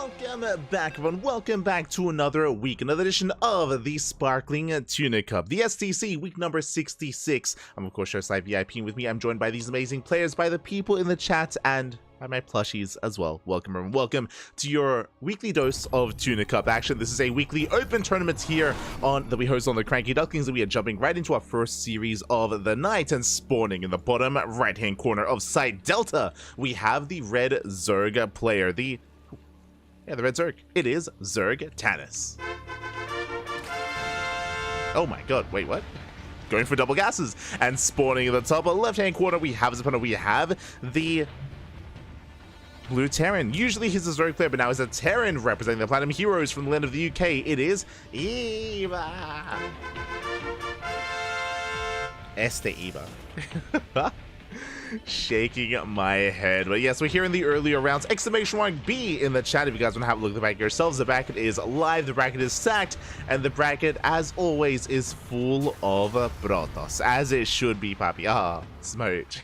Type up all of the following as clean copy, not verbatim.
Welcome back, everyone. Welcome back to another week, another edition of the Sparkling Tuna Cup, the STC, week number 66. I'm, of course, your side VIP. With me, I'm joined by these amazing players, by the people in the chat, and by my plushies as well. Welcome, everyone. Welcome to your weekly dose of Tuna Cup action. This is a weekly open tournament here that we host on the CranKy Ducklings, and we are jumping right into our first series of the night. And spawning in the bottom right-hand corner of Site Delta, we have the red Zerg player, the red Zerg. It is Zerg Tannis. Oh my god, wait, what? Going for double gases. And spawning in the top left-hand corner, we have the blue Terran. Usually he's a Zerg player, but now he's a Terran representing the Platinum Heroes from the land of the UK. It is Eva. Eva. Shaking my head. But yes, we're here in the earlier rounds. Exclamation mark B in the chat if you guys want to have a look at the bracket yourselves. The bracket is live, the bracket is stacked, and the bracket, as always, is full of brotos, as it should be, papi. Smooch.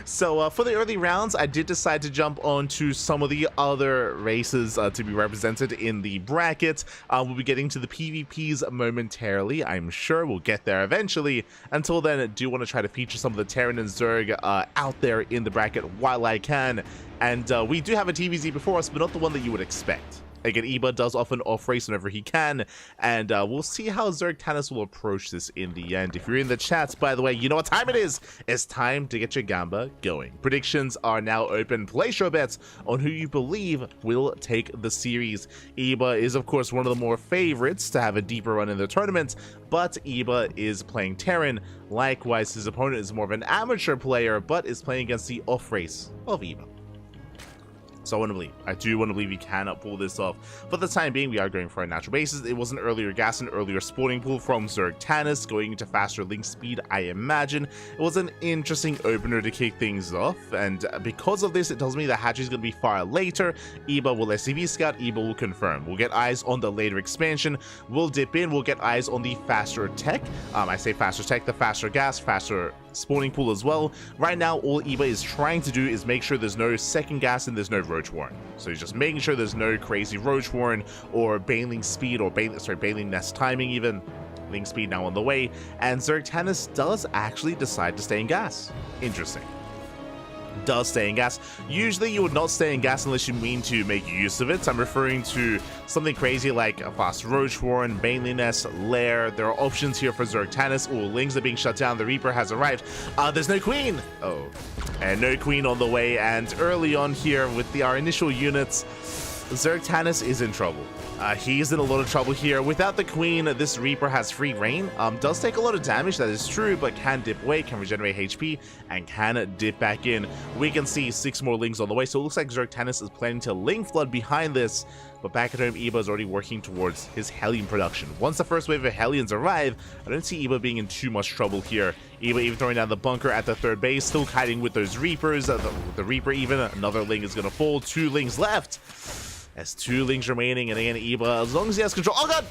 So for the early rounds, I did decide to jump onto some of the other races to be represented in the bracket. We'll be getting to the PvPs momentarily. I'm sure we'll get there eventually. Until then, I do want to try to feature some of the Terran and Zerg out there in the bracket while I can. And we do have a TVZ before us, but not the one that you would expect. Again, Eba does often off-race whenever he can, and we'll see how Zerg Tannis will approach this in the end. If you're in the chats, by the way, you know what time it is. It's time to get your gamba going. Predictions are now open. Place your bets on who you believe will take the series. Eba is, of course, one of the more favorites to have a deeper run in the tournament, but Eba is playing Terran. Likewise, his opponent is more of an amateur player, but is playing against the off-race of Eba. So I do want to believe he can pull this off. For the time being, we are going for a natural basis. It was an earlier gas and earlier spawning pool from Zerg Tannis, going into faster link speed, I imagine. It was an interesting opener to kick things off, and because of this, it tells me that Hatchery is going to be far later. Eba will SCV scout, Eba will confirm. We'll get eyes on the later expansion. We'll dip in, we'll get eyes on the faster tech. I say faster tech, the faster gas, faster spawning pool as well. Right now, all Eba is trying to do is make sure there's no second gas and there's no Roach Warren. So he's just making sure there's no crazy Roach Warren or Baneling speed or Baneling nest timing even. Link speed now on the way, and Zerg Tannis does actually decide to stay in gas. Interesting. Does stay in gas. Usually you would not stay in gas unless you mean to make use of it. I'm referring to something crazy like a fast Roach Warren, Baneling Nest, Lair. There are options here for Zerg Tannis. Oh, Lings are being shut down. The Reaper has arrived. There's no Queen. Oh, and no Queen on the way. And early on here with our initial units, Zerg Tannis is in trouble. He's in a lot of trouble here. Without the Queen, this Reaper has free reign. Does take a lot of damage, that is true, but can dip away, can regenerate HP, and can dip back in. We can see 6 more Lings on the way, so it looks like Zerg Tannis is planning to Ling Flood behind this, but back at home, Eba is already working towards his Hellion production. Once the first wave of Hellions arrive, I don't see Eba being in too much trouble here. Eba even throwing down the bunker at the third base, still hiding with those Reapers. The Reaper even, another Ling is going to fall, 2 Lings left. Has 2 Lings remaining, and again, Eba, as long as he has control, oh god,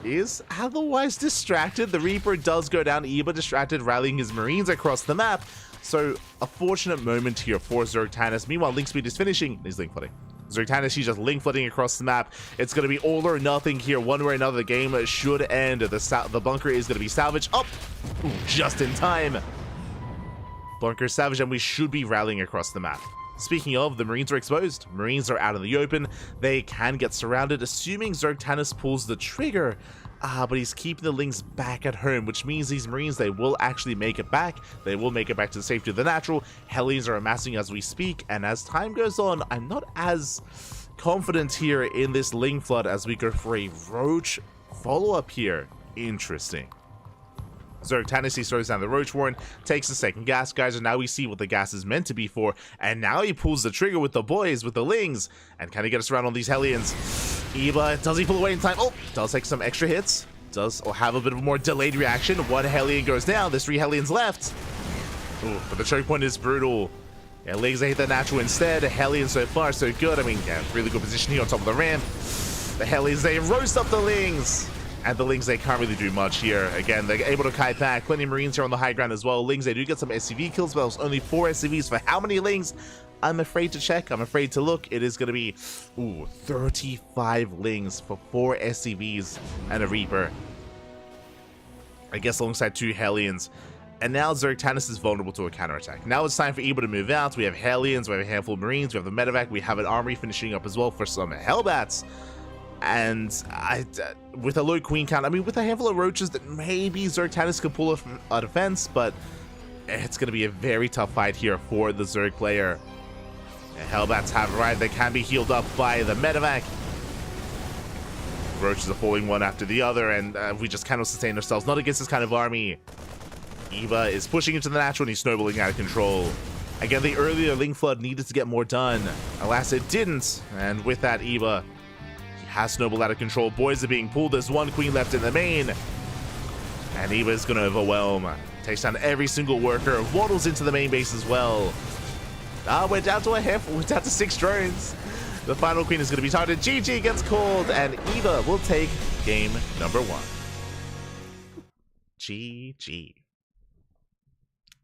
is otherwise distracted. The Reaper does go down, Eba distracted, rallying his Marines across the map. So, a fortunate moment here for Zerg Tannis. Meanwhile, link speed is finishing, he's link flooding. Zerg Tannis, he's just link flooding across the map. It's going to be all or nothing here. One way or another, the game should end. The bunker is going to be salvaged. Oh, just in time. Bunker salvaged, and we should be rallying across the map. Speaking of, the Marines are exposed. Marines are out in the open. They can get surrounded, assuming Zerg Tannis pulls the trigger. But he's keeping the Lings back at home, which means these Marines, they will actually make it back. They will make it back to the safety of the natural. Hellions are amassing as we speak, and as time goes on, I'm not as confident here in this Ling Flood as we go for a Roach follow-up here. Interesting. Zerg Tannis, he throws down the Roach Warren, takes the second gas, guys, and now we see what the gas is meant to be for, and now he pulls the trigger with the boys, with the Lings, and can he get us around on these Hellions? Eba, does he pull away in time? Oh, does take some extra hits, does have a bit of a more delayed reaction. 1 Hellion goes down, there's 3 Hellions left. Ooh, but the choke point is brutal. Yeah, Lings, they hit the natural instead. Hellions so far, so good. I mean, yeah, really good position here on top of the ramp. The Hellions, they roast up the Lings. And the Lings, they can't really do much here. Again, they're able to kite back. Plenty of Marines here on the high ground as well. Lings, they do get some SCV kills, but it was only 4 SCVs for how many Lings? I'm afraid to check. I'm afraid to look. It is going to be, 35 Lings for 4 SCVs and a Reaper. I guess alongside 2 Hellions. And now Zerg is vulnerable to a counterattack. Now it's time for Eba to move out. We have Hellions, we have a handful of Marines, we have the Medevac, we have an Armory finishing up as well for some Hellbats. And with a low Queen count, I mean, with a handful of Roaches, that maybe Zerg could pull a defense, but it's going to be a very tough fight here for the Zerg player. The Hellbats have arrived. They can be healed up by the Medevac. Roaches are falling one after the other, and we just cannot sustain ourselves. Not against this kind of army. Eba is pushing into the natural, and he's snowballing out of control. Again, the earlier Ling Flood needed to get more done. Alas, it didn't. And with that, Eba has snowballed out of control. Boys are being pulled. There's 1 Queen left in the main. And Eba is going to overwhelm. Takes down every single worker. Waddles into the main base as well. We're down to a handful. We're down to 6 drones. The final Queen is going to be targeted. GG gets called. And Eba will take game number 1. GG.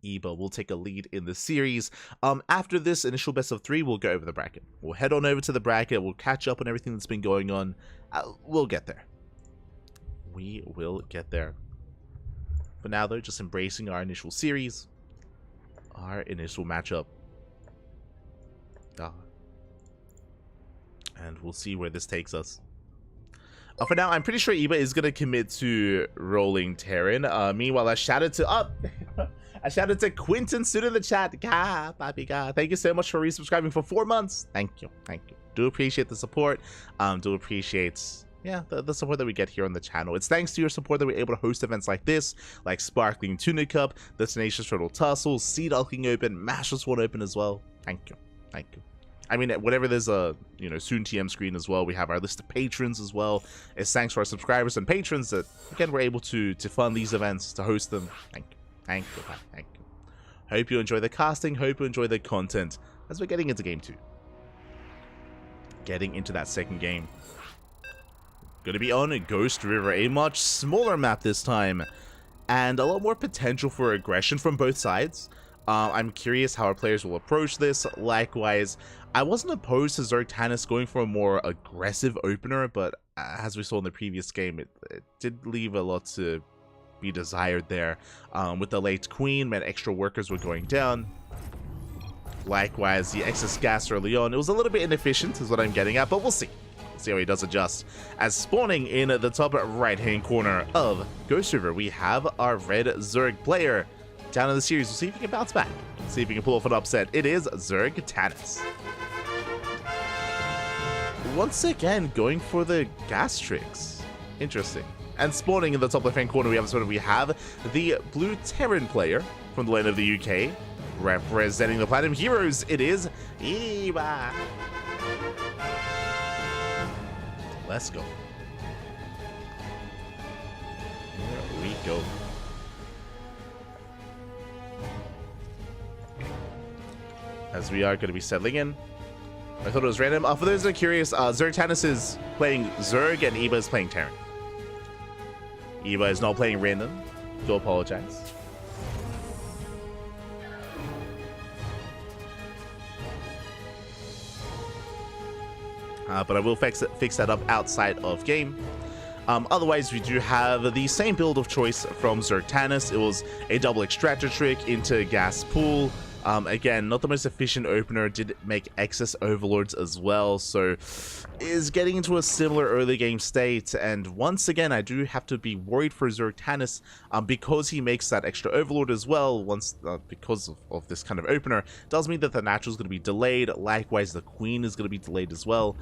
Eba will take a lead in the series. After this initial best of 3, we'll go over the bracket. We'll head on over to the bracket. We'll catch up on everything that's been going on. We'll get there. We will get there. For now, though, just embracing our initial series. Our initial matchup. And we'll see where this takes us. For now, I'm pretty sure Eba is going to commit to rolling Terran. Meanwhile, I shouted to... I shouted to Quinton soon in the chat. Gah, Papi Gah. Thank you so much for resubscribing for 4 months. Thank you. Thank you. Do appreciate the support. Do appreciate, the support that we get here on the channel. It's thanks to your support that we're able to host events like this, like Sparkling Tuna Cup, the Tenacious Turtle Tussle, Sea Duckling Open, Mashless One Open as well. Thank you. Thank you. I mean, whenever there's a, soon TM screen as well, we have our list of patrons as well. It's thanks to our subscribers and patrons that, again, we're able to fund these events, to host them. Thank you. Thank you, thank you. Hope you enjoy the casting, hope you enjoy the content as we're getting into game 2. Getting into that second game. Gonna be on a Ghost River, a much smaller map this time, and a lot more potential for aggression from both sides. I'm curious how our players will approach this. Likewise, I wasn't opposed to Zerg going for a more aggressive opener, but as we saw in the previous game, it did leave a lot to be desired there. With the late Queen, meant extra workers were going down. Likewise, the excess gas early on, it was a little bit inefficient is what I'm getting at, but we'll see. We'll see how he does adjust. As spawning in the top right-hand corner of Ghost River, we have our red Zerg player. Down in the series, we'll see if he can bounce back. See if he can pull off an upset. It is Zerg Tannis. Once again, going for the gas tricks. Interesting. And spawning in the top left-hand corner, we have the blue Terran player from the land of the UK. Representing the Platinum Heroes, it is Eba. Let's go. Here we go. As we are going to be settling in. I thought it was random. For those that are curious, Zerg Tannis is playing Zerg and Eba is playing Terran. Eba is not playing random. Do apologize. But I will fix that up outside of game. Otherwise, we do have the same build of choice from Zerg Tannis. It was a double extractor trick into gas pool. Again, not the most efficient opener, did make excess overlords as well, so is getting into a similar early game state. And once again, I do have to be worried for Zerg Tannis because he makes that extra overlord as well. Because of this kind of opener, does mean that the natural is going to be delayed. Likewise, the Queen is going to be delayed as well.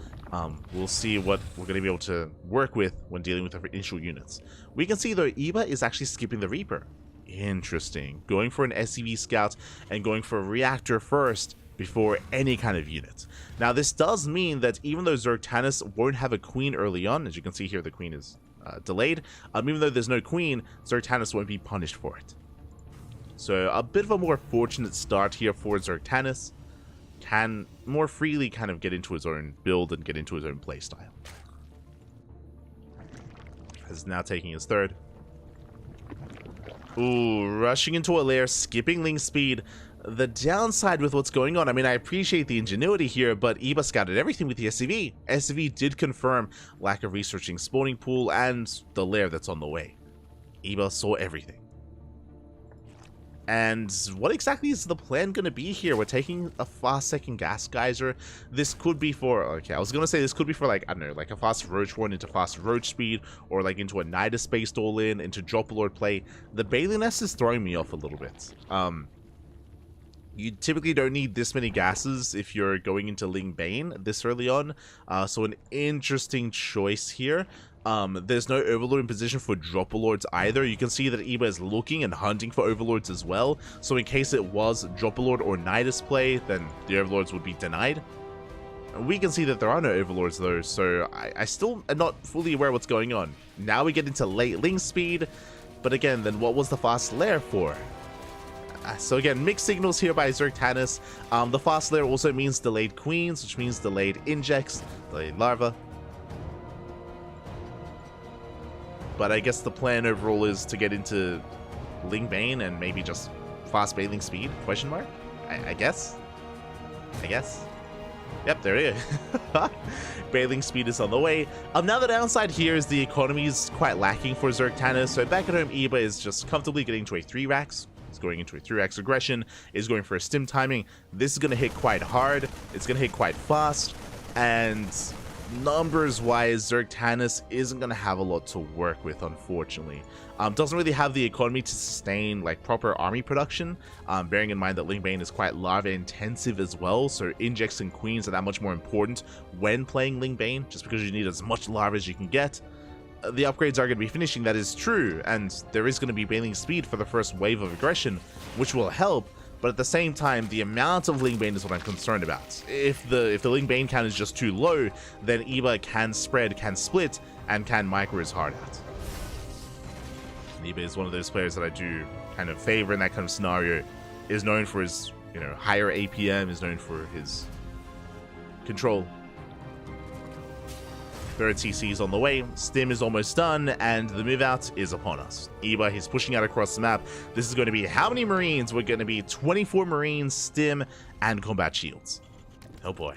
We'll see what we're going to be able to work with when dealing with our initial units. We can see though, Eba is actually skipping the Reaper. Interesting. Going for an SCV scout and going for a reactor first before any kind of unit. Now, this does mean that even though Zerg Tannis won't have a Queen early on, as you can see here, the Queen is delayed. Even though there's no Queen, Zerg Tannis won't be punished for it. So a bit of a more fortunate start here for Zerg Tannis. Can more freely kind of get into his own build and get into his own playstyle. Is now taking his third. Ooh, rushing into a lair, skipping Ling speed. The downside with what's going on, I mean, I appreciate the ingenuity here, but EBA scouted everything with the SCV. SCV did confirm lack of researching spawning pool and the lair that's on the way. EBA saw everything. And what exactly is the plan going to be here? We're taking a fast second gas geyser. This could be for, okay, I was going to say this could be for, like, I don't know, like a fast roach one into fast roach speed, or like into a Nidus based all in, into drop lord play. The Bailey Nest is throwing me off a little bit. You typically don't need this many gases if you're going into Ling Bane this early on, so an interesting choice here. There's no Overlord in position for Dropper Lords either. You can see that EBA is looking and hunting for Overlords as well, so in case it was Dropper Lord or Nidus play, then the Overlords would be denied. We can see that there are no Overlords though, so I still am not fully aware of what's going on. Now we get into late Ling speed, but again, then what was the fast lair for? So again, mixed signals here by Zergtanis. The fast lair also means delayed queens, which means delayed injects, delayed larva. But I guess the plan overall is to get into Ling Bane and maybe just fast bathing speed, question mark? I guess. Yep, there it is. Bathing speed is on the way. Now the downside here is the economy is quite lacking for Zergtanis, so back at home EBA is just comfortably getting to a 3 racks. It's going into a 3x aggression, is going for a stim timing. This is going to hit quite hard, it's going to hit quite fast, and numbers-wise, Zergtanis isn't going to have a lot to work with, unfortunately. Doesn't really have the economy to sustain like proper army production, bearing in mind that Ling Bane is quite larva-intensive as well, so injects and queens are that much more important when playing Ling Bane, just because you need as much larva as you can get. The upgrades are going to be finishing, that is true, and there is going to be bathing speed for the first wave of aggression, which will help, but at the same time, the amount of Ling Bane is what I'm concerned about. If the Ling Bane count is just too low, then EBA can spread, can split, and can micro his heart out. And EBA is one of those players that I do kind of favor in that kind of scenario, is known for his, you know, higher APM, is known for his control. Third CC is on the way, Stim is almost done, and the move out is upon us. EBA, he's pushing out across the map. This is going to be how many Marines? We're going to be 24 Marines, Stim, and combat shields. Oh boy.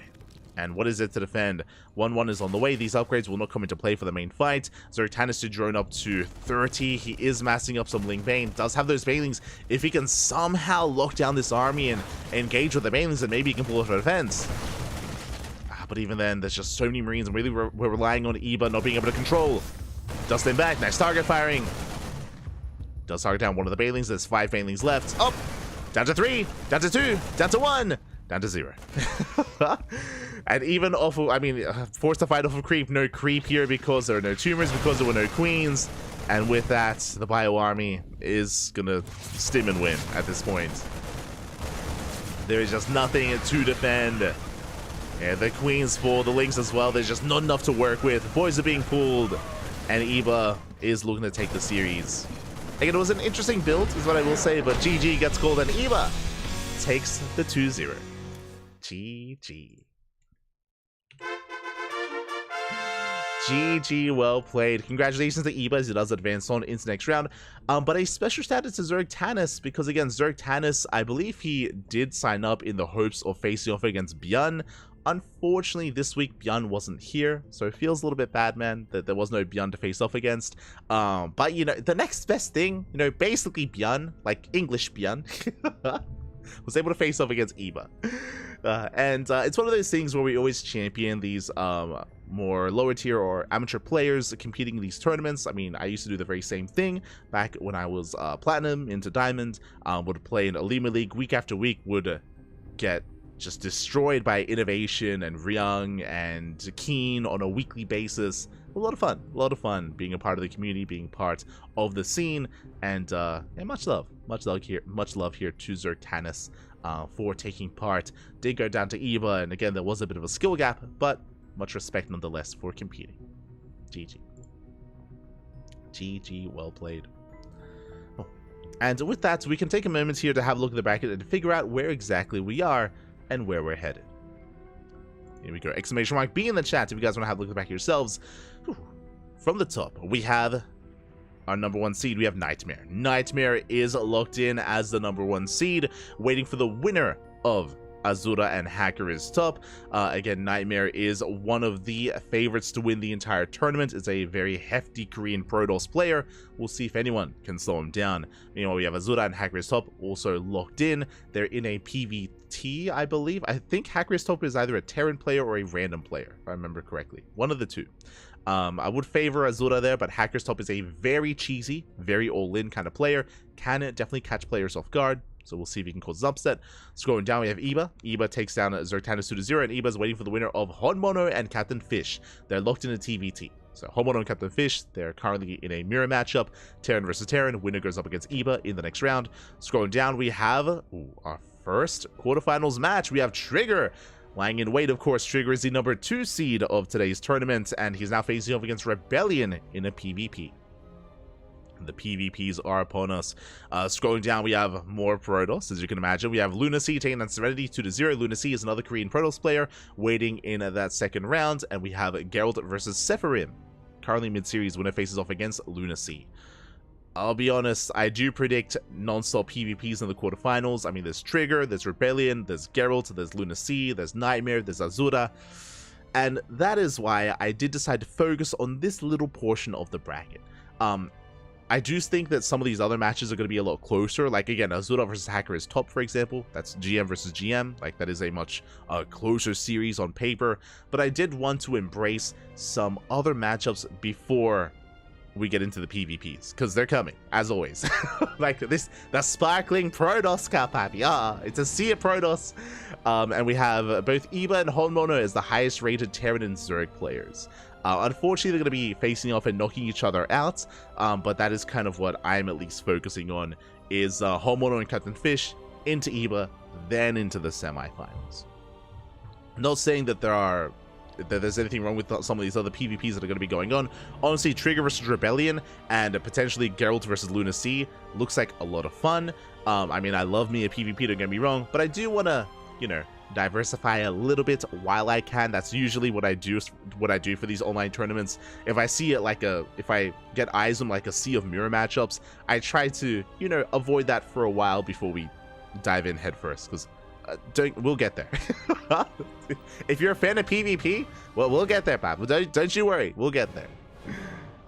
And what is it to defend? 1-1 is on the way. These upgrades will not come into play for the main fight. Zergtanis to drone up to 30. He is massing up some Ling Bane. Does have those Banelings. If he can somehow lock down this army and engage with the Banelings, then maybe he can pull off a defense. But even then, there's just so many Marines, and really we're relying on EBA not being able to control. Does stay back, nice target firing. Does target down one of the Banelings, there's 5 Banelings left. Up, down to 3, down to 2, down to 1, down to 0. And even off of, I mean, forced to fight off of creep, no creep here because there are no tumors, because there were no queens. And with that, the Bio Army is gonna stim and win at this point. There is just nothing to defend. Yeah, the queens for the Lynx as well. There's just not enough to work with. Boys are being pulled, and EBA is looking to take the series. Again, it was an interesting build, is what I will say, but GG gets called, and EBA takes the 2-0. GG. GG, well played. Congratulations to EBA as he does advance on into the next round. But a special shout out to Zergtanis, because again, Zergtanis, I believe he did sign up in the hopes of facing off against Björn. Unfortunately, this week Björn wasn't here, so it feels a little bit bad, man, that there was no Björn to face off against. But you know, the next best thing, you know, basically Björn, like English Björn, was able to face off against EBA. It's one of those things where we always champion these more lower tier or amateur players competing in these tournaments. I mean, I used to do the very same thing back when I was platinum into diamond. Would play in Alima League week after week, would get just destroyed by Innovation and Ryung and Keen on a weekly basis. A lot of fun being a part of the community, being part of the scene, and yeah, much love here to Zergtanis for taking part. Did go down to EBA, and again, there was a bit of a skill gap, but much respect nonetheless for competing. GG. GG, well played. Oh. And with that, we can take a moment here to have a look at the bracket and figure out where exactly we are and where we're headed. Here we go. Exclamation mark B in the chat if you guys want to have a look at the back yourselves. Whew. From the top, we have our number 1 seed, we have Nightmare. Nightmare is locked in as the number 1 seed, waiting for the winner of Azura and Hacker is Top. Again, Nightmare is one of the favorites to win the entire tournament. It's a very hefty Korean Protoss player. We'll see if anyone can slow him down. Meanwhile, we have Azura and Hacker is Top also locked in. They're in a PvT, I believe. I think Hacker is Top is either a Terran player or a random player, if I remember correctly. One of the two. I would favor Azura there, but Hacker's Top is a very cheesy, very all-in kind of player. Can definitely catch players off guard, so we'll see if he can cause an upset. Scrolling down, we have Iba. Iba takes down Zertanus 2-0, and Iba's waiting for the winner of Honmono and Captain Fish. They're locked in a TVT. So Honmono and Captain Fish, they're currently in a mirror matchup. Terran versus Terran. Winner goes up against Iba in the next round. Scrolling down, we have our first quarterfinals match. We have Trigger. Lying in wait, of course. Trigger is the number 2 seed of today's tournament, and he's now facing off against Rebellion in a PvP. The PvPs are upon us. Scrolling down, we have more Protoss, as you can imagine. We have Lunacy taking on Serenity 2-0. Lunacy is another Korean Protoss player waiting in that second round, and we have Geralt versus Sephirim. Currently mid-series, winner faces off against Lunacy. I'll be honest, I do predict non-stop PvPs in the quarterfinals. I mean, there's Trigger, there's Rebellion, there's Geralt, there's Lunacy, there's Nightmare, there's Azura. And that is why I did decide to focus on this little portion of the bracket. I do think that some of these other matches are going to be a lot closer. Like, again, Azura versus Hacker is Top, for example. That's GM versus GM. Like, that is a much closer series on paper. But I did want to embrace some other matchups before we get into the PvPs, because they're coming, as always. Like this, the sparkling Protoss Cup, happy. It's a sea of Protoss. And we have both Iba and Honmono as the highest rated Terran and Zerg players. Unfortunately, they're going to be facing off and knocking each other out, but that is kind of what I'm at least focusing on, is Honmono and Captain Fish into Iba, then into the semifinals. Not saying that there's anything wrong with some of these other PvPs that are going to be going on. Honestly, Trigger versus Rebellion and potentially Geralt versus Lunacy looks like a lot of fun. I mean, I love me a PvP, don't get me wrong, but I do want to, you know, diversify a little bit while I can. That's usually what I do for these online tournaments. If I see it like if I get eyes on like a sea of mirror matchups, I try to, you know, avoid that for a while before we dive in head first, because we'll get there. If you're a fan of PvP, well, we'll get there, Pap. Don't you worry, we'll get there.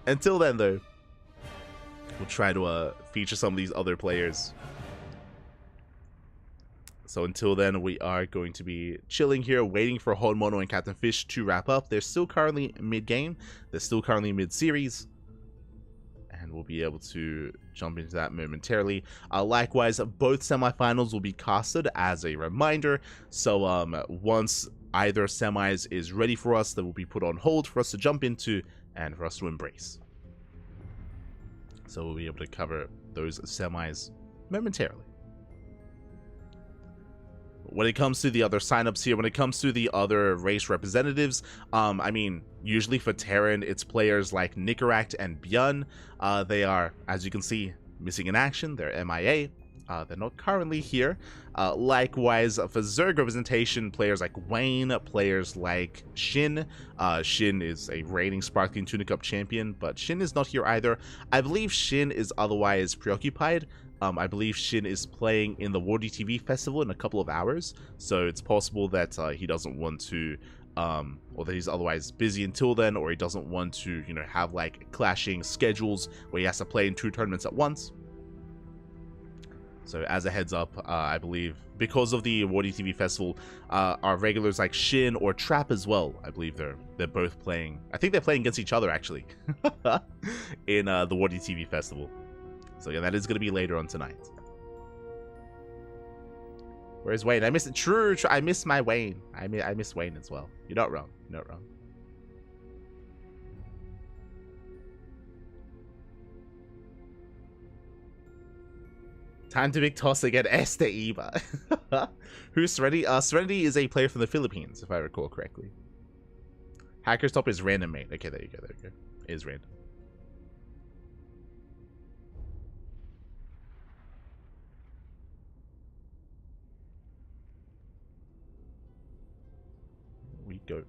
Until then, though, we'll try to feature some of these other players. So until then, we are going to be chilling here, waiting for Honmono and Captain Fish to wrap up. They're still currently mid-game. They're still currently mid-series. And we'll be able to jump into that momentarily. Likewise, both semifinals will be casted as a reminder. So once either semis is ready for us, that will be put on hold for us to jump into and for us to embrace. So we'll be able to cover those semis momentarily. When it comes to the other signups here, when it comes to the other race representatives, I mean, usually for Terran, it's players like Nikaract and Björn. They are, as you can see, missing in action. They're MIA. They're not currently here. Likewise, for Zerg representation, players like Wayne, players like Shin. Shin is a reigning Sparkling Tuna Cup champion, but Shin is not here either. I believe Shin is otherwise preoccupied. I believe Shin is playing in the Wardy TV festival in a couple of hours, so it's possible that he doesn't want to, or that he's otherwise busy until then, or he doesn't want to, you know, have like clashing schedules where he has to play in 2 tournaments at once. So as a heads up, I believe because of the Wardy TV festival, our regulars like Shin or Trap as well, I believe they're both playing. I think they're playing against each other actually in the Wardy TV festival. So yeah, that is going to be later on tonight. Where's Wayne? I miss it. True. I miss my Wayne. I miss Wayne as well. You're not wrong. You're not wrong. Time to big toss again. Esther Eva. Who's Serenity? Serenity is a player from the Philippines, if I recall correctly. Hacker's Top is random, mate. Okay, there you go. There you go. It is random. We go.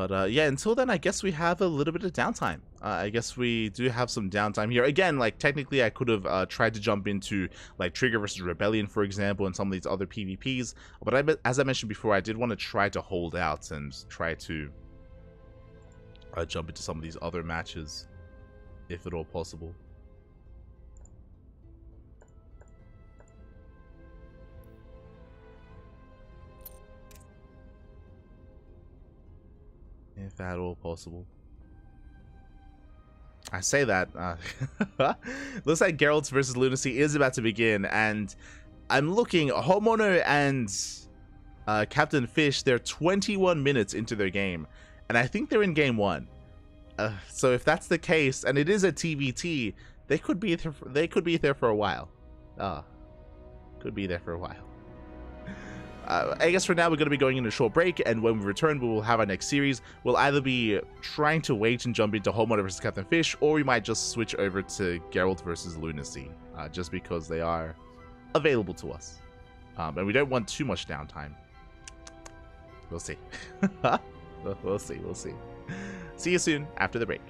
But yeah, until then, I guess we have a little bit of downtime. I guess we do have some downtime here. Again, like, technically I could have tried to jump into, like, Trigger versus Rebellion, for example, and some of these other PvPs. But as I mentioned before, I did want to try to hold out and try to jump into some of these other matches, if at all possible. If at all possible. I say that. Looks like Geralt versus Lunacy is about to begin, and I'm looking. Homono and Captain Fish, they're 21 minutes into their game, and I think they're in game 1. So if that's the case, and it is a TVT, they could be there. They could be there for a while. Could be there for a while. I guess for now we're going to be going into a short break, and when we return we will have our next series. We'll either be trying to wait and jump into Homeowner versus Captain Fish, or we might just switch over to Geralt versus Lunacy, just because they are available to us. And we don't want too much downtime. We'll see. We'll see, we'll see. See you soon after the break.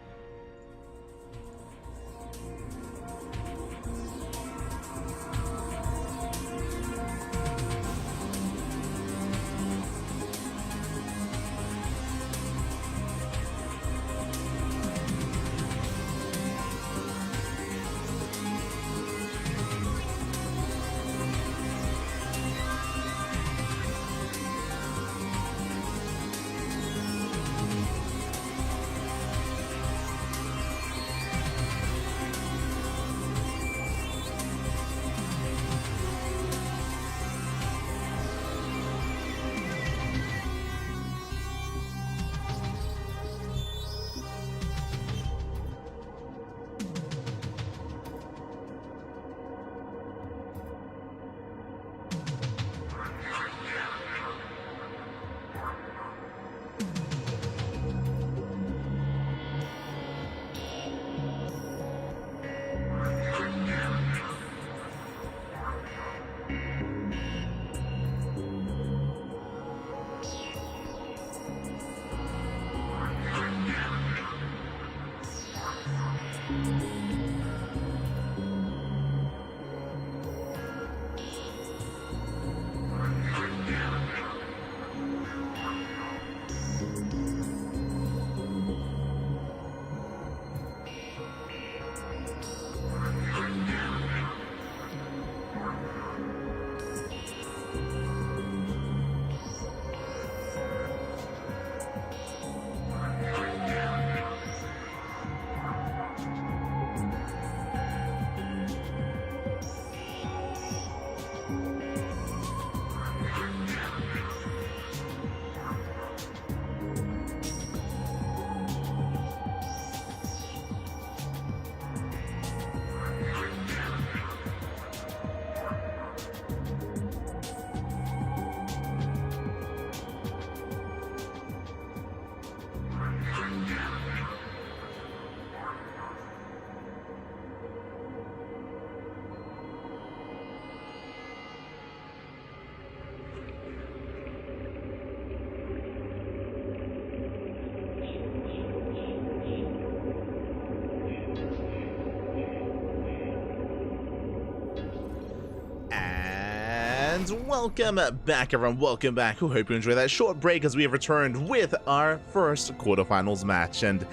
Welcome back, everyone. Welcome back. We hope you enjoyed that short break as we have returned with our first quarterfinals match. And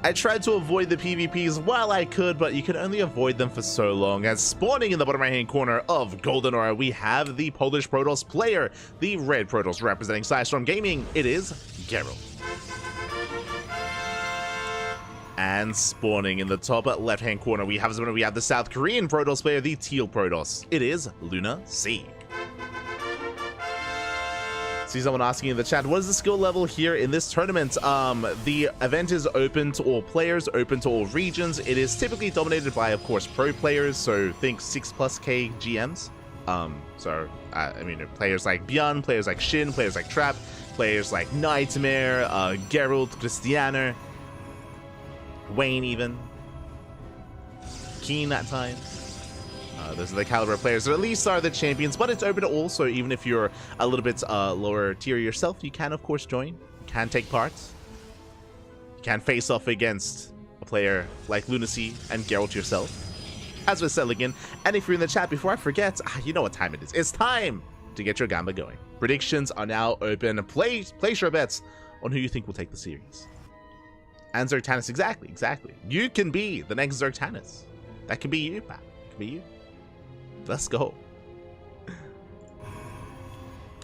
I tried to avoid the PvPs while I could, but you can only avoid them for so long. As spawning in the bottom right-hand corner of Golden Aura, we have the Polish Protoss player, the red Protoss representing Psystorm Gaming. It is Geralt. And spawning in the top left-hand corner, we have the South Korean Protoss player, the teal Protoss. It is Lunacy. See someone asking in the chat, what is the skill level here in this tournament? The event is open to all players, open to all regions. It is typically dominated by, of course, pro players, so think 6+K GMs. I mean, players like Björn, players like Shin, players like Trap, players like Nightmare, Geralt, Christianer, Wayne even, Keen at times. Those are the caliber players that at least are the champions, but it's open to all, so even if you're a little bit lower tier yourself, you can of course join, you can take part. can't face off against a player like Lunacy and Geralt yourself. As we're settling in, and if you're in the chat, before I forget, you know what time it is. It's time to get your gamba going. Predictions are now open. Place your bets on who you think will take the series. And Zertanus, exactly. You can be the next Zertanus. That can be you, pal. Can be you. Let's go.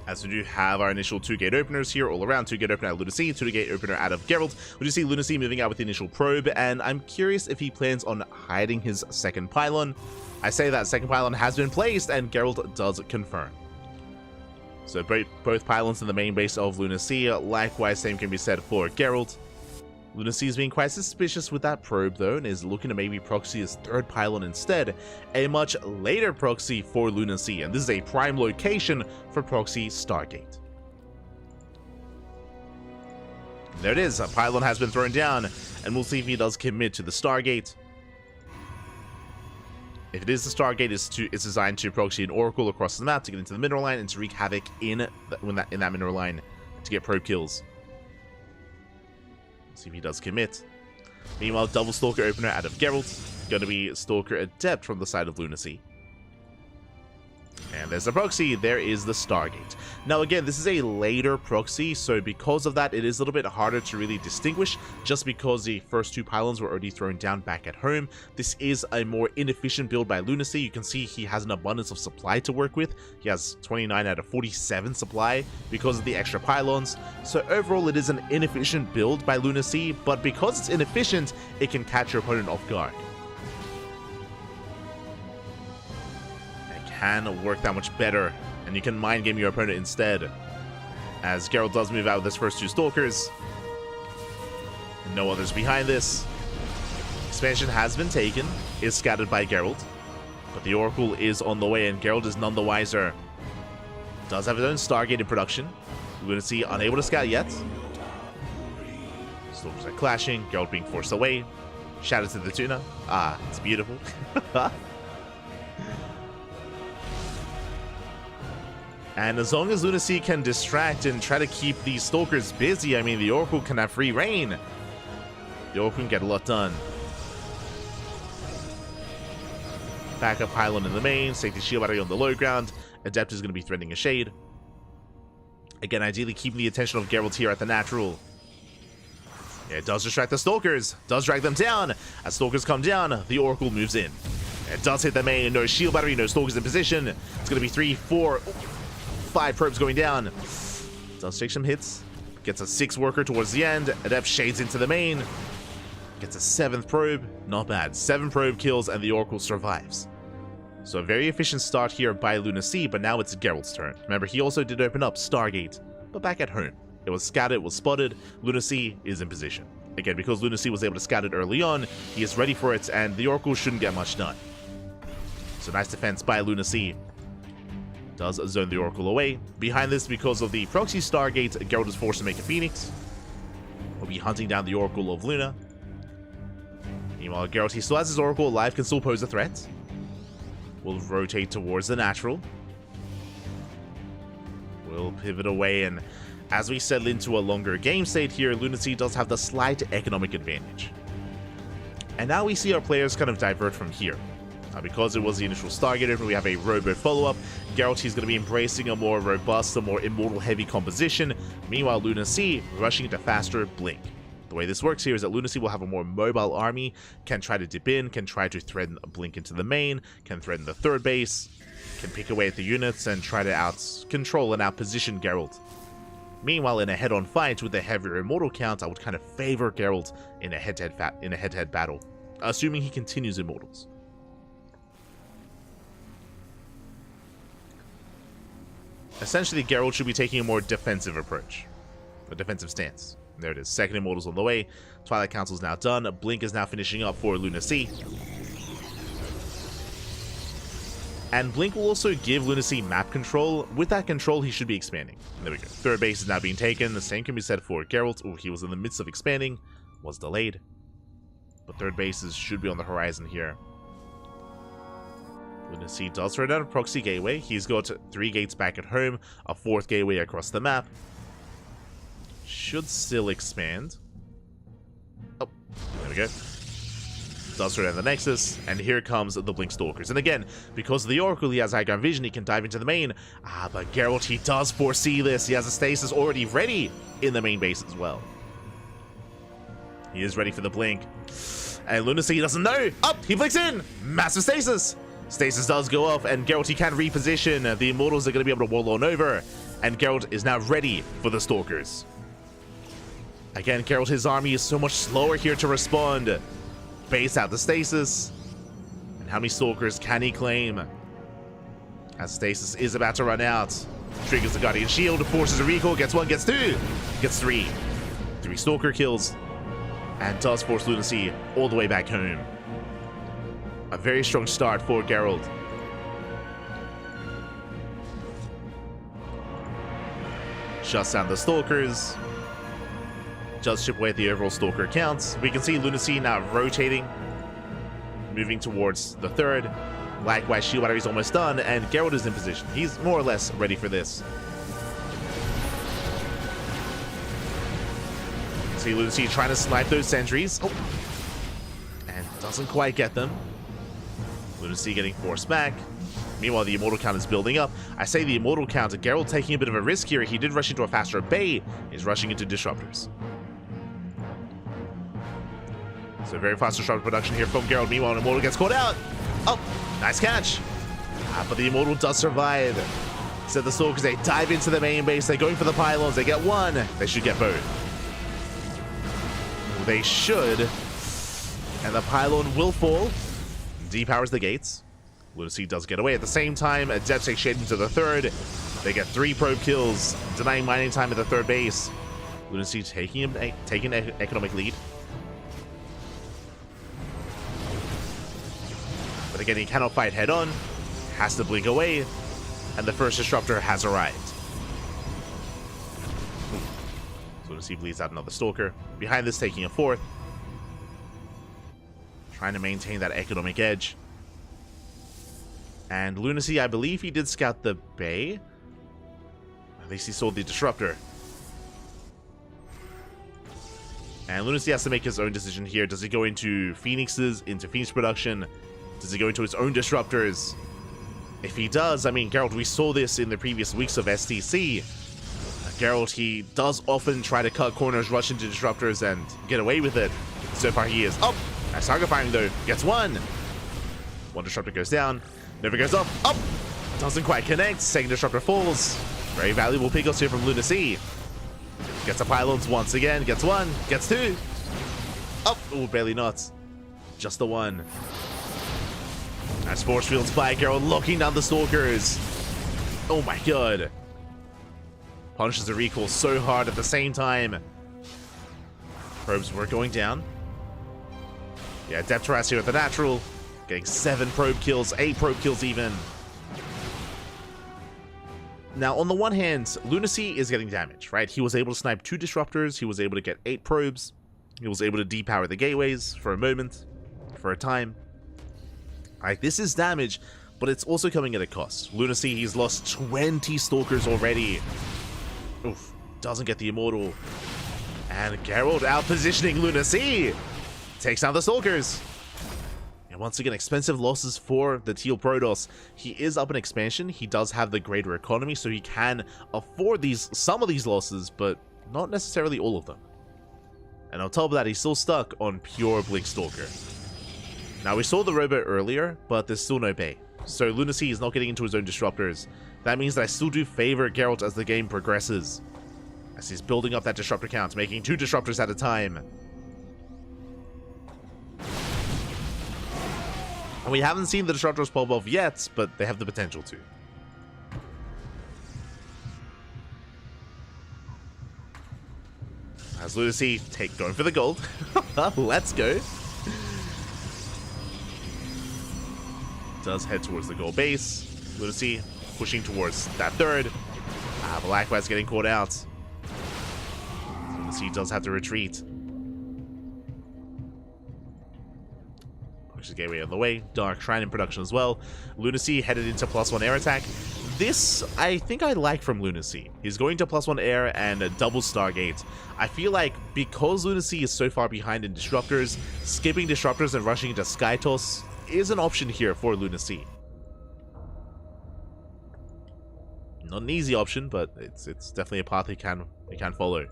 As we do have our initial 2-gate openers here all around. 2-gate opener out of Lunacy, 2-gate opener out of Geralt. We do see Lunacy moving out with the initial probe, and I'm curious if he plans on hiding his second pylon. I say that second pylon has been placed, and Geralt does confirm. So both pylons in the main base of Lunacy. Likewise, same can be said for Geralt. Lunacy is being quite suspicious with that probe though, and is looking to maybe proxy his third pylon instead, a much later proxy for Lunacy, and this is a prime location for proxy Stargate. There it is, a pylon has been thrown down, and we'll see if he does commit to the Stargate. If it is the Stargate, it's designed to proxy an Oracle across the map to get into the mineral line and to wreak havoc in that mineral line to get probe kills. See if he does commit. Meanwhile, double Stalker opener out of Geralt. Going to be Stalker Adept from the side of Lunacy. And there's the proxy. There is the Stargate. Now again, this is a later proxy, so because of that, it is a little bit harder to really distinguish, just because the first two pylons were already thrown down back at home. This is a more inefficient build by Lunacy. You can see he has an abundance of supply to work with. He has 29 out of 47 supply because of the extra pylons. So overall, it is an inefficient build by Lunacy, but because it's inefficient, it can catch your opponent off guard. Can work that much better, and you can mind game your opponent instead, as Geralt does move out with his first two Stalkers. No others behind this. Expansion has been taken, is scattered by Geralt, but the Oracle is on the way, and Geralt is none the wiser. Does have his own Stargate in production. Lunacy unable to scout yet. Stalkers are clashing, Geralt being forced away. Shout out to the Tuna. It's beautiful. And as long as Lunacy can distract and try to keep these Stalkers busy, I mean, the Oracle can have free reign. The Oracle can get a lot done. Backup pylon in the main, safety shield battery on the low ground. Adept is going to be threatening a shade. Again, ideally keeping the attention of Geralt here at the natural. It does distract the Stalkers, does drag them down. As Stalkers come down, the Oracle moves in. It does hit the main, no shield battery, no Stalkers in position. It's going to be 3, 4... 5 probes going down. Does take some hits. Gets a 6 worker towards the end. Adept shades into the main. Gets a 7th probe. Not bad. 7 probe kills and the Oracle survives. So a very efficient start here by Lunacy, but now it's Geralt's turn. Remember, he also did open up Stargate, but back at home. It was scattered, it was spotted. Lunacy is in position. Again, because Lunacy was able to scout it early on, he is ready for it, and the Oracle shouldn't get much done. So nice defense by Lunacy. Does zone the Oracle away. Behind this, because of the proxy Stargate, Geralt is forced to make a Phoenix. Will be hunting down the Oracle of Luna. Meanwhile, Geralt, he still has his Oracle alive, can still pose a threat. Will rotate towards the natural. Will pivot away, and as we settle into a longer game state here, Lunacy does have the slight economic advantage. And now we see our players kind of divert from here. Because it was the initial Stargater, we have a Robo follow-up. Geralt, he's going to be embracing a more robust, a more immortal-heavy composition. Meanwhile, Lunacy rushing into faster Blink. The way this works here is that Lunacy will have a more mobile army, can try to dip in, can try to threaten a Blink into the main, can threaten the third base, can pick away at the units and try to out-control and out-position Geralt. Meanwhile, in a head-on fight with a heavier immortal count, I would kind of favor Geralt in a head-to-head battle, assuming he continues immortals. Essentially, Geralt should be taking a more defensive approach. A defensive stance. There it is. Second Immortal's on the way. Twilight Council's now done. Blink is now finishing up for Lunacy. And Blink will also give Lunacy map control. With that control, he should be expanding. There we go. Third base is now being taken. The same can be said for Geralt. Oh, he was in the midst of expanding. Was delayed. But third bases should be on the horizon here. Lunacy does run out of proxy gateway. He's got 3 gates back at home, a 4th gateway across the map. Should still expand. we go. Does throw down the Nexus, and here comes the Blink Stalkers. And again, because of the Oracle, he has high ground vision, he can dive into the main. But Geralt, he does foresee this. He has a stasis already ready in the main base as well. He is ready for the Blink. And Lunacy doesn't know. Up, he blinks in. Massive stasis. Stasis does go off, and Geralt, he can reposition. The Immortals are going to be able to wall on over. And Geralt is now ready for the Stalkers. Again, Geralt, his army is so much slower here to respond. Base out the stasis. And how many Stalkers can he claim? As stasis is about to run out. Triggers the Guardian Shield, forces a recall, gets 1, gets 2, gets 3. 3 Stalker kills. And does force Lunacy all the way back home. A very strong start for Geralt. Shuts down the Stalkers. Just chip away at the overall Stalker counts. We can see Lunacy now rotating, moving towards the third. Likewise, shield battery's almost done, and Geralt is in position. He's more or less ready for this. See Lunacy trying to snipe those sentries. Oh. And doesn't quite get them. Lunacy getting forced back. Meanwhile, the Immortal count is building up. I say the Immortal count, Geralt taking a bit of a risk here. He did rush into a faster bay. He's rushing into Disruptors. So very fast Disruptor production here from Geralt. Meanwhile, Immortal gets caught out. Oh, nice catch. But the Immortal does survive. So the Stalkers, they dive into the main base. They're going for the pylons. They get 1. They should get both. They should. And the pylon will fall. Depowers the gates. Lunacy does get away. At the same time, Adept takes shade into the third. They get 3 probe kills, denying mining time at the third base. Lunacy taking an economic lead. But again, he cannot fight head on. Has to blink away. And the first Disruptor has arrived. Lunacy bleeds out another Stalker. Behind this, taking a 4th. Trying to maintain that economic edge. And Lunacy, I believe he did scout the bay. At least he saw the Disruptor. And Lunacy has to make his own decision here. Does he go into Phoenixes, into Phoenix production? Does he go into his own Disruptors? If he does, I mean, Geralt, we saw this in the previous weeks of STC. Geralt, he does often try to cut corners, rush into Disruptors, and get away with it. So far, he is up. Nice target firing, though. Gets 1. 1 Disruptor goes down. Never goes up. Up! Doesn't quite connect. Second Disruptor falls. Very valuable pickups here from Lunacy. Gets the pylons once again. Gets 1. Gets 2. Up! Oh, barely not. Just the 1. Nice force fields by Geralt, locking down the Stalkers. Oh my god. Punishes the recall so hard at the same time. Probes were going down. Yeah, Depteras here with the natural. Getting 7 probe kills, 8 probe kills even. Now, on the one hand, Lunacy is getting damage, right? He was able to snipe 2 Disruptors. He was able to get 8 probes. He was able to depower the gateways for a moment, for a time. Alright, this is damage, but it's also coming at a cost. Lunacy, he's lost 20 Stalkers already. Oof, doesn't get the Immortal. And Geralt out-positioning Lunacy. Takes down the Stalkers. And once again, expensive losses for the Teal Protoss. He is up in expansion. He does have the greater economy, so he can afford some of these losses, but not necessarily all of them. And on top of that, he's still stuck on pure Blink Stalker. Now, we saw the robot earlier, but there's still no bay. So Lunacy is not getting into his own Disruptors. That means that I still do favor Geralt as the game progresses. As he's building up that Disruptor count, making 2 Disruptors at a time. And we haven't seen the Disruptors pop off yet, but they have the potential to. As Lunacy going for the gold. Let's go. Does head towards the gold base. Lunacy pushing towards that third. But likewise getting caught out. Lunacy does have to retreat. Pushes the gateway on the way. Dark Shrine in production as well. Lunacy headed into +1 air attack. This, I think I like from Lunacy. He's going to +1 air and a double Stargate. I feel like because Lunacy is so far behind in Disruptors, skipping Disruptors and rushing into Skytoss is an option here for Lunacy. Not an easy option, but it's definitely a path he can follow.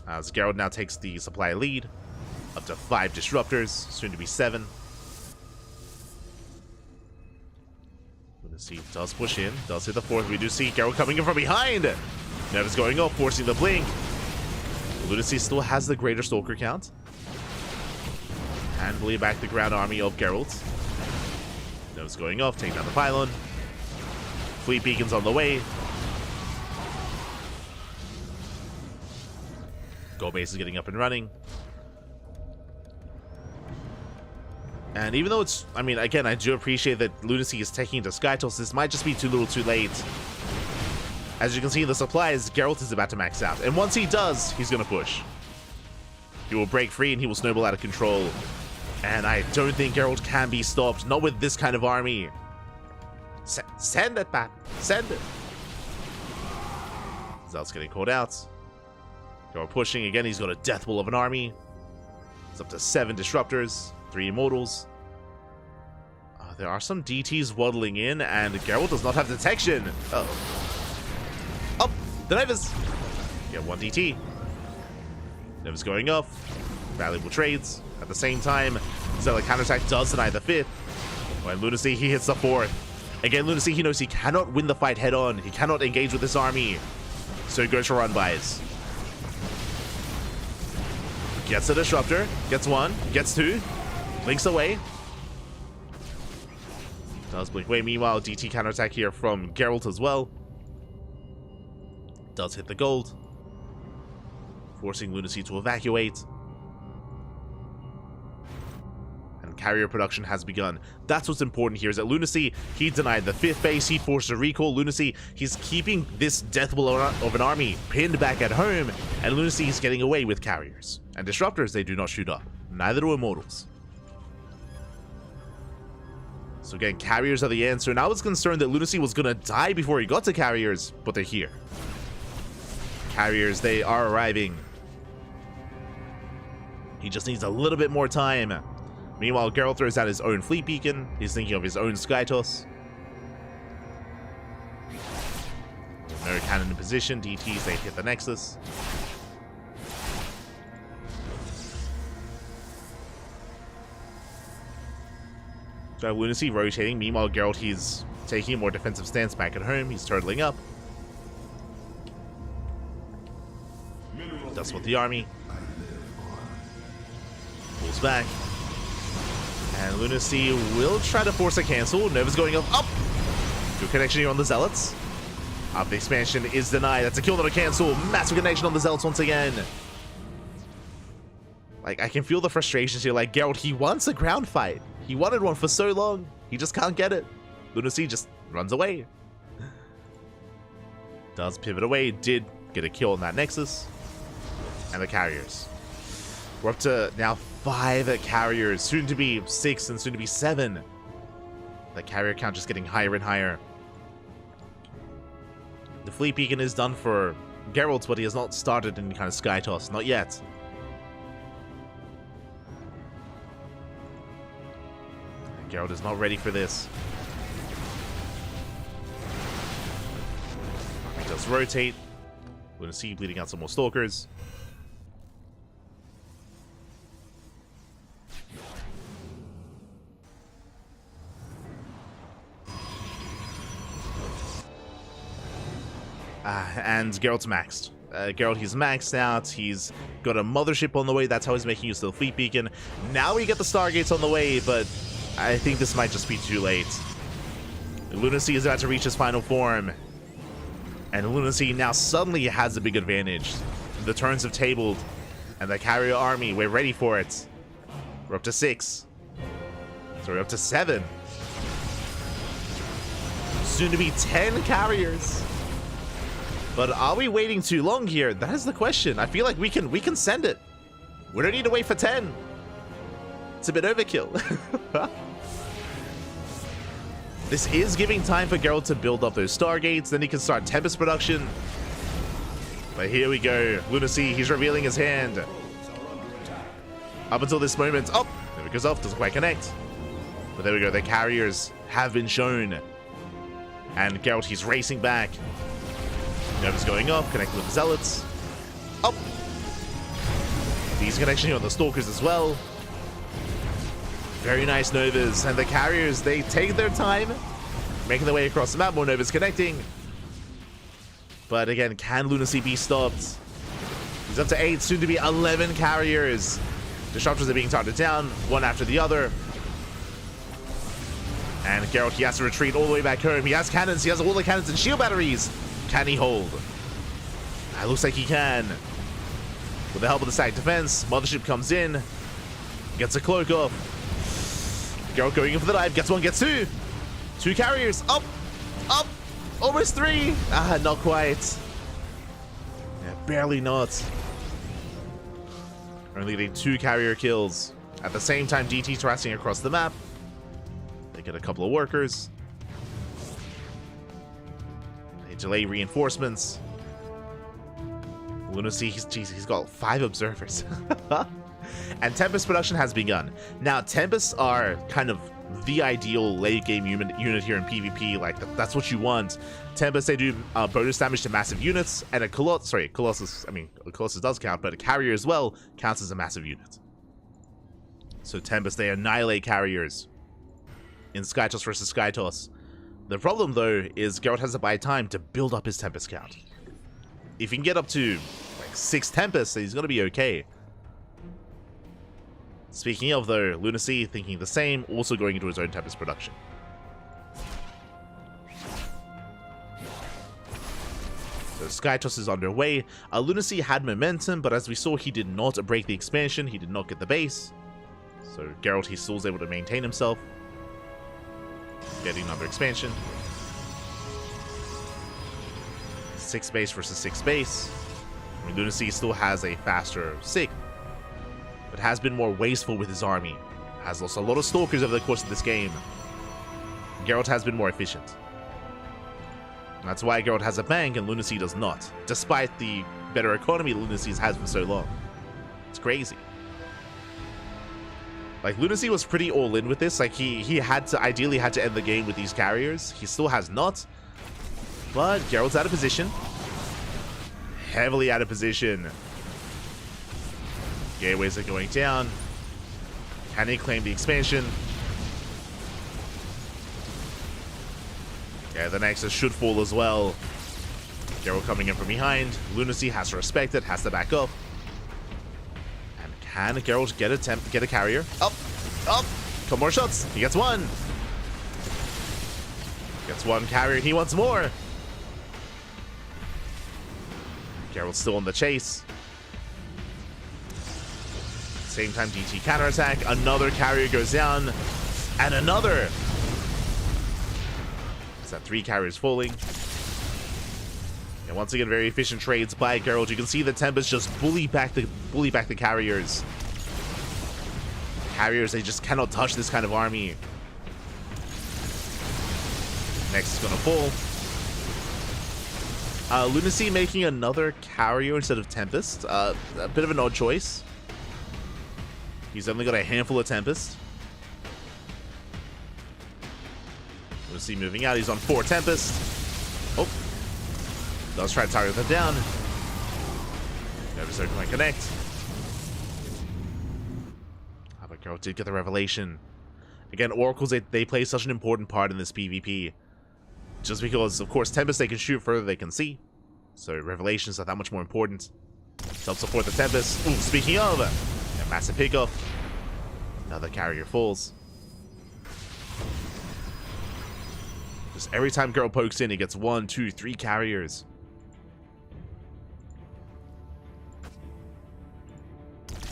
As Geralt now takes the supply lead, up to 5 Disruptors, soon to be 7. Lunacy does push in, does hit the 4th. We do see Geralt coming in from behind. Neva's going off, forcing the blink. Lunacy still has the greater Stalker count. Handling back the ground army of Geralt. Neva's going off, taking down the pylon. Fleet beacons on the way. Gold base is getting up and running. And even though it's, I mean, again, I do appreciate that Lunacy is taking into Skytoss, this might just be too little too late. As you can see in the supplies, Geralt is about to max out. And once he does, he's going to push. He will break free and he will snowball out of control. And I don't think Geralt can be stopped, not with this kind of army. Send it back. Send it. Zelt's getting caught out. Geralt pushing again. He's got a death ball of an army. It's up to 7 Disruptors, 3 Immortals. There are some DTs waddling in, and Geralt does not have detection. Oh, the Neva's. Yeah, 1 DT. Neva's going off. Valuable trades. At the same time, Zealot counterattack does deny the 5th. When Lunacy, he hits the 4th. Again, Lunacy, he knows he cannot win the fight head on. He cannot engage with this army. So he goes for run-bys. Gets a Disruptor. Gets 1. Gets 2. Blinks away. Does blink away. Meanwhile, DT counterattack here from Geralt as well. Does hit the gold. Forcing Lunacy to evacuate. Carrier production has begun. That's what's important here, is that Lunacy, he denied the 5th base, he forced a recall. Lunacy, he's keeping this death blow of an army pinned back at home, and Lunacy is getting away with carriers. And Disruptors, they do not shoot up. Neither do Immortals. So again, carriers are the answer, and I was concerned that Lunacy was going to die before he got to carriers, but they're here. Carriers, they are arriving. He just needs a little bit more time. Meanwhile, Geralt throws out his own fleet beacon. He's thinking of his own Skytoss. No cannon in position. DTs, they hit the Nexus. So Lunacy rotating. Meanwhile, Geralt, he's taking a more defensive stance back at home. He's turtling up. Does with the army. Pulls back. And Lunacy will try to force a cancel. Nova's going up. Good connection here on the Zealots. Up the expansion is denied. That's a kill, not a cancel. Massive connection on the Zealots once again. Like, I can feel the frustrations here. Like, Geralt, he wants a ground fight. He wanted one for so long. He just can't get it. Lunacy just runs away. Does pivot away. Did get a kill on that Nexus. And the carriers. We're up to now 5 carriers, soon to be 6 and soon to be 7. The carrier count just getting higher and higher. The fleet beacon is done for Geralt, but he has not started any kind of Skytoss, not yet. Geralt is not ready for this. He does rotate. We're going to see bleeding out some more Stalkers. And Geralt's maxed. Geralt, he's maxed out. He's got a mothership on the way. That's how he's making use of the fleet beacon. Now we get the Stargates on the way, but I think this might just be too late. Lunacy is about to reach his final form. And Lunacy now suddenly has a big advantage. The turns have tabled. And the carrier army, we're ready for it. We're up to 6. So we're up to 7. Soon to be 10 carriers. But are we waiting too long here? That is the question. I feel like we can send it. We don't need to wait for 10. It's a bit overkill. This is giving time for Geralt to build up those Stargates, then he can start Tempest production. But here we go. Lunacy, he's revealing his hand. Up until this moment, oh, there it goes off, doesn't quite connect. But there we go, the carriers have been shown. And Geralt, he's racing back. Nova's going up, connecting with the Zealots. Up. These connection on the Stalkers as well. Very nice Novas. And the carriers, they take their time, making their way across the map. More Novas connecting. But again, can Lunacy be stopped? He's up to 8, soon to be 11 carriers. Disruptors are being targeted down, one after the other. And Geralt, he has to retreat all the way back home. He has cannons, he has all the cannons and shield batteries. Can he hold? It looks like he can. With the help of the static defense, Mothership comes in, gets a cloak off. Geralt going in for the dive, gets one, gets two. 2 carriers, up, almost 3. Ah, not quite. Yeah, barely not. Only getting 2 carrier kills. At the same time, DT's harassing across the map. They get a couple of workers. They delay reinforcements. Lunacy, he's got 5 observers. And Tempest production has begun. Now, Tempests are kind of the ideal late game unit here in PvP. Like, that's what you want. Tempests, they do bonus damage to massive units, and a Colossus, I mean, a Colossus does count, but a carrier as well counts as a massive unit. So Tempests, they annihilate carriers in Skytoss versus Skytoss. The problem, though, is Geralt has to buy time to build up his Tempest count. If he can get up to, like, 6 Tempests, he's gonna be okay. Speaking of, though, Lunacy thinking the same, also going into his own Tempest production. So Skytoss is underway. Lunacy had momentum, but as we saw, he did not break the expansion. He did not get the base. So Geralt, he still was able to maintain himself. Getting another expansion. 6 base versus 6 base. I mean, Lunacy still has a faster sig, but has been more wasteful with his army. Has lost a lot of Stalkers over the course of this game. Geralt has been more efficient. And that's why Geralt has a bank and Lunacy does not, despite the better economy Lunacy has for so long. It's crazy. Like, Lunacy was pretty all in with this. Like, he ideally had to end the game with these carriers. He still has not. But Geralt's out of position. Heavily out of position. Gateways are going down. Can he claim the expansion? Yeah, the Nexus should fall as well. Geralt coming in from behind. Lunacy has to respect it, has to back up. And can Geralt get a carrier? Up! Couple more shots. He gets one. Gets one carrier. He wants more. Geralt's still on the chase. Same time, DT counterattack. Another carrier goes down. And another. Is that 3 carriers falling? And once again, very efficient trades by Geralt. You can see the Tempest just bully back the carriers. Carriers, they just cannot touch this kind of army. Next is gonna fall. Lunacy making another carrier instead of Tempest. A bit of an odd choice. He's only got a handful of Tempest. Lunacy moving out. He's on 4 Tempest. Oh. Does try to target them down. Never so can connect. But Geralt did get the revelation. Again, Oracles, they play such an important part in this PvP. Just because, of course, Tempest, they can shoot further they can see. So Revelations are that much more important. To help support the Tempest. Ooh, speaking of, a massive pickup. Another carrier falls. Just every time Geralt pokes in, he gets 1, 2, 3 carriers.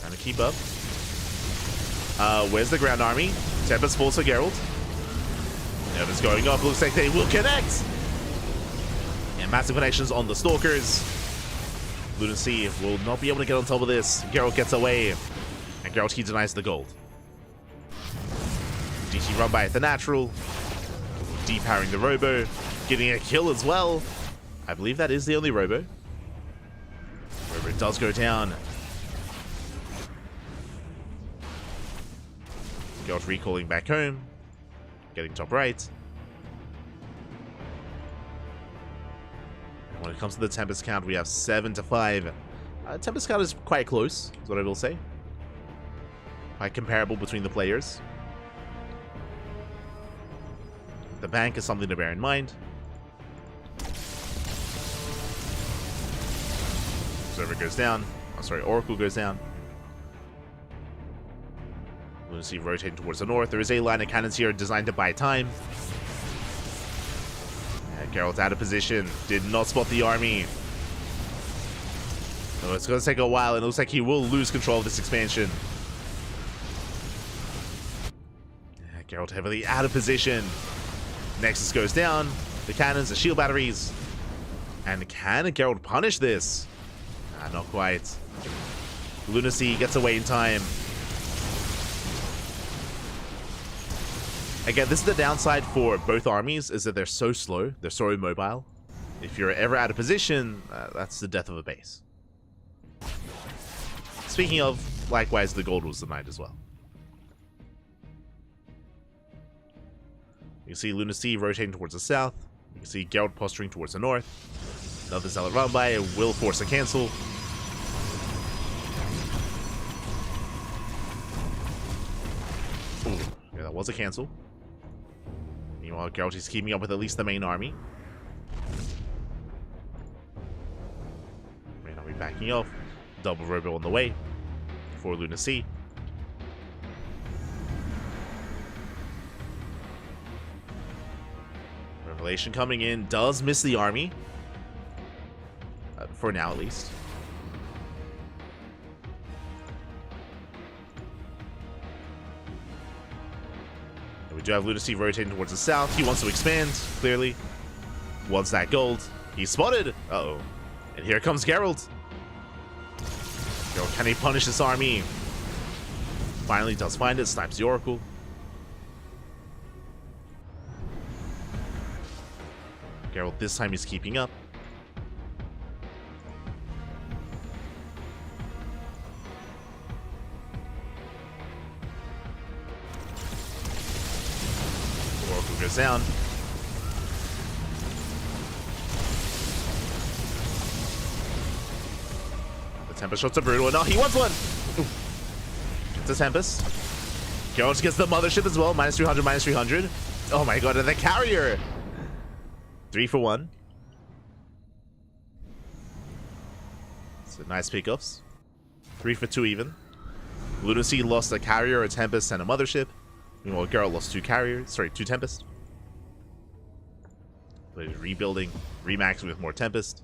Trying to keep up. Where's the ground army? Tempest falls to Geralt. Nova's going up. Looks like they will connect. And massive connections on the Stalkers. Lunacy will not be able to get on top of this. Geralt gets away. And Geralt, he denies the gold. DT run by at the natural. Depowering the Robo, getting a kill as well. I believe that is the only Robo. Robo does go down. Geralt recalling back home, getting top right. When it comes to the Tempest count, we have 7-5. Tempest count is quite close, is what I will say. Quite comparable between the players. The bank is something to bear in mind. Observer goes down. Oh, sorry, Oracle goes down. Lunacy rotating towards the north. There is a line of cannons here designed to buy time. And Geralt's out of position. Did not spot the army. So it's going to take a while, and it looks like he will lose control of this expansion. Geralt heavily out of position. Nexus goes down. The cannons, the shield batteries. And can Geralt punish this? Not quite. Lunacy gets away in time. Again, this is the downside for both armies, is that they're so slow. They're so immobile. If you're ever out of position, that's the death of a base. Speaking of, likewise, the gold was denied as well. You can see Lunacy rotating towards the south. You can see Geralt posturing towards the north. Another Zealot run by, it will force a cancel. Ooh, yeah, that was a cancel. Meanwhile, Geralt is keeping up with at least the main army. May not be backing off. Double Robo on the way for Lunacy. Revelation coming in, does miss the army. For now, at least. And we do have Lunacy rotating towards the south. He wants to expand, clearly. Wants that gold. He's spotted. Uh-oh. And here comes Geralt. Geralt, can he punish this army? Finally does find it, snipes the Oracle. Geralt this time is keeping up. Oracle goes down. The Tempest shots are brutal. No, he wants one! It's a Tempest. Geralt gets the Mothership as well. Minus 300, minus 300. Oh my god, and the Carrier! 3 for 1. So nice pickups. 3 for 2 even. Lunacy lost a Carrier, a Tempest, and a Mothership. Meanwhile, Geralt lost 2 Carriers. Sorry, 2 Tempest. But he's rebuilding, remaxing with more Tempest.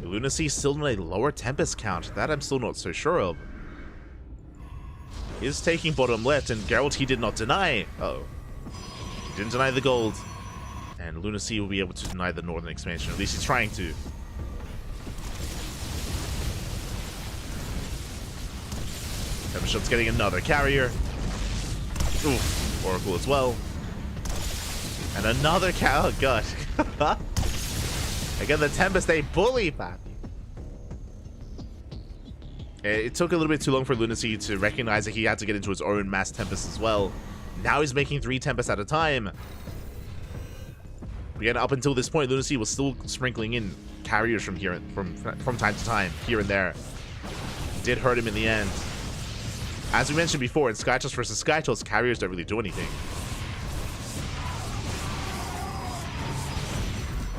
Lunacy still on a lower Tempest count. That I'm still not so sure of. He is taking bottom left, and Geralt he did not deny. Uh-oh. He didn't deny the gold. And Lunacy will be able to deny the northern expansion. At least he's trying to. Tempest's getting another Carrier. Ooh, Oracle as well. And another oh god. Again, the Tempest, they bully Pappy. It took a little bit too long for Lunacy to recognize that he had to get into his own mass Tempest as well. Now he's making 3 Tempests at a time. Again, up until this point, Lunacy was still sprinkling in Carriers from here, from time to time, here and there. Did hurt him in the end. As we mentioned before, in Skytoss versus Skytoss, Carriers don't really do anything.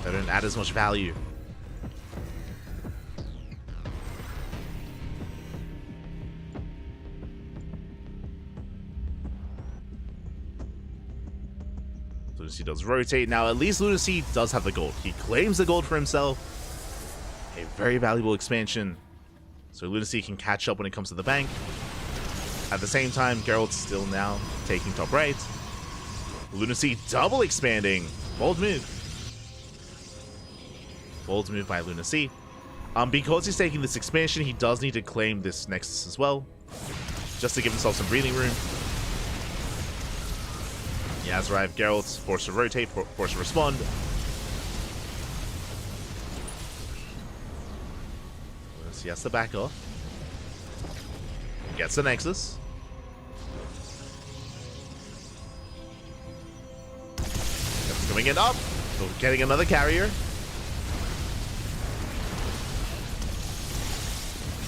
They don't add as much value. Lunacy does rotate. Now, at least Lunacy does have the gold. He claims the gold for himself. A very valuable expansion. So Lunacy can catch up when it comes to the bank. At the same time, Geralt's still now taking top right. Lunacy double expanding. Bold move. Bold move by Lunacy. Because he's taking this expansion, he does need to claim this Nexus as well. Just to give himself some breathing room. He has arrived. Geralt forced to rotate, forced to respond. He has to back off. Gets the Nexus. That's coming in up. So getting another carrier.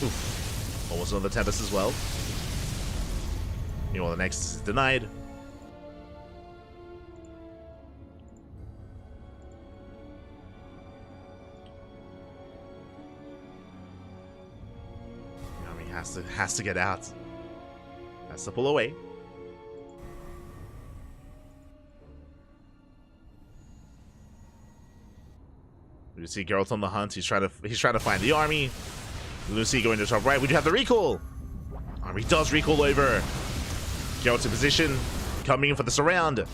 Oof. Almost another Tempest as well. You know, the Nexus is denied. Has to get out. Has to pull away. You see Geralt on the hunt. He's trying to find the army. Lucy going to top right. We do have the recall. Army does recall over. Geralt in position, coming in for the surround.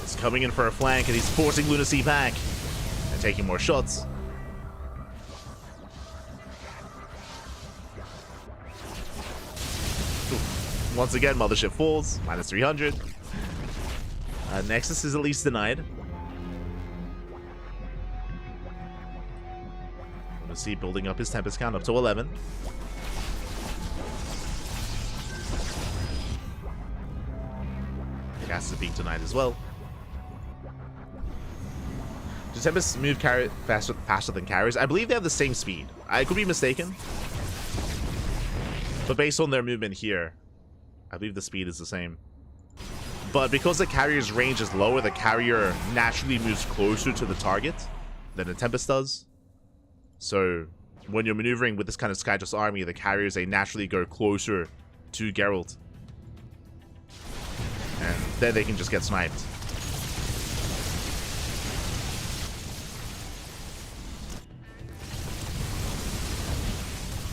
He's coming in for a flank, and he's forcing Lunacy back and taking more shots. Once again, Mothership falls. Minus 300. Nexus is at least denied. Lunacy building up his Tempest count up to 11. Gas is being denied as well. Do Tempests move faster than carriers? I believe they have the same speed. I could be mistaken. But based on their movement here, I believe the speed is the same. But because the carrier's range is lower, the carrier naturally moves closer to the target than the Tempest does. So when you're maneuvering with this kind of Skyjust army, the carriers, they naturally go closer to Geralt. And then they can just get sniped.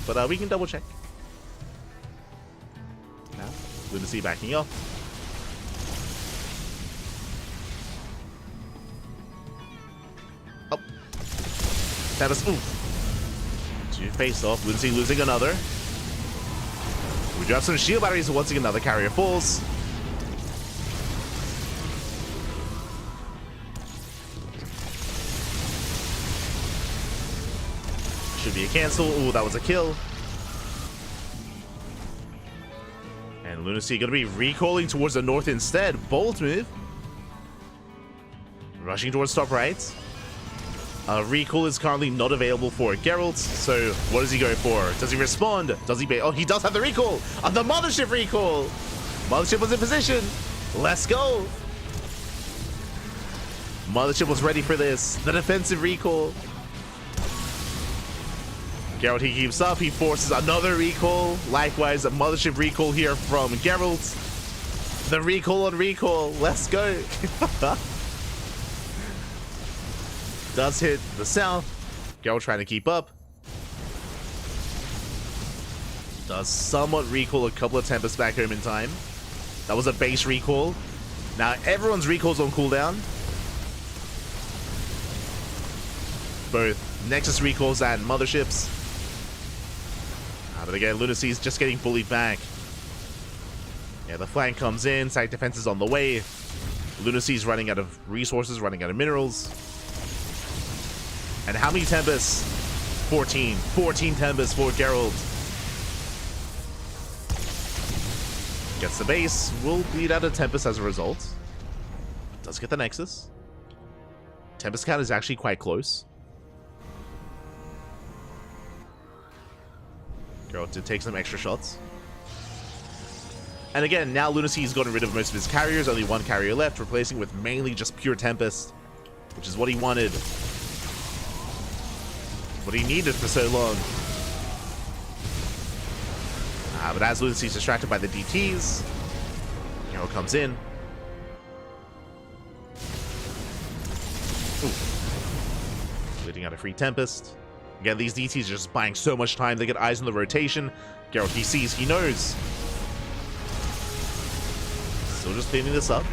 But we can double check. Now, Lunacy backing up. Oh. Tempest. Ooh. Two face off. Lunacy losing another. We do have some shield batteries, so once again another carrier falls. Should be a cancel. Ooh, that was a kill. And Lunacy going to be recalling towards the north instead. Bold move. Rushing towards top right. Recall is currently not available for Geralt, so what does he go for? Does he respond? Does he bait? Oh, he does have the recall! The Mothership recall! Mothership was in position! Let's go! Mothership was ready for this. The defensive recall. Geralt, he keeps up. He forces another recall. Likewise, a Mothership recall here from Geralt. The recall on recall. Let's go! Does hit the south. Geralt trying to keep up. Does somewhat recall a couple of Tempests back home in time. That was a base recall. Now everyone's recalls on cooldown. Both Nexus recalls and Motherships. But again, Lunacy's just getting bullied back. Yeah, the flank comes in. Side defense is on the way. Lunacy's running out of resources, running out of minerals. And how many Tempests? 14. 14 Tempests for Geralt. Gets the base. Will bleed out a Tempest as a result. Does get the Nexus. Tempest count is actually quite close. Geralt did take some extra shots. And again, now Lunacy's gotten rid of most of his carriers. Only one carrier left, replacing with mainly just pure Tempest, which is what he wanted. What he needed for so long. But as Lunacy's distracted by the DTs, Geralt comes in. Ooh. Leading out a free Tempest. Again, these DTs are just buying so much time. They get eyes on the rotation. Geralt, he sees, he knows. Still just cleaning this up.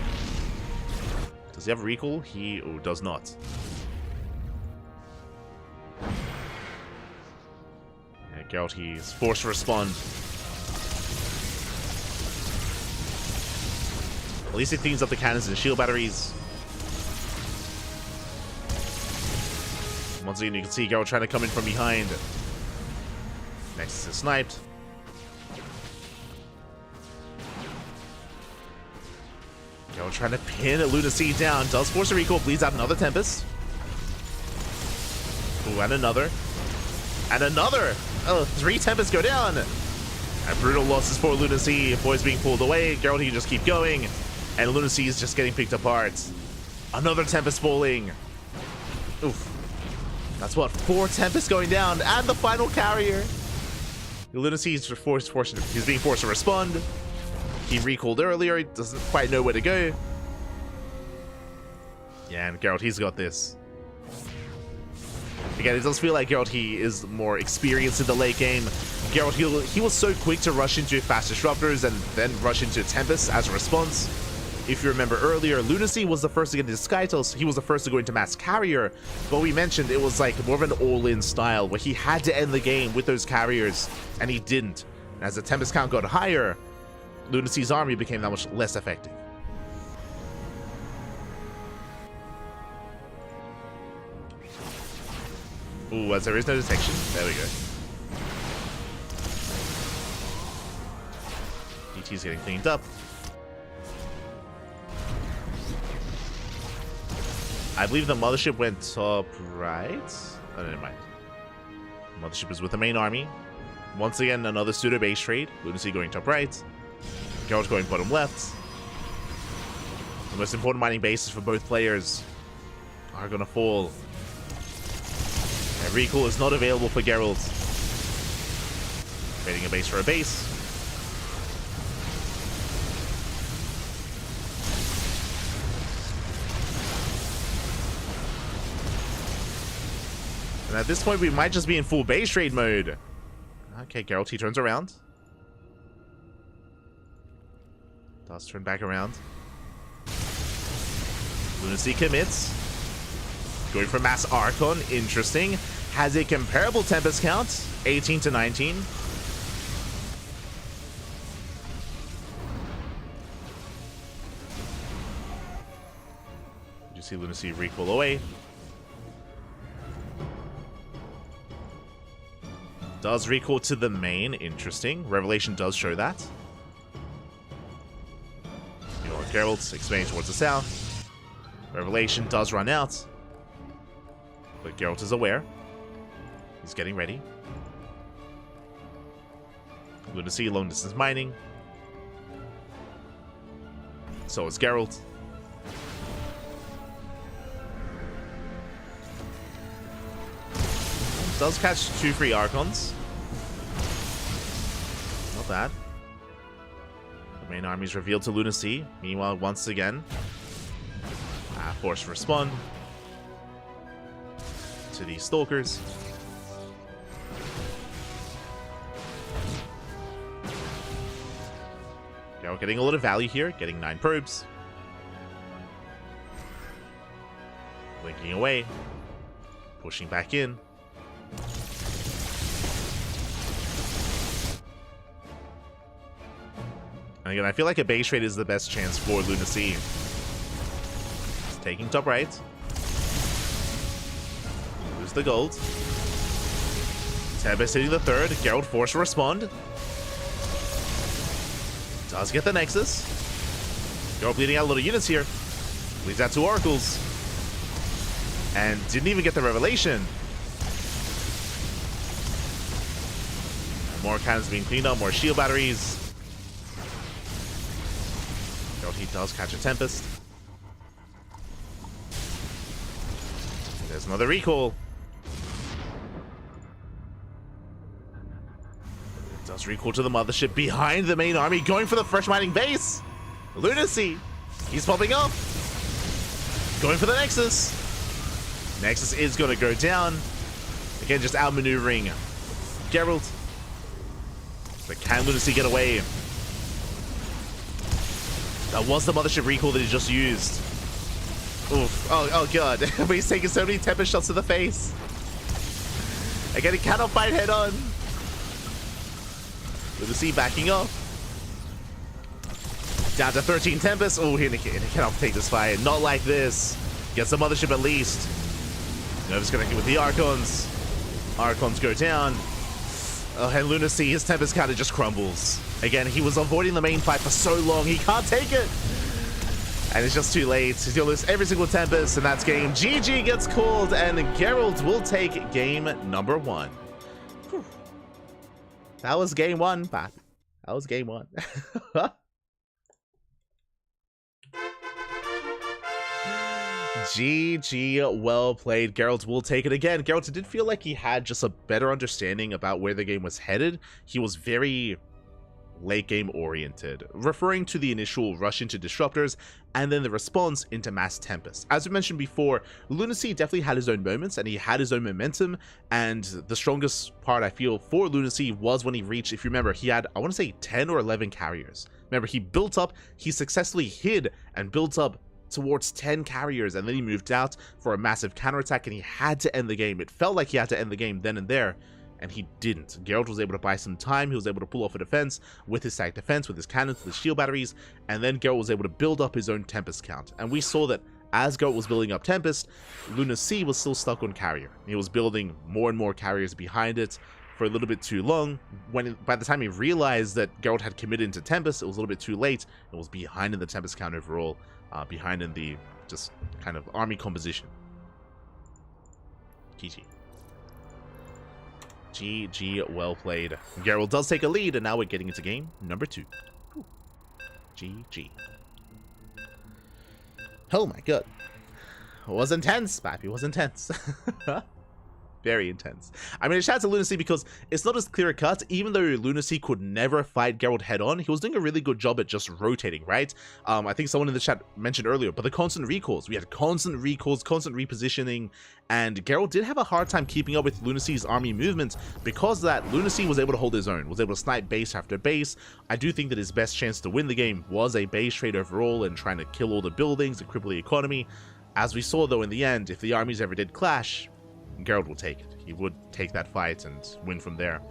Does he have a recall? He does not. Geralt, he's forced to respond. At least it cleans up the cannons and shield batteries. Once again, you can see Geralt trying to come in from behind. Nexus is sniped. Geralt trying to pin Lunacy down. Does force a recall, bleeds out another Tempest. Ooh, and another. And another! Oh, 3 Tempests go down! And brutal losses for Lunacy. Boys being pulled away. Geralt, he can just keep going. And Lunacy is just getting picked apart. Another Tempest falling. Oof. That's what, 4 Tempests going down, and the final carrier. Lunacy is he's being forced to respond. He recalled earlier, he doesn't quite know where to go. Yeah, and Geralt, he's got this. Again, it does feel like Geralt, he is more experienced in the late game. Geralt, he was so quick to rush into fast disruptors and then rush into Tempest as a response. If you remember earlier, Lunacy was the first to get into Skytos, he was the first to go into Mass Carrier, but we mentioned it was like more of an all-in style where he had to end the game with those carriers, and he didn't. And as the Tempest count got higher, Lunacy's army became that much less effective. Ooh, as there is no detection, there we go. DT's getting cleaned up. I believe the mothership went top right. Oh, never mind. Mothership is with the main army. Once again, another pseudo base trade. Lunacy going top right. Geralt going bottom left. The most important mining bases for both players are gonna fall. And recall is not available for Geralt. Trading a base for a base. And at this point, we might just be in full base trade mode. Okay, Geralt, he turns around. Does turn back around. Lunacy commits. Going for Mass Archon, interesting. Has a comparable Tempest count, 18 to 19. You see Lunacy recall away. Does recall to the main, interesting. Revelation does show that. You know, Geralt expanding towards the south. Revelation does run out. But Geralt is aware. He's getting ready. Lunacy long distance mining. So is Geralt. Does catch 2 free Archons. Not bad. The main army is revealed to Lunacy. Meanwhile, once again, forced to respond to these Stalkers. Geralt getting a lot of value here, getting 9 probes. Blinking away. Pushing back in. And again, I feel like a base trade is the best chance for Lunacy. He's taking top right. Lose the gold. Tempest hitting the third. Geralt forced to respond. Does get the Nexus. Geralt bleeding out a little units here. Bleeds out 2 Oracles. And didn't even get the Revelation. More cannons being cleaned up, more shield batteries. He does catch a Tempest. There's another recall. It does recall to the mothership behind the main army, going for the fresh mining base. Lunacy, he's popping up. Going for the Nexus. Nexus is going to go down. Again, just outmaneuvering Geralt. But can Lunacy get away? That was the mothership recall that he just used. Oof. Oh god. But he's taking so many Tempest shots to the face. Again, he cannot fight head on. Lunacy backing off. Down to 13 Tempest. Oh, he cannot take this fight. Not like this. Get some Mothership at least. Nervous connecting with the Archons. Archons go down. Oh, and Lunacy, his Tempest counter just crumbles. Again, he was avoiding the main fight for so long. He can't take it. And it's just too late. He's going to lose every single Tempest, and that's game. GG gets called, and Geralt will take game number 1. Whew. That was game 1, Pat. That was game 1. GG, well played. Geralt will take it again. Geralt did feel like he had just a better understanding about where the game was headed. He was very late game oriented, referring to the initial rush into disruptors and then the response into mass tempest. As we mentioned before, Lunacy definitely had his own moments and he had his own momentum, and the strongest part I feel for Lunacy was when he reached, if you remember, he had, I want to say 10 or 11 carriers. Remember, he built up, he successfully hid and built up towards 10 carriers, and then he moved out for a massive counterattack and he had to end the game. It felt like he had to end the game then and there, and he didn't. Geralt was able to buy some time. He was able to pull off a defense with his stack defense, with his cannons, with his shield batteries, and then Geralt was able to build up his own Tempest count. And we saw that as Geralt was building up Tempest, Lunacy was still stuck on carrier. He was building more and more carriers behind it for a little bit too long. By the time he realized that Geralt had committed into Tempest, it was a little bit too late. It was behind in the Tempest count overall, behind in the just kind of army composition. GG. GG, well played. Geralt does take a lead, and now we're getting into game number 2. Whew. GG. Oh my god. It was intense, Pappy. It was intense. Very intense. I mean, shout out to Lunacy because it's not as clear a cut. Even though Lunacy could never fight Geralt head on, he was doing a really good job at just rotating, right? I think someone in the chat mentioned earlier, but the constant recalls. We had constant recalls, constant repositioning, and Geralt did have a hard time keeping up with Lunacy's army movement. Because of that, Lunacy was able to hold his own, was able to snipe base after base. I do think that his best chance to win the game was a base trade overall and trying to kill all the buildings and cripple the economy. As we saw, though, in the end, if the armies ever did clash, Geralt will take it. He would take that fight and win from there.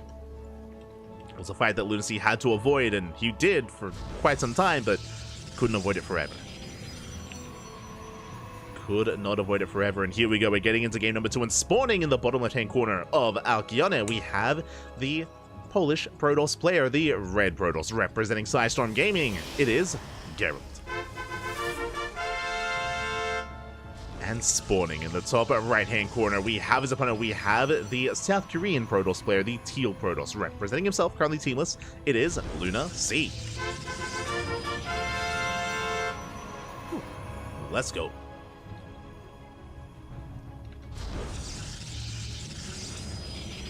It was a fight that Lunacy had to avoid, and he did for quite some time, but couldn't avoid it forever. Could not avoid it forever, and here we go. We're getting into game number 2, and spawning in the bottom left-hand corner of Alkione, we have the Polish Protoss player, the Red Protoss, representing Psystorm Gaming. It is Geralt. And spawning in the top right-hand corner, we have his opponent. We have the South Korean Protoss player, the Teal Protoss, representing himself, currently teamless. It is Lunacy. Let's go.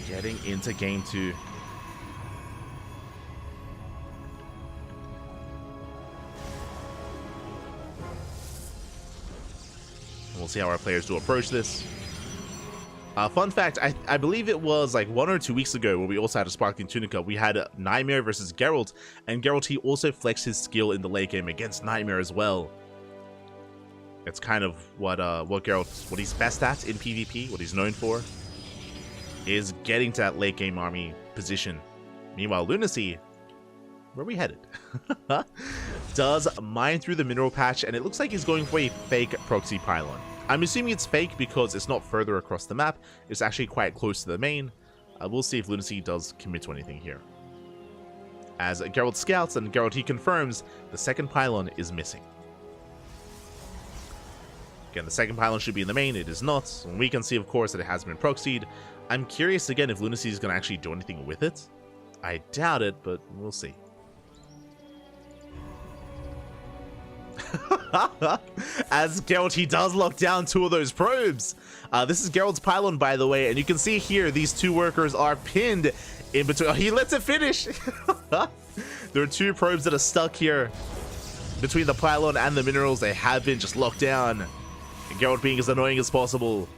Getting into game 2. We'll see how our players do approach this. Fun fact, I believe it was like 1 or 2 weeks ago where we also had a Sparkling Tuna Cup. We had Nightmare versus Geralt, and Geralt, he also flexed his skill in the late game against Nightmare as well. It's kind of what Geralt, what he's best at in PvP, what he's known for, is getting to that late game army position. Meanwhile, Lunacy, where are we headed? Does mine through the mineral patch, and it looks like he's going for a fake proxy pylon. I'm assuming it's fake because it's not further across the map. It's actually quite close to the main. We'll see if Lunacy does commit to anything here. As Geralt scouts, and Geralt, he confirms the second pylon is missing. Again, the second pylon should be in the main. It is not. And we can see, of course, that it has been proxied. I'm curious again if Lunacy is going to actually do anything with it. I doubt it, but we'll see. As Geralt, he does lock down 2 of those probes. This is Geralt's pylon, by the way, and you can see here these 2 workers are pinned in between. Oh, he lets it finish. There are 2 probes that are stuck here between the pylon and the minerals. They have been just locked down, and Geralt being as annoying as possible,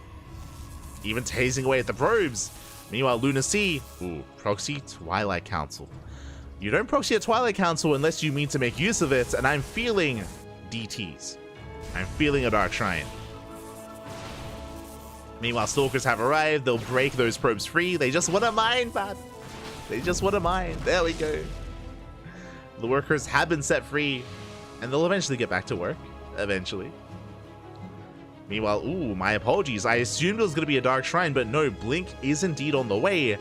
even tasing away at the probes. Meanwhile, Lunacy, ooh, proxy Twilight Council. You don't proxy a Twilight Council unless you mean to make use of it, and I'm feeling DTs. I'm feeling a Dark Shrine. Meanwhile, Stalkers have arrived. They'll break those probes free. They just want to mine, man. They just want to mine. There we go. The workers have been set free. And they'll eventually get back to work. Eventually. Meanwhile, ooh, my apologies. I assumed it was going to be a Dark Shrine, but no, Blink is indeed on the way.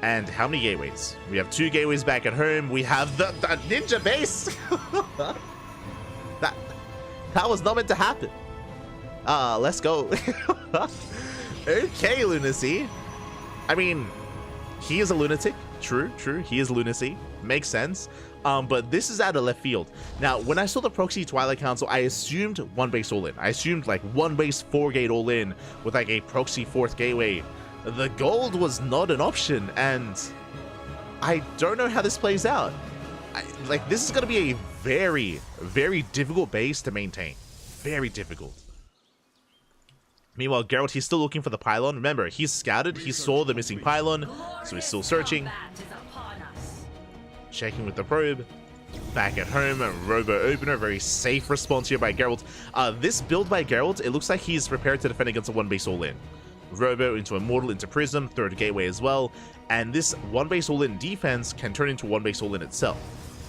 And how many gateways? We have 2 gateways back at home. We have the ninja base. that was not meant to happen. Let's go. Okay, Lunacy. I mean, he is a lunatic. True. He is lunacy. Makes sense. But this is out of left field. Now, when I saw the proxy Twilight Council, I assumed 1 base all in. I assumed like 1 base 4 gate all in with like a proxy 4th gateway. The gold was not an option, and I don't know how this plays out. Like, this is going to be a very, very difficult base to maintain. Very difficult. Meanwhile, Geralt, he's still looking for the pylon. Remember, he's scouted. He saw the missing pylon, so he's still searching. Checking with the probe. Back at home, Robo Opener. Very safe response here by Geralt. This build by Geralt, it looks like he's prepared to defend against a 1 base all-in. Robo into Immortal into Prism, 3rd gateway as well. And this 1 base all-in defense can turn into 1 base all-in itself.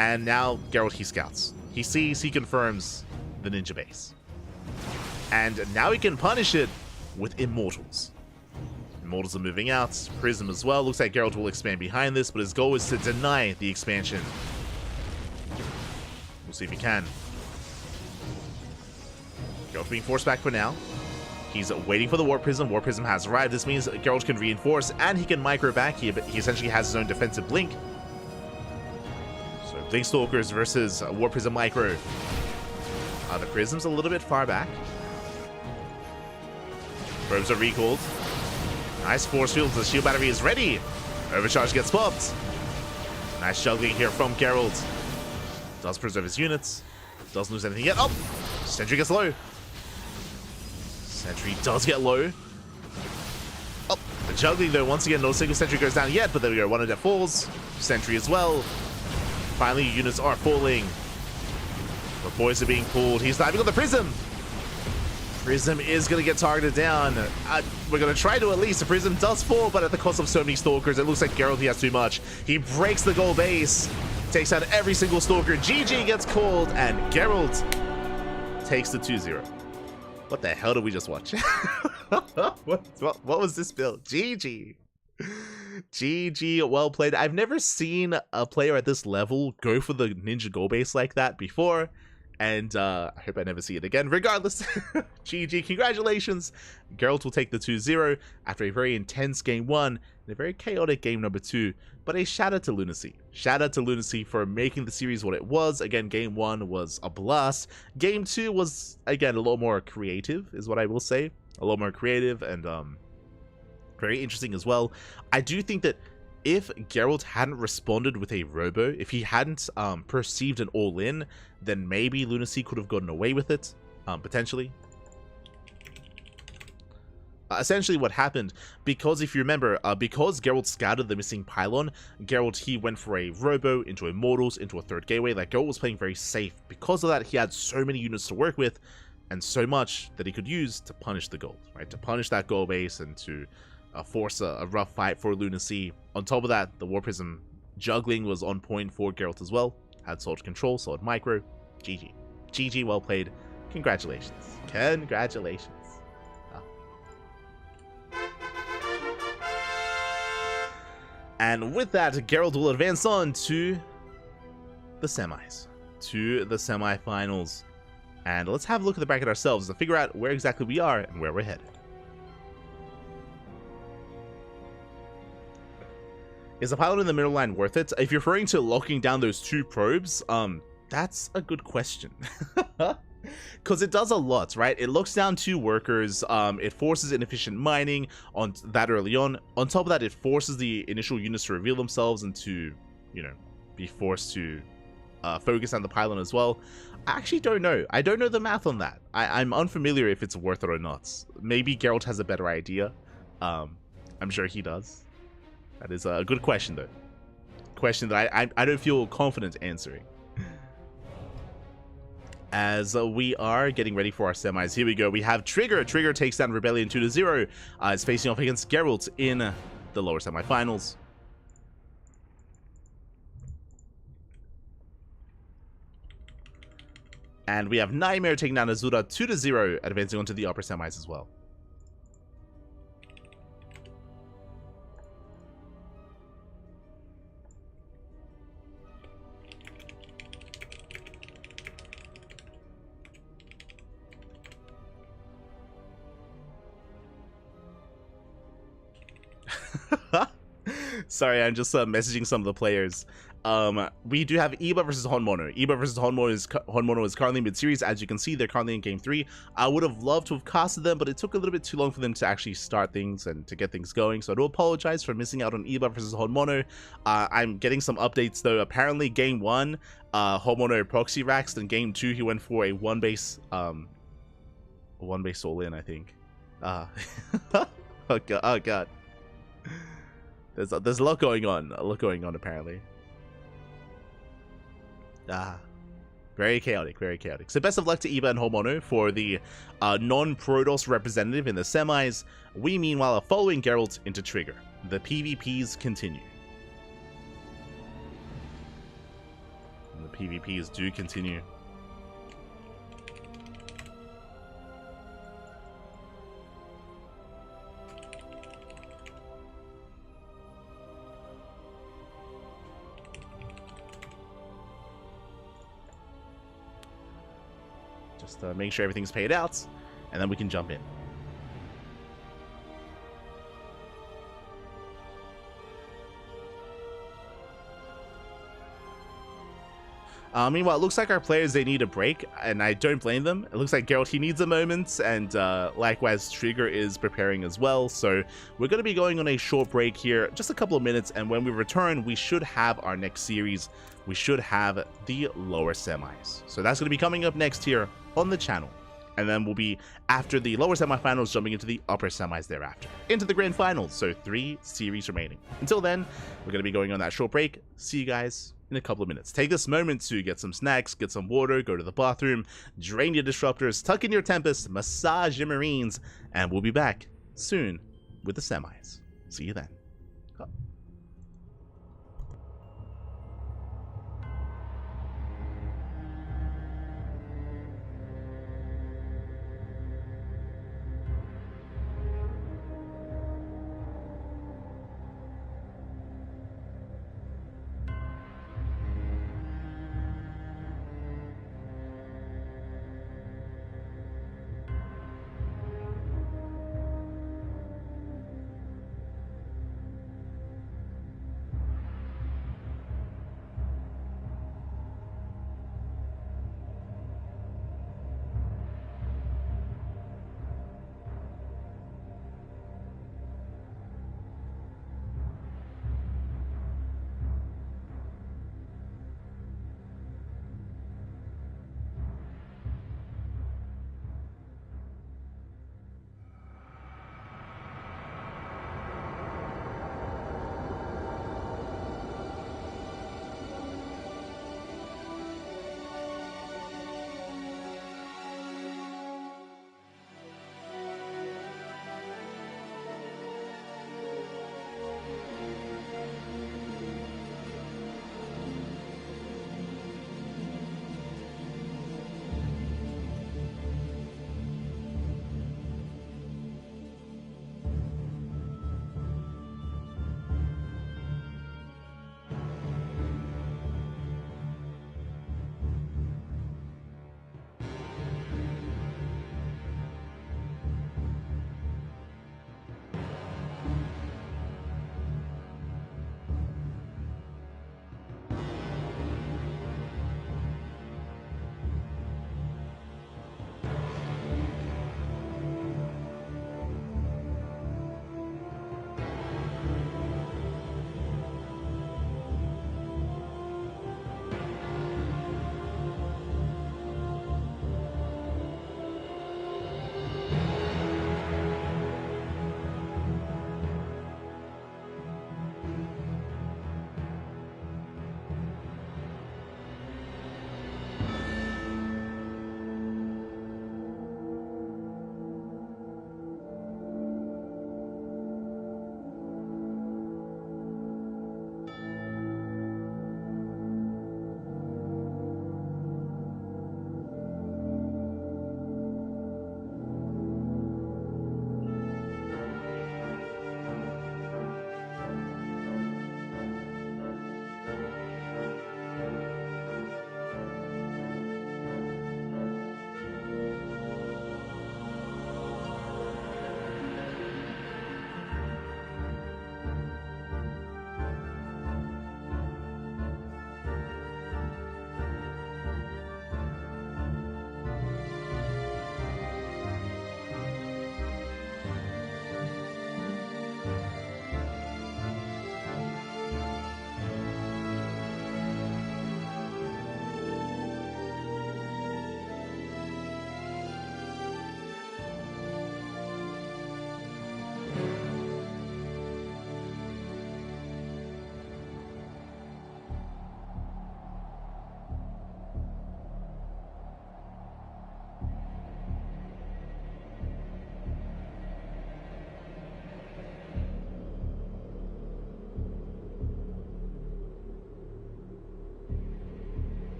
And now, Geralt, he scouts. He sees, he confirms the ninja base. And now he can punish it with Immortals. Immortals are moving out. Prism as well. Looks like Geralt will expand behind this, but his goal is to deny the expansion. We'll see if he can. Geralt being forced back for now. He's waiting for the Warp Prism. Warp Prism has arrived. This means Geralt can reinforce, and he can micro back here, but he essentially has his own defensive blink. So Blink Stalkers versus Warp Prism micro. The Prism's a little bit far back. Probes are recalled. Nice force field. The shield battery is ready. Overcharge gets popped. Nice juggling here from Geralt. Does preserve his units. Doesn't lose anything yet. Oh! Sentry gets low. Sentry does get low. Oh, the juggling though, once again, no single sentry goes down yet, but there we go, 1 of that falls. Sentry as well. Finally, units are falling. The boys are being pulled. He's diving on the Prism. Prism is going to get targeted down. We're going to try to at least. The Prism does fall, but at the cost of so many Stalkers. It looks like Geralt, he has too much. He breaks the gold base. Takes out every single Stalker. GG gets called, and Geralt takes the 2-0. What the hell did we just watch? what was this build? GG. GG, well played. I've never seen a player at this level go for the ninja goal base like that before. And I hope I never see it again. Regardless, GG, congratulations. Geralt will take the 2-0 after a very intense game 1 and a very chaotic game number 2. But a shout out to Lunacy. Shout out to Lunacy for making the series what it was. Again, game 1 was a blast. Game 2 was, again, a little more creative, is what I will say. A little more creative and very interesting as well. I do think that if Geralt hadn't responded with a Robo, if he hadn't perceived an all-in, then maybe Lunacy could have gotten away with it, potentially. Essentially what happened, because if you remember, because Geralt scouted the missing pylon, Geralt, he went for a Robo into Immortals, into a 3rd gateway. Like, Geralt was playing very safe. Because of that, he had so many units to work with, and so much that he could use to punish the gold, right? To punish that gold base and to force a rough fight for Lunacy. On top of that, the War Prism juggling was on point for Geralt as well. Had solid control, solid micro. GG. GG, well played. Congratulations. Congratulations. And with that, Geralt will advance on to the semis. To the semifinals. And let's have a look at the bracket ourselves to figure out where exactly we are and where we're headed. Is the pylon in the middle line worth it? If you're referring to locking down those 2 probes, that's a good question. Because it does a lot, right? It locks down 2 workers, it forces inefficient mining on that early on. On top of that, it forces the initial units to reveal themselves and to, you know, be forced to focus on the pylon as well. I actually don't know. I don't know the math on that. I'm unfamiliar if it's worth it or not. Maybe Geralt has a better idea. I'm sure he does. That is a good question, though. Question that I don't feel confident answering. As we are getting ready for our semis, here we go. We have Trigger. Trigger takes down Rebellion 2-0. It's facing off against Geralt in the lower semifinals. And we have Nightmare taking down Azura 2-0, advancing onto the upper semis as well. Sorry, I'm just messaging some of the players. We do have Iba versus Honmono. Iba versus Honmono is currently mid-series. As you can see, they're currently in Game 3. I would have loved to have casted them, but it took a little bit too long for them to actually start things and to get things going. So I do apologize for missing out on Iba versus Honmono. I'm getting some updates though. Apparently, Game 1, Honmono proxy raxed, and Game 2, he went for a one base all-in, I think. Oh god. Oh god. There's a lot going on. Apparently. Very chaotic, very chaotic. So best of luck to Iba and Honmono for the non-Protoss representative in the semis. We, meanwhile, are following Geralt into Trigger. The PvPs continue. And the PvPs do continue. Just make sure everything's paid out, and then we can jump in. Meanwhile, it looks like our players, they need a break, and I don't blame them. It looks like Geralt, he needs a moment, and likewise, Trigger is preparing as well. So we're going to be going on a short break here, just a couple of minutes, and when we return, we should have our next series. We should have the lower semis. So that's going to be coming up next here on the channel. And then we'll be, after the lower semifinals, jumping into the upper semis thereafter. Into the grand finals, so 3 series remaining. Until then, we're going to be going on that short break. See you guys in a couple of minutes. Take this moment to get some snacks, get some water, go to the bathroom, drain your disruptors, tuck in your Tempest, massage your Marines, and we'll be back soon with the semis. See you then.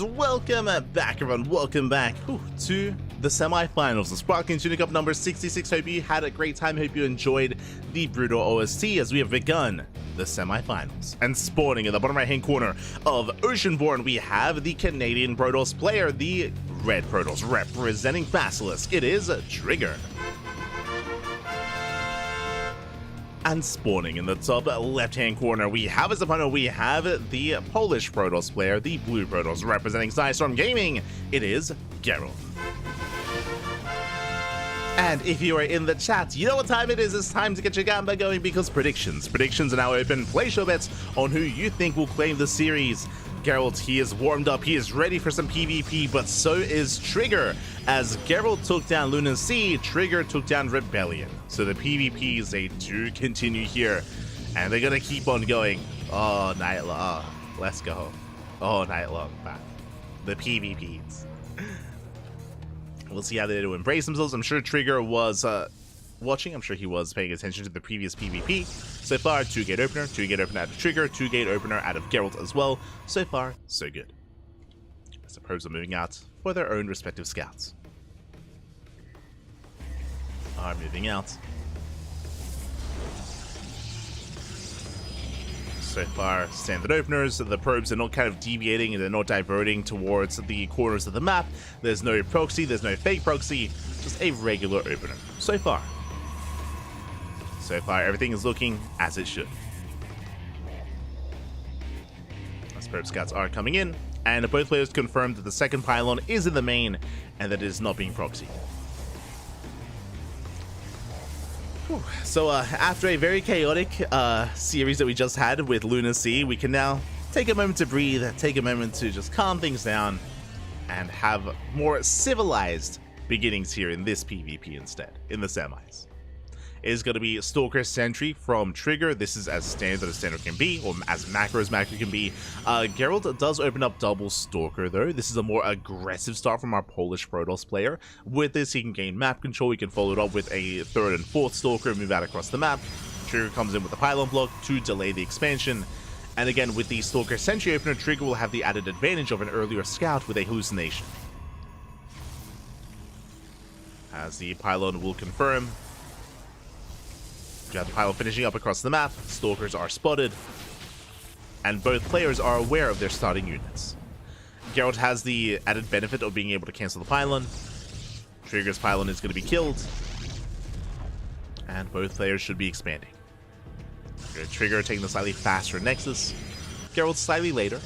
And welcome back, everyone. Welcome back to the semi-finals of Sparkling Tuna Cup number 66. Hope you had a great time. Hope you enjoyed the brutal OST as we have begun the semi-finals. And spawning in the bottom right-hand corner of Oceanborn, we have the Canadian Protoss player, the Red Protoss, representing Basilisk. It is Trigger. And spawning in the top left-hand corner, we have as opponent, we have the Polish Protoss player, the Blue Protoss, representing Storm Gaming. It is Geralt. And if you are in the chat, you know what time it is. It's time to get your gamba going because predictions are now open. Place your bets on who you think will claim the series. Geralt, he is warmed up, he is ready for some PvP, but so is Trigger. As Geralt took down Lunar Sea, Trigger took down Rebellion. So the PvPs, they do continue here, and they're gonna keep on going all night long. Let's go. All night long, man. The PvPs. We'll see how they do to embrace themselves. I'm sure Trigger was watching. I'm sure he was paying attention to the previous PvP. So far, 2-gate opener, 2-gate opener out of Trigger, 2-gate opener out of Geralt as well. So far, so good. As the probes are moving out for their own respective scouts. Are moving out. So far, standard openers, the probes are not kind of deviating and they're not diverting towards the corners of the map. There's no proxy, there's no fake proxy, just a regular opener. So far, everything is looking as it should. As probe scouts are coming in, and both players confirmed that the second pylon is in the main and that it is not being proxied. So after a very chaotic series that we just had with Lunar Sea, we can now take a moment to breathe, take a moment to just calm things down, and have more civilized beginnings here in this PvP instead, in the semis. It is going to be Stalker Sentry from Trigger. This is as standard as standard can be, or as macro as macro can be. Geralt does open up double Stalker though. This is a more aggressive start from our Polish Protoss player. With this, he can gain map control. He can follow it up with a third and fourth Stalker and move out across the map. Trigger comes in with the pylon block to delay the expansion. And again, with the Stalker Sentry opener, Trigger will have the added advantage of an earlier scout with a hallucination. As the pylon will confirm. You have the pylon finishing up across the map, Stalkers are spotted, and both players are aware of their starting units. Geralt has the added benefit of being able to cancel the pylon. Trigger's pylon is going to be killed, and both players should be expanding. Trigger taking the slightly faster Nexus, Geralt slightly later.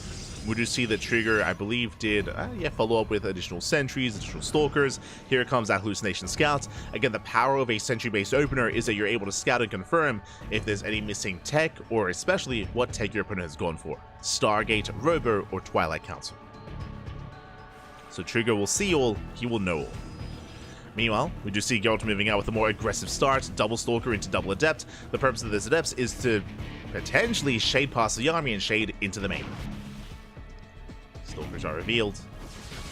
We do see that Trigger, I believe, did follow up with additional sentries, additional stalkers. Here comes that hallucination scout. Again, the power of a sentry-based opener is that you're able to scout and confirm if there's any missing tech, or especially what tech your opponent has gone for. Stargate, Robo, or Twilight Council. So Trigger will see all, he will know all. Meanwhile, we do see Geralt moving out with a more aggressive start, double Stalker into double Adept. The purpose of this Adept is to potentially shade past the army and shade into the main. Stalkers are revealed.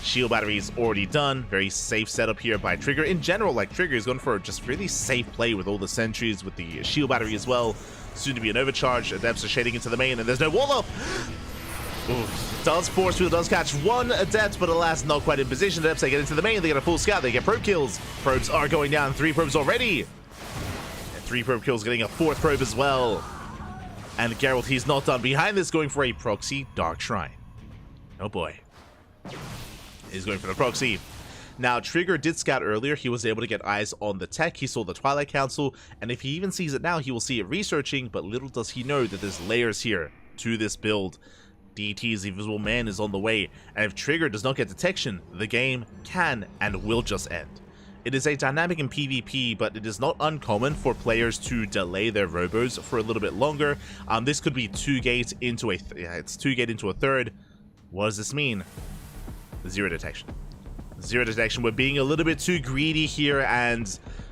Shield battery is already done. Very safe setup here by Trigger. In general, like Trigger is going for just really safe play with all the sentries, with the shield battery as well. Soon to be an overcharge. Adepts are shading into the main, and there's no wall up. Does force field, does catch one Adept, but alas, not quite in position. Adepts, they get into the main, they get a full scout, they get probe kills. Probes are going down, 3 probes already. And 3 probe kills, getting a 4th probe as well. And Geralt, he's not done. Behind this, going for a proxy Dark Shrine. Oh boy. He's going for the proxy. Now, Trigger did scout earlier. He was able to get eyes on the tech. He saw the Twilight Council, and if he even sees it now, he will see it researching, but little does he know that there's layers here to this build. DT's Invisible Man is on the way, and if Trigger does not get detection, the game can and will just end. It is a dynamic in PvP, but it is not uncommon for players to delay their robos for a little bit longer. This could be 2-gate into a it's 2-gate into a third. What does this mean? 0 detection. 0 detection. We're being a little bit too greedy here, and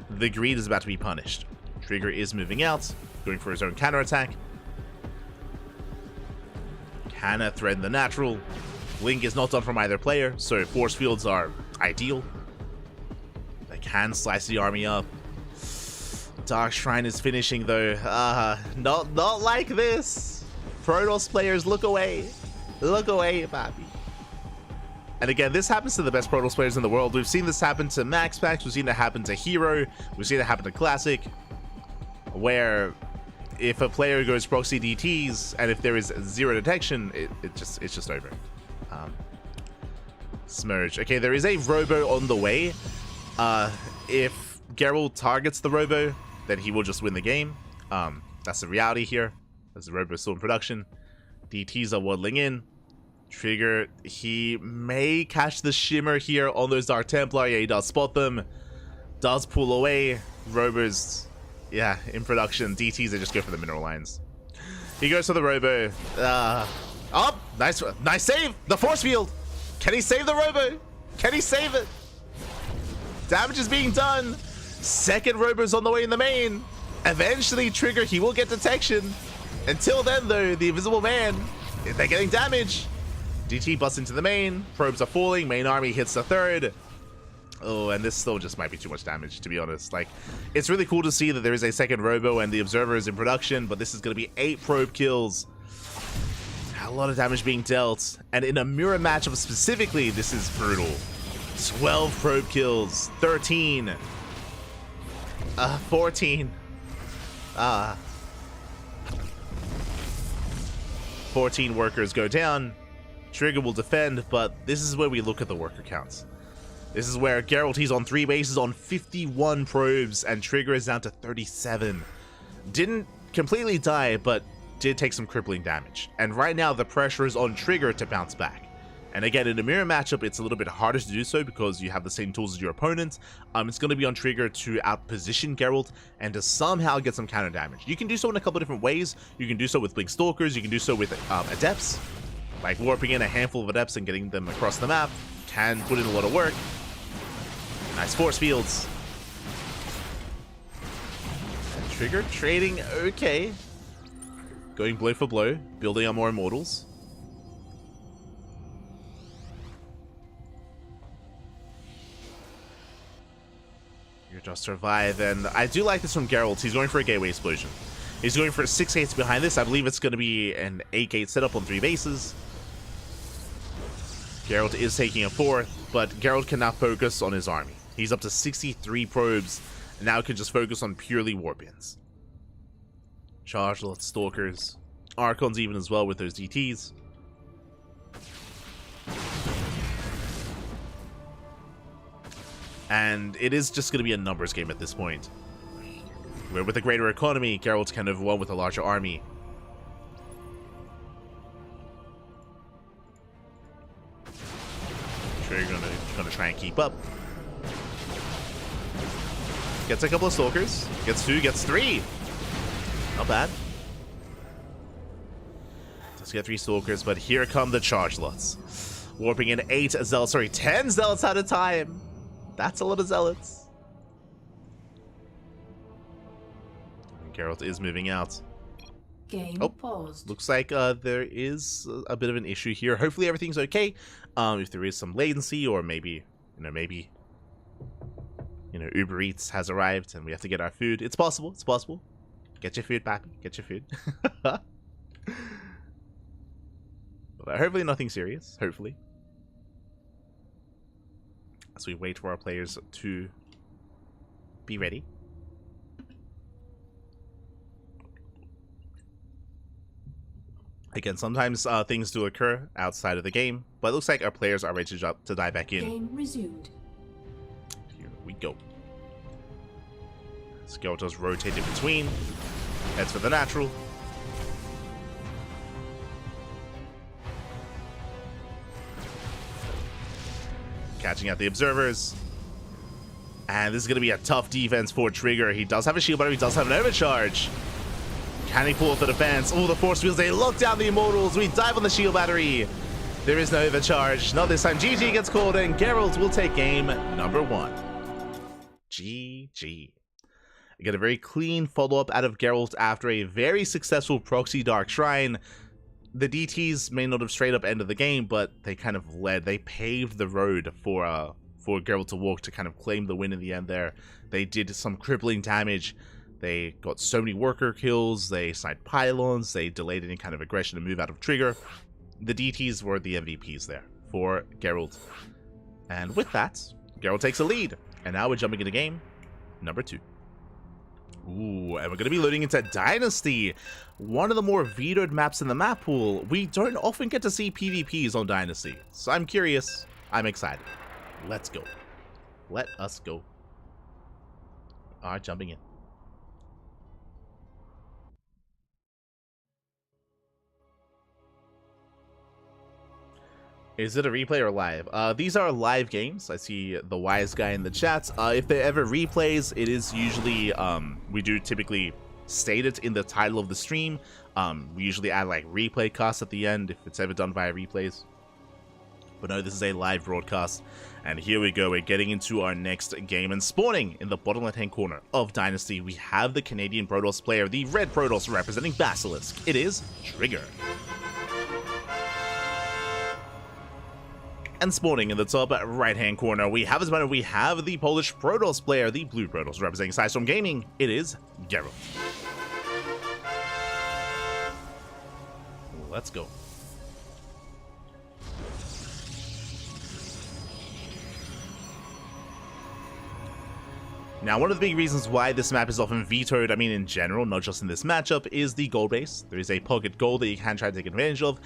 the greed is about to be punished. Trigger is moving out, going for his own counterattack. Can threaten the natural. Blink is not done from either player, so force fields are ideal. They can slice the army up. Dark Shrine is finishing though. Not like this. Protoss players, look away. Look away, Bobby. And again, this happens to the best Protoss players in the world. We've seen this happen to Max Packs, we've seen it happen to Hero, we've seen it happen to Classic, where if a player goes proxy DTs and if there is zero detection, it's just over. Smurge. Okay, there is a Robo on the way. If Geralt targets the Robo, then he will just win the game. That's the reality here. As the Robo is still in production. DTs are waddling in. Trigger, he may catch the Shimmer here on those Dark Templar. Yeah, he does spot them. Does pull away. Robo's, yeah, in production. DTs, they just go for the mineral lines. He goes for the Robo. Oh, nice save. The force field. Can he save the Robo? Can he save it? Damage is being done. Second Robo's on the way in the main. Eventually, Trigger, he will get detection. Until then, though, the Invisible Man, they're getting damage. DT busts into the main. Probes are falling. Main army hits the third. Oh, and this still just might be too much damage, to be honest. Like, it's really cool to see that there is a second Robo and the Observer is in production, but this is going to be 8 probe kills. A lot of damage being dealt. And in a mirror matchup specifically, this is brutal. 12 probe kills. 13. 14. 14 workers go down. Trigger will defend, but this is where we look at the worker counts. This is where Geralt, he's on 3 bases on 51 probes, and Trigger is down to 37. Didn't completely die, but did take some crippling damage. And right now, the pressure is on Trigger to bounce back. And again, in a mirror matchup, it's a little bit harder to do so because you have the same tools as your opponent. It's going to be on Trigger to outposition Geralt and to somehow get some counter damage. You can do so in a couple of different ways. You can do so with Blink Stalkers, you can do so with Adepts, like warping in a handful of Adepts and getting them across the map. Can put in a lot of work. Nice force fields. And Trigger trading okay. Going blow for blow, building on more Immortals. You're just survive, and I do like this from Geralt. He's going for a Gateway Explosion. He's going for 6 gates behind this. I believe it's going to be an 8-gate setup on 3 bases. Geralt is taking a 4th, but Geralt can now focus on his army. He's up to 63 probes, and now can just focus on purely Warpins. Charge, lots of Stalkers. Archons even as well with those DTs. And it is just going to be a numbers game at this point. Where with a greater economy, Geralt can overwhelm with a larger army. Sure, you're gonna try and keep up. Gets a couple of Stalkers. Gets 2, gets 3. Not bad. Does get 3 Stalkers, but here come the charge lots. Warping in 10 Zealots at a time. That's a lot of Zealots. And Geralt is moving out. Game paused. Looks like there is a bit of an issue here. Hopefully everything's okay. If there is some latency, or maybe Uber Eats has arrived and we have to get our food. It's possible. It's possible. Get your food, Pappy. Get your food. But hopefully nothing serious. Hopefully. As we wait for our players to be ready. Again, sometimes things do occur outside of the game, but it looks like our players are ready to dive back in. Game resumed. Here we go. Geralt does rotate in between. Heads for the natural. Catching out the observers. And this is going to be a tough defense for Trigger. He does have a shield, but he does have an overcharge. Can he pull off the defense? Oh, the force fields, they lock down the Immortals. We dive on the shield battery. There is no overcharge. Not this time. GG gets called, and Geralt will take game number 1. GG. We get a very clean follow-up out of Geralt after a very successful proxy Dark Shrine. The DTs may not have straight up ended the game, but they kind of led. They paved the road for Geralt to walk to kind of claim the win in the end there. They did some crippling damage. They got so many worker kills. They sniped pylons. They delayed any kind of aggression to move out of Trigger. The DTs were the MVPs there for Geralt. And with that, Geralt takes a lead. And now we're jumping into game number 2. Ooh, and we're going to be loading into Dynasty, one of the more vetoed maps in the map pool. We don't often get to see PvPs on Dynasty, so I'm curious. I'm excited. Let's go. Let us go. Alright, jumping in. Is it a replay or live? These are live games. I see the wise guy in the chat. If they're ever replays, it is usually, we do typically state it in the title of the stream. We usually add like replay costs at the end if it's ever done via replays. But no, this is a live broadcast. And here we go. We're getting into our next game. And spawning in the bottom left-hand corner of Dynasty, we have the Canadian Protoss player, the red Protoss representing Basilisk. It is Trigger. And spawning in the top right-hand corner, we have the Polish Protoss player, the blue Protoss representing Sidestorm Gaming. It is Geralt. Let's go. Now, one of the big reasons why this map is often vetoed, I mean in general, not just in this matchup, is the gold base. There is a pocket gold that you can try to take advantage of.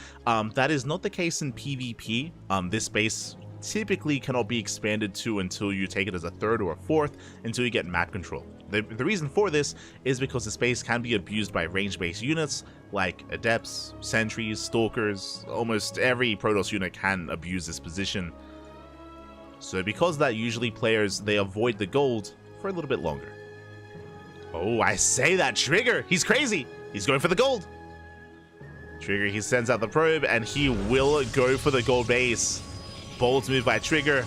That is not the case in PvP. This base typically cannot be expanded to until you take it as a 3rd or a 4th, until you get map control. The reason for this is because this base can be abused by range-based units like Adepts, Sentries, Stalkers. Almost every Protoss unit can abuse this position. So because of that, usually players, they avoid the gold for a little bit longer. Oh, I say that. Trigger, he's crazy. He's going for the gold. Trigger, he sends out the probe, and he will go for the gold base. Bold move by Trigger.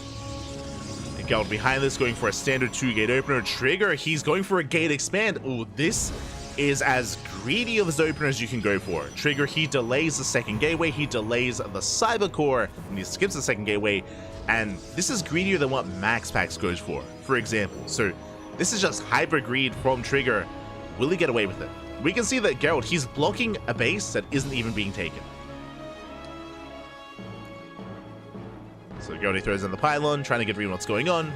And Geralt behind this, going for a standard 2-gate opener. Trigger, he's going for a gate expand. Oh, this is as greedy of his opener as you can go for. Trigger, he delays the second gateway. He delays the Cyber Core, and he skips the second gateway. And this is greedier than what Max Pax goes for example. So this is just hyper greed from Trigger. Will he get away with it? We can see that Geralt, he's blocking a base that isn't even being taken. So Geralt throws in the pylon, trying to get read what's going on.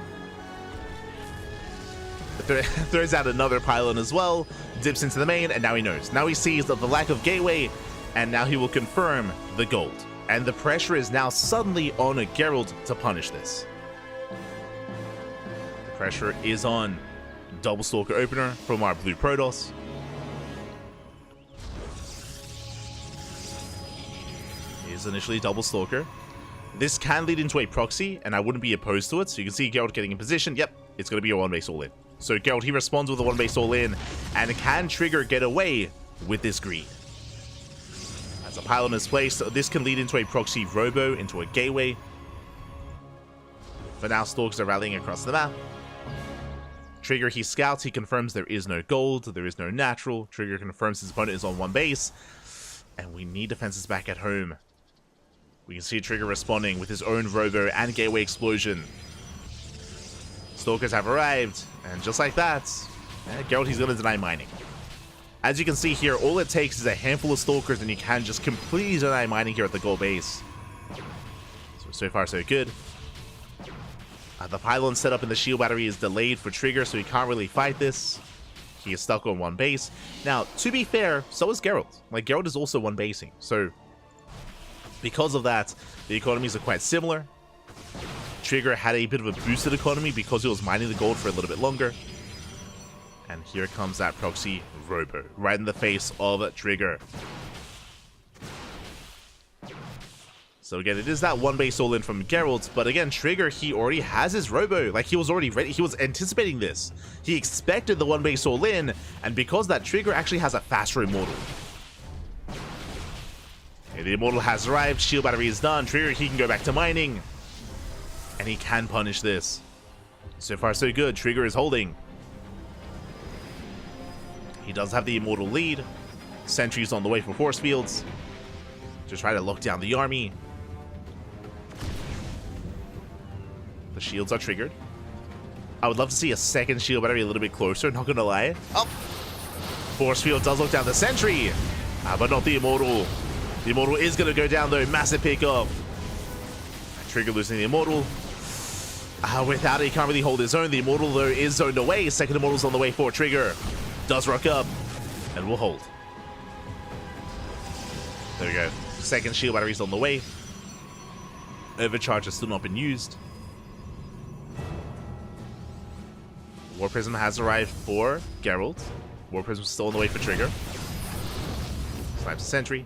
Throws out another pylon as well, dips into the main, and now he knows. Now he sees the lack of gateway, and now he will confirm the gold. And the pressure is now suddenly on a Geralt to punish this. The pressure is on. Double Stalker opener from our blue Protoss. Is initially double Stalker. This can lead into a proxy, and I wouldn't be opposed to it. So you can see Geralt getting in position. Yep, it's going to be a 1-base all-in. So Geralt, he responds with a 1-base all-in, and can Trigger get away with this greed? As a pylon is placed, this can lead into a proxy robo, into a gateway. For now, Stalkers are rallying across the map. Trigger, he scouts, he confirms there is no gold, there is no natural. Trigger confirms his opponent is on 1 base. And we need defenses back at home. We can see Trigger responding with his own robo and gateway explosion. Stalkers have arrived, and just like that, Geralt, he's going to deny mining. As you can see here, all it takes is a handful of Stalkers and you can just completely deny mining here at the gold base. So far so good. The pylon setup in the shield battery is delayed for Trigger, so he can't really fight this. He is stuck on 1 base. Now, to be fair, so is Geralt. Like, Geralt is also 1 basing, so because of that, the economies are quite similar. Trigger had a bit of a boosted economy because he was mining the gold for a little bit longer. And here comes that proxy robo, right in the face of Trigger. So again, it is that 1 base all-in from Geralt, but again, Trigger, he already has his robo. Like, he was already ready, he was anticipating this. He expected the 1 base all-in, and because that, Trigger actually has a faster Immortal. Okay, the Immortal has arrived, shield battery is done, Trigger, he can go back to mining. And he can punish this. So far so good, Trigger is holding. He does have the Immortal lead. Sentries on the way for force fields to try to lock down the army. The shields are triggered. I would love to see a second shield battery a little bit closer, not gonna lie. Oh! Force field does lock down the sentry, but not the Immortal. The Immortal is gonna go down though, massive pickoff. Trigger losing the Immortal. Without it, he can't really hold his own. The Immortal, though, is zoned away. Second Immortal's on the way for Trigger. Does rock up, and will hold. There we go. Second shield battery's on the way. Overcharge has still not been used. War Prism has arrived for Geralt. War Prism's still on the way for Trigger. Snipes a sentry.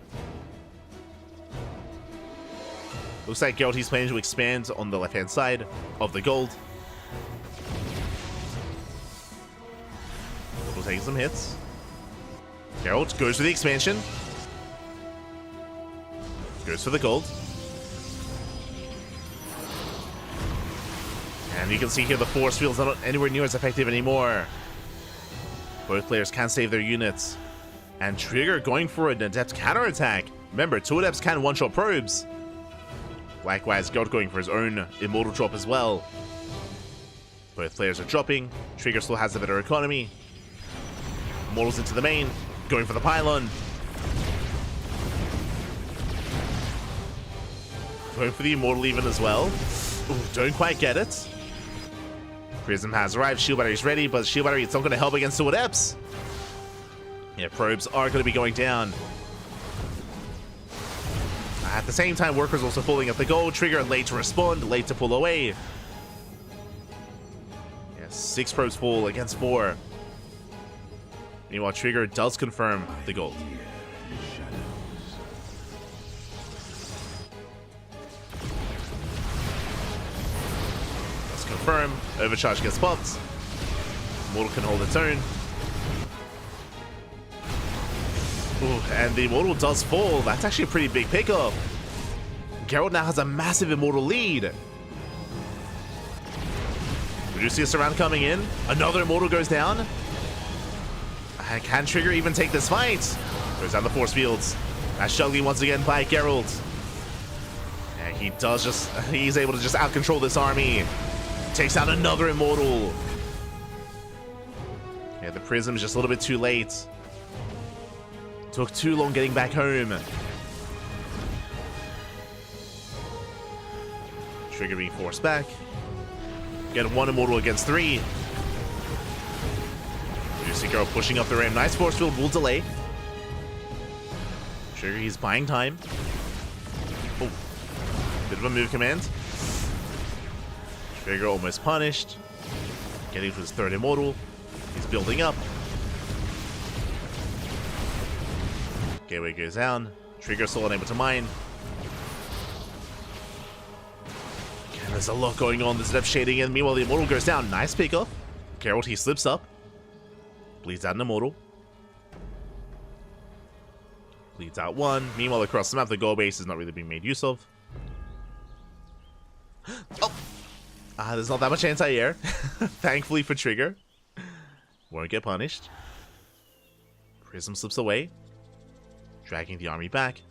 Looks like Geralt, he's planning to expand on the left-hand side of the gold. We'll take some hits. Geralt goes for the expansion. Goes for the gold. And you can see here the force field's not anywhere near as effective anymore. Both players can save their units. And Trigger going for an adept counterattack. Remember, 2 adepts can one-shot probes. Likewise, Geralt going for his own Immortal drop as well. Both players are dropping. Trigger still has a better economy. Immortals into the main. Going for the pylon. Going for the Immortal even as well. Ooh, don't quite get it. Prism has arrived. Shield battery's ready, but shield battery, it's not going to help against 2 adepts. Yeah, probes are going to be going down. At the same time, Worker's also falling at the goal. Trigger late to respond, late to pull away. Yeah, 6 probes fall against 4. Meanwhile, Trigger does confirm the gold. Let's confirm. Overcharge gets popped. Immortal can hold its own. Ooh, and the Immortal does fall. That's actually a pretty big pickup. Geralt now has a massive Immortal lead. We do see a surround coming in. Another Immortal goes down. And can Trigger even take this fight? Goes down the force fields. That's juggling once again by Geralt. And he's able to just out-control this army. Takes out another Immortal. Yeah, the Prism is just a little bit too late. Took too long getting back home. Trigger being forced back. Get 1 Immortal against 3. You see Geralt pushing up the ramp. Nice force field will delay. Trigger, he's buying time. Oh, bit of a move command. Trigger almost punished. Getting to his 3rd Immortal. He's building up. Gateway goes down. Trigger still unable to mine. And there's a lot going on. There's enough shading in. Meanwhile, the Immortal goes down. Nice pickup. Geralt, he slips up. Bleeds out an Immortal. Bleeds out 1. Meanwhile, across the map, the goal base is not really being made use of. Oh! There's not that much anti-air. Thankfully for Trigger. Won't get punished. Prism slips away. Dragging the army back.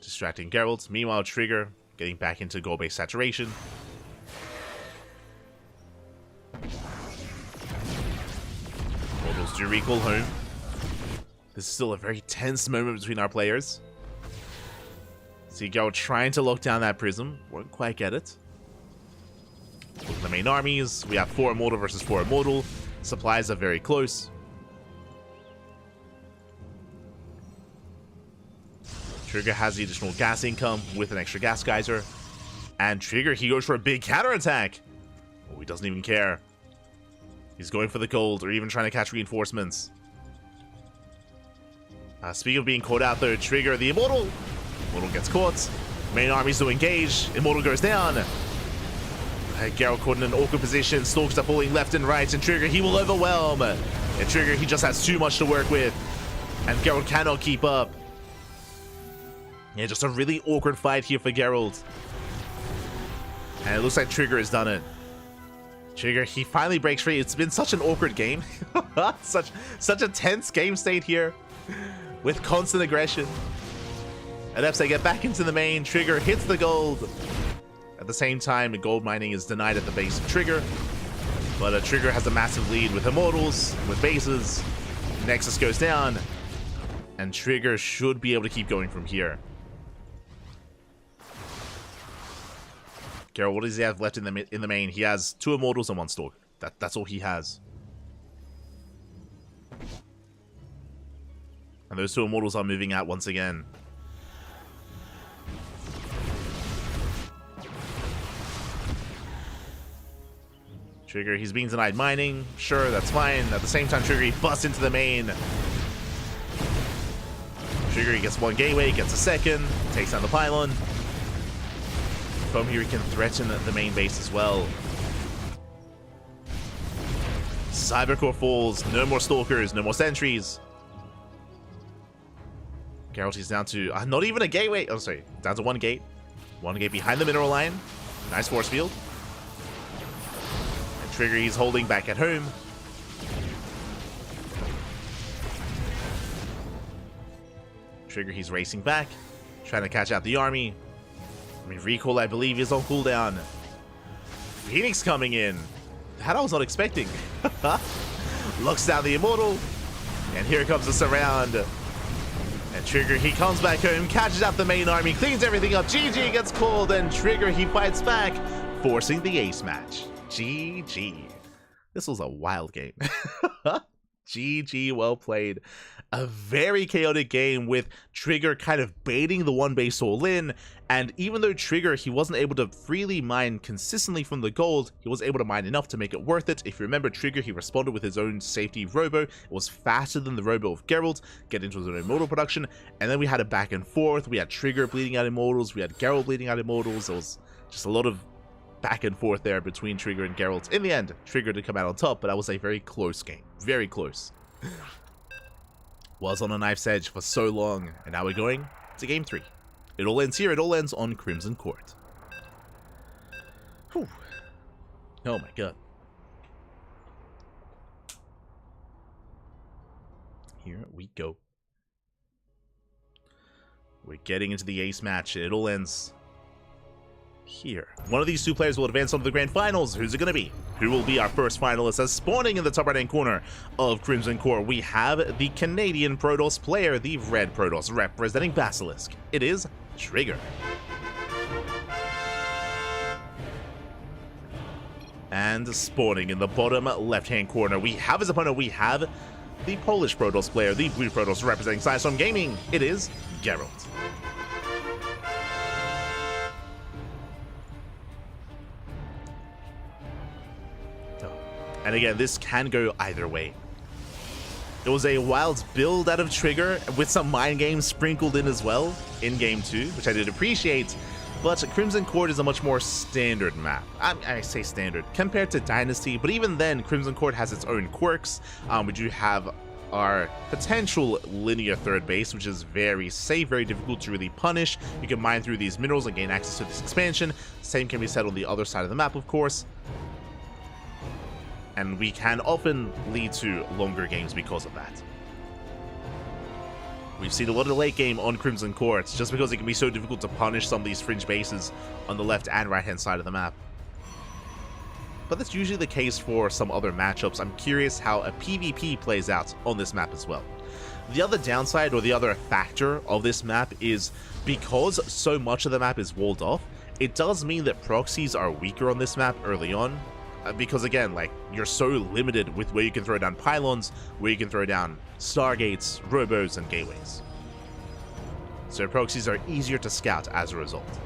Distracting Geralt. Meanwhile, Trigger getting back into goal-based saturation. Mortals do recall home. This is still a very tense moment between our players. See Geralt trying to lock down that Prism. Won't quite get it. Look at the main armies. We have 4 Immortal versus 4 Immortal. Supplies are very close. Trigger has the additional gas income with an extra gas geyser. And Trigger, he goes for a big counterattack. Oh, he doesn't even care. He's going for the gold or even trying to catch reinforcements. Speaking of being caught out though, Trigger, the Immortal. Immortal gets caught. Main armies to engage. Immortal goes down. Geralt caught in an awkward position. Stalks are falling left and right. And Trigger, he will overwhelm. And Trigger, he just has too much to work with. And Geralt cannot keep up. Yeah, just a really awkward fight here for Geralt. And it looks like Trigger has done it. Trigger, he finally breaks free. It's been such an awkward game. such a tense game state here. With constant aggression. Adepts, they get back into the main. Trigger hits the gold. At the same time, gold mining is denied at the base of Trigger. But Trigger has a massive lead with Immortals, with bases. Nexus goes down. And Trigger should be able to keep going from here. Geralt, what does he have left in the main? He has 2 Immortals and 1 Stalker. That's all he has. And those 2 Immortals are moving out once again. Trigger, he's being denied mining. Sure, that's fine. At the same time, Trigger, he busts into the main. Trigger, he gets 1 gateway, gets a 2nd, takes down the pylon. From here, he can threaten the main base as well. Cybercore falls. No more Stalkers, no more sentries. Geralt is down to not even a gateway. Oh, sorry. Down to 1 gate. 1 gate behind the mineral line. Nice force field. And Trigger, he's holding back at home. Trigger, he's racing back. Trying to catch out the army. I mean, Recall, I believe, is on cooldown. Phoenix coming in. That I was not expecting. Looks down the Immortal. And here comes the surround. And Trigger, he comes back home, catches out the main army, cleans everything up. GG gets called, and Trigger, he fights back, forcing the ace match. GG. This was a wild game. GG, well played. A very chaotic game with Trigger kind of baiting the 1 base all in, and even though Trigger, he wasn't able to freely mine consistently from the gold, he was able to mine enough to make it worth it. If you remember, Trigger, he responded with his own safety robo. It was faster than the robo of Geralt, get into his own immortal production, and then we had a back and forth. We had Trigger bleeding out immortals, we had Geralt bleeding out immortals. It was just a lot of back and forth there between Trigger and Geralt. In the end, Trigger did come out on top, but that was a very close game. Very close. Was on a knife's edge for so long, and now we're going to game 3. It all ends here. It all ends on Crimson Court. Whew. Oh my god. Here we go. We're getting into the ace match. It all ends here. One of these 2 players will advance on to the grand finals. Who's it going to be? Who will be our first finalist? As spawning in the top right-hand corner of Crimson Court, we have the Canadian Protoss player, the red Protoss, representing Basilisk. It is Trigger. And spawning in the bottom left-hand corner, we have his opponent. We have the Polish Protoss player, the blue Protoss, representing Sidestorm Gaming. It is Geralt. And again, this can go either way. It was a wild build out of Trigger with some mind games sprinkled in as well in game 2, which I did appreciate. But Crimson Court is a much more standard map. I say standard compared to Dynasty, but even then, Crimson Court has its own quirks. We do have our potential linear third base, which is very safe, very difficult to really punish. You can mine through these minerals and gain access to this expansion. Same can be said on the other side of the map, of course. And we can often lead to longer games because of that. We've seen a lot of late game on Crimson Court, just because it can be so difficult to punish some of these fringe bases on the left and right hand side of the map. But that's usually the case for some other matchups. I'm curious how a PvP plays out on this map as well. The other downside, or the other factor of this map, is because so much of the map is walled off, it does mean that proxies are weaker on this map early on. Because again, like, you're so limited with where you can throw down pylons, where you can throw down stargates, robos, and gateways. So proxies are easier to scout as a result.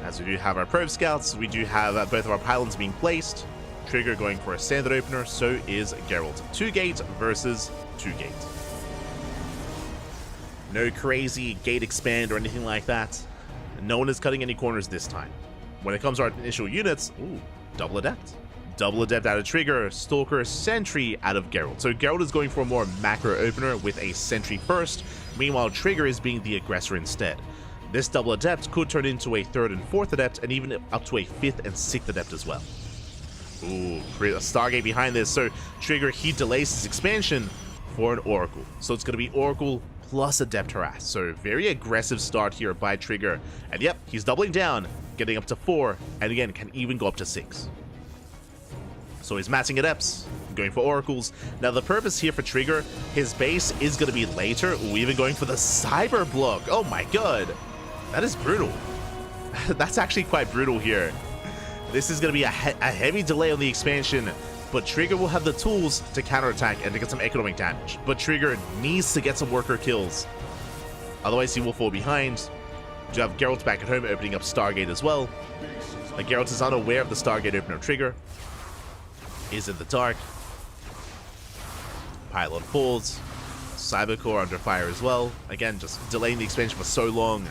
As we do have our probe scouts, we do have both of our pylons being placed. Trigger going for a standard opener, so is Geralt. 2-gate versus 2-gate. No crazy gate expand or anything like that. No one is cutting any corners this time. When it comes to our initial units, ooh, double adept. Double adept out of Trigger, Stalker, Sentry out of Geralt. So Geralt is going for a more macro opener with a Sentry first, meanwhile Trigger is being the aggressor instead. This double adept could turn into a 3rd and 4th adept, and even up to a 5th and 6th adept as well. Ooh, a Stargate behind this, so Trigger, he delays his expansion for an Oracle. So it's going to be Oracle plus Adept Harass. So very aggressive start here by Trigger. And yep, he's doubling down, getting up to 4, and again, can even go up to 6. So he's matching Adepts, going for oracles. Now, the purpose here for Trigger, his base is going to be later. Ooh, even going for the cyber block. Oh my god. That is brutal. That's actually quite brutal here. This is going to be a heavy delay on the expansion, but Trigger will have the tools to counterattack and to get some economic damage. But Trigger needs to get some worker kills. Otherwise, he will fall behind. You have Geralt back at home opening up Stargate as well. But Geralt is unaware of the Stargate opener Trigger. Is in the dark. Pylon falls. Cybercore under fire as well. Again, just delaying the expansion for so long.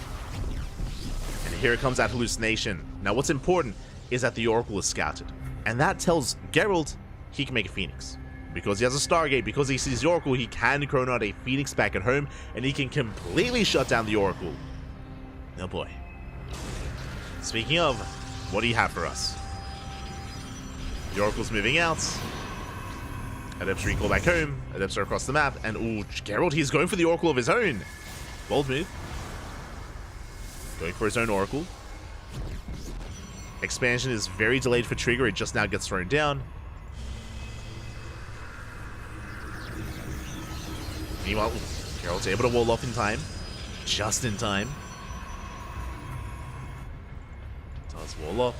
And here comes that hallucination. Now, what's important is that the Oracle is scouted. And that tells Geralt he can make a Phoenix. Because he has a Stargate, because he sees the Oracle, he can chrono out a Phoenix back at home, and he can completely shut down the Oracle. Oh boy. Speaking of, what do you have for us? The Oracle's moving out. Adepts recall back home. Adepts are across the map. And ooh, Geralt, he's going for the Oracle of his own. Bold move. Going for his own Oracle. Expansion is very delayed for Trigger. It just now gets thrown down. Meanwhile, Geralt's able to wall off in time. Just in time. Does wall off.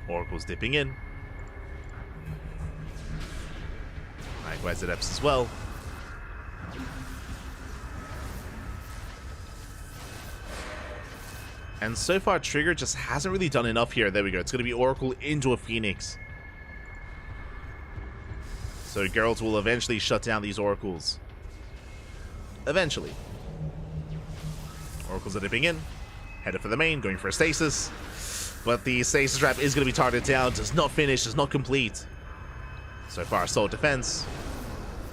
Oracle's dipping in. Likewise, Adepts as well. And so far, Trigger just hasn't really done enough here. There we go. It's going to be Oracle into a Phoenix. So Geralt will eventually shut down these Oracles. Eventually. Oracles are dipping in. Headed for the main, going for a stasis. But the stasis trap is going to be targeted down. Does not finish, does not complete. So far, solid defense.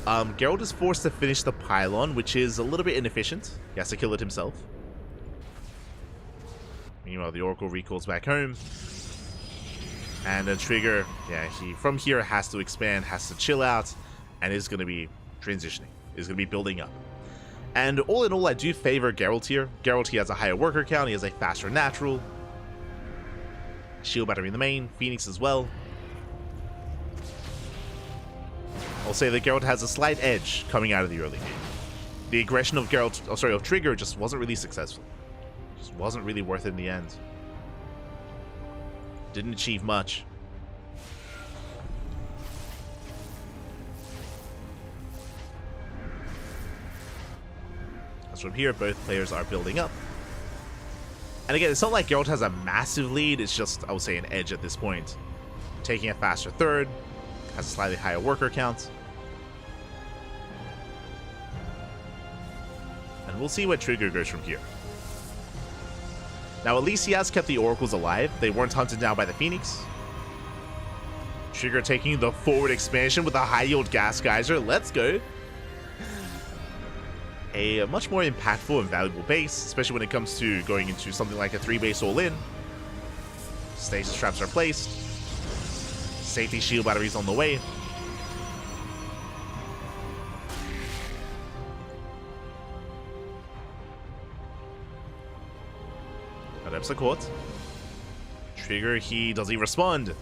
Geralt is forced to finish the pylon, which is a little bit inefficient. He has to kill it himself. Meanwhile, the Oracle recalls back home. And the Trigger, yeah, he from here has to expand, has to chill out, and is going to be transitioning. Is going to be building up. And all in all, I do favor Geralt here. Geralt, he has a higher worker count, he has a faster natural. Shield battery in the main, Phoenix as well. I'll say that Geralt has a slight edge coming out of the early game. The aggression of of Trigger just wasn't really successful. Just wasn't really worth it in the end. Didn't achieve much. As from here, both players are building up. And again, it's not like Geralt has a massive lead, it's just, I would say, an edge at this point. Taking a faster third, has a slightly higher worker count. And we'll see where Trigger goes from here. Now, at least he has kept the Oracles alive. They weren't hunted down by the Phoenix. Trigger taking the forward expansion with a high-yield gas geyser. Let's go. A much more impactful and valuable base, especially when it comes to going into something like a 3-base all-in. Stasis traps are placed. Safety shield batteries on the way. Adepts are caught. Trigger, does he respond?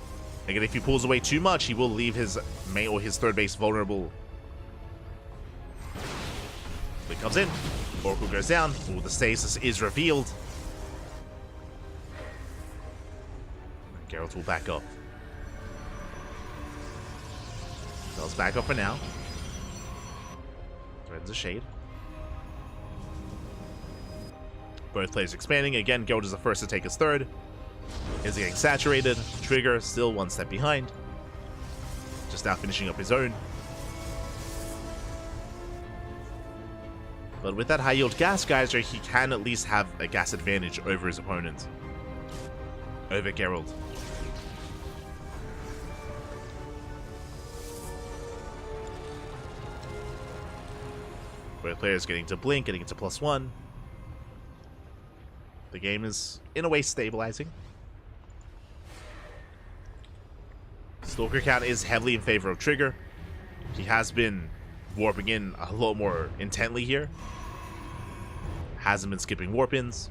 Again, if he pulls away too much, he will leave his main or his third base vulnerable. It comes in. Oracle goes down. Ooh, the stasis is revealed. Geralt will back up. Does back up for now. Threatens a shade. Both players expanding. Again, Geralt is the first to take his third. Is getting saturated. Trigger still one step behind. Just now finishing up his own. But with that high yield gas geyser, he can at least have a gas advantage over his opponent. Over Geralt. Both players getting to blink, getting into +1. The game is, in a way, stabilizing. Stalker count is heavily in favor of Trigger. He has been warping in a lot more intently here. Hasn't been skipping warp-ins.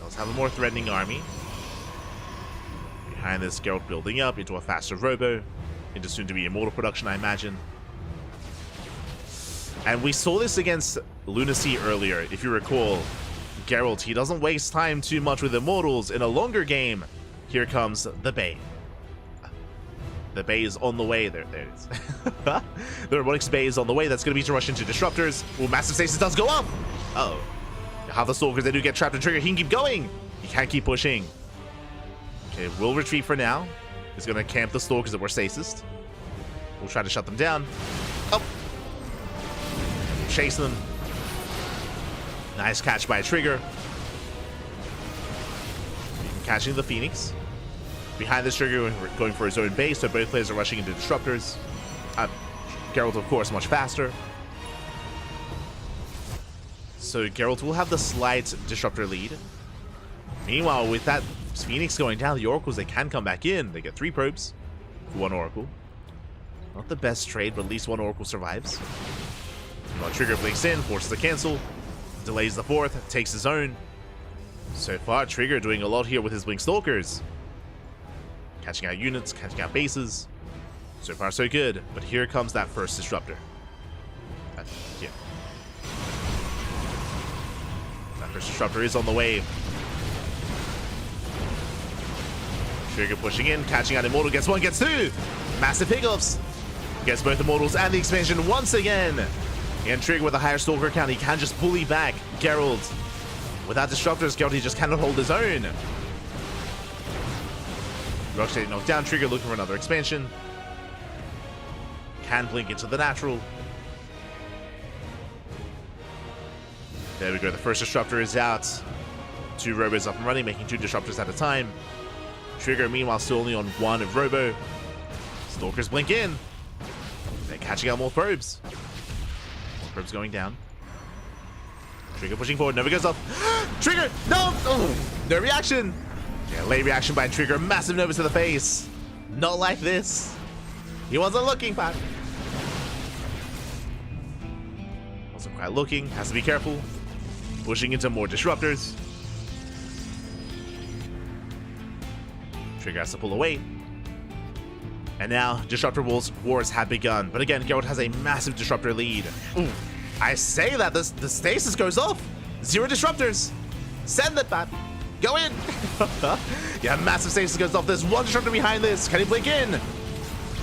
Does have a more threatening army. Behind this, Geralt building up into a faster robo, into soon-to-be immortal production, I imagine. And we saw this against Lunacy earlier, if you recall. Geralt, he doesn't waste time too much with immortals. In a longer game, here comes the Bay. The Bay is on the way. There it is. The Robotics Bay is on the way. That's going to be to rush into Disruptors. Oh, Massive Stasis does go up! Uh-oh. How the Stalkers, they do get trapped in Trigger. He can keep going! He can't keep pushing. Okay, we'll retreat for now. He's going to camp the Stalkers that were stasis. We'll try to shut them down. Oh! Chase them. Nice catch by Trigger. Catching the Phoenix. Behind this, Trigger going for his own base, so both players are rushing into Disruptors. Geralt, of course, much faster. So Geralt will have the slight Disruptor lead. Meanwhile, with that Phoenix going down, the Oracles, they can come back in. They get 3 probes for 1 Oracle. Not the best trade, but at least 1 Oracle survives. While Trigger blinks in, forces a cancel, delays the 4th, takes his own. So far, Trigger doing a lot here with his Blink Stalkers. Catching out units, catching out bases. So far, so good. But here comes that first Disruptor. Yeah. That first Disruptor is on the way. Trigger pushing in, catching out Immortal. Gets 1, gets 2. Massive pickups. Gets both Immortals and the expansion once again. And Trigger with a higher Stalker count, he can just bully back Geralt. Without Disruptors, Geralt, he just cannot hold his own. Rocksteady knocked down, Trigger looking for another expansion. Can blink into the natural. There we go, the first Disruptor is out. 2 Robos up and running, making 2 Disruptors at a time. Trigger, meanwhile, still only on 1 Robo. Stalkers blink in. They're catching out more probes. More probes going down. Trigger pushing forward, never goes up. Trigger! No! Oh, no reaction! Yeah, late reaction by Trigger. Massive Nova to the face. Not like this. He wasn't looking, Pat. Wasn't quite looking. Has to be careful. Pushing into more Disruptors. Trigger has to pull away. And now, Disruptor wars have begun. But again, Geralt has a massive Disruptor lead. Ooh. I say that the stasis goes off. 0 Disruptors. Send it back. Go in. Yeah, massive stasis goes off. There's 1 Disruptor behind this. Can he blink in?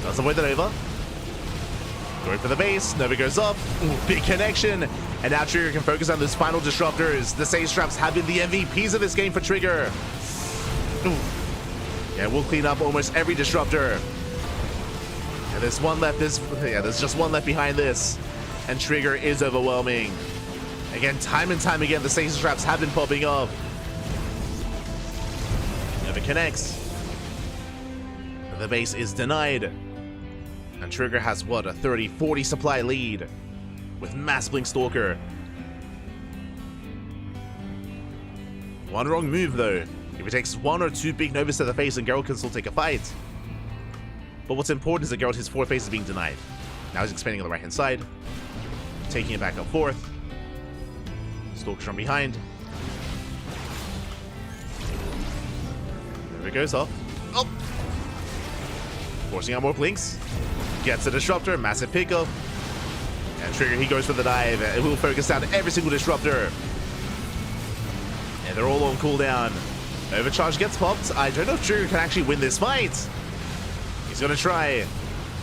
Does avoid the Nova. Going for the base. Nova goes up. Ooh, big connection. And now Trigger can focus on those final Disruptors. The Sage Traps have been the MVPs of this game for Trigger. Ooh. Yeah, we'll clean up almost every Disruptor. And there's 1 left. There's just 1 left behind this. And Trigger is overwhelming. Again, time and time again, the Stasis Traps have been popping up. Never connects. The base is denied. And Trigger has, what, a 30-40 supply lead. With Mass Blink Stalker. 1 wrong move, though. If it takes 1 or 2 big Novas to the face, and Geralt can still take a fight. But what's important is that Geralt, his 4th base is being denied. Now he's expanding on the right-hand side. Taking it back up 4th. Stalkers from behind. There it goes off. Oh! Forcing out more blinks. Gets a Disruptor. Massive pickup. And Trigger, he goes for the dive. It will focus down every single Disruptor. And they're all on cooldown. Overcharge gets popped. I don't know if Trigger can actually win this fight. He's going to try.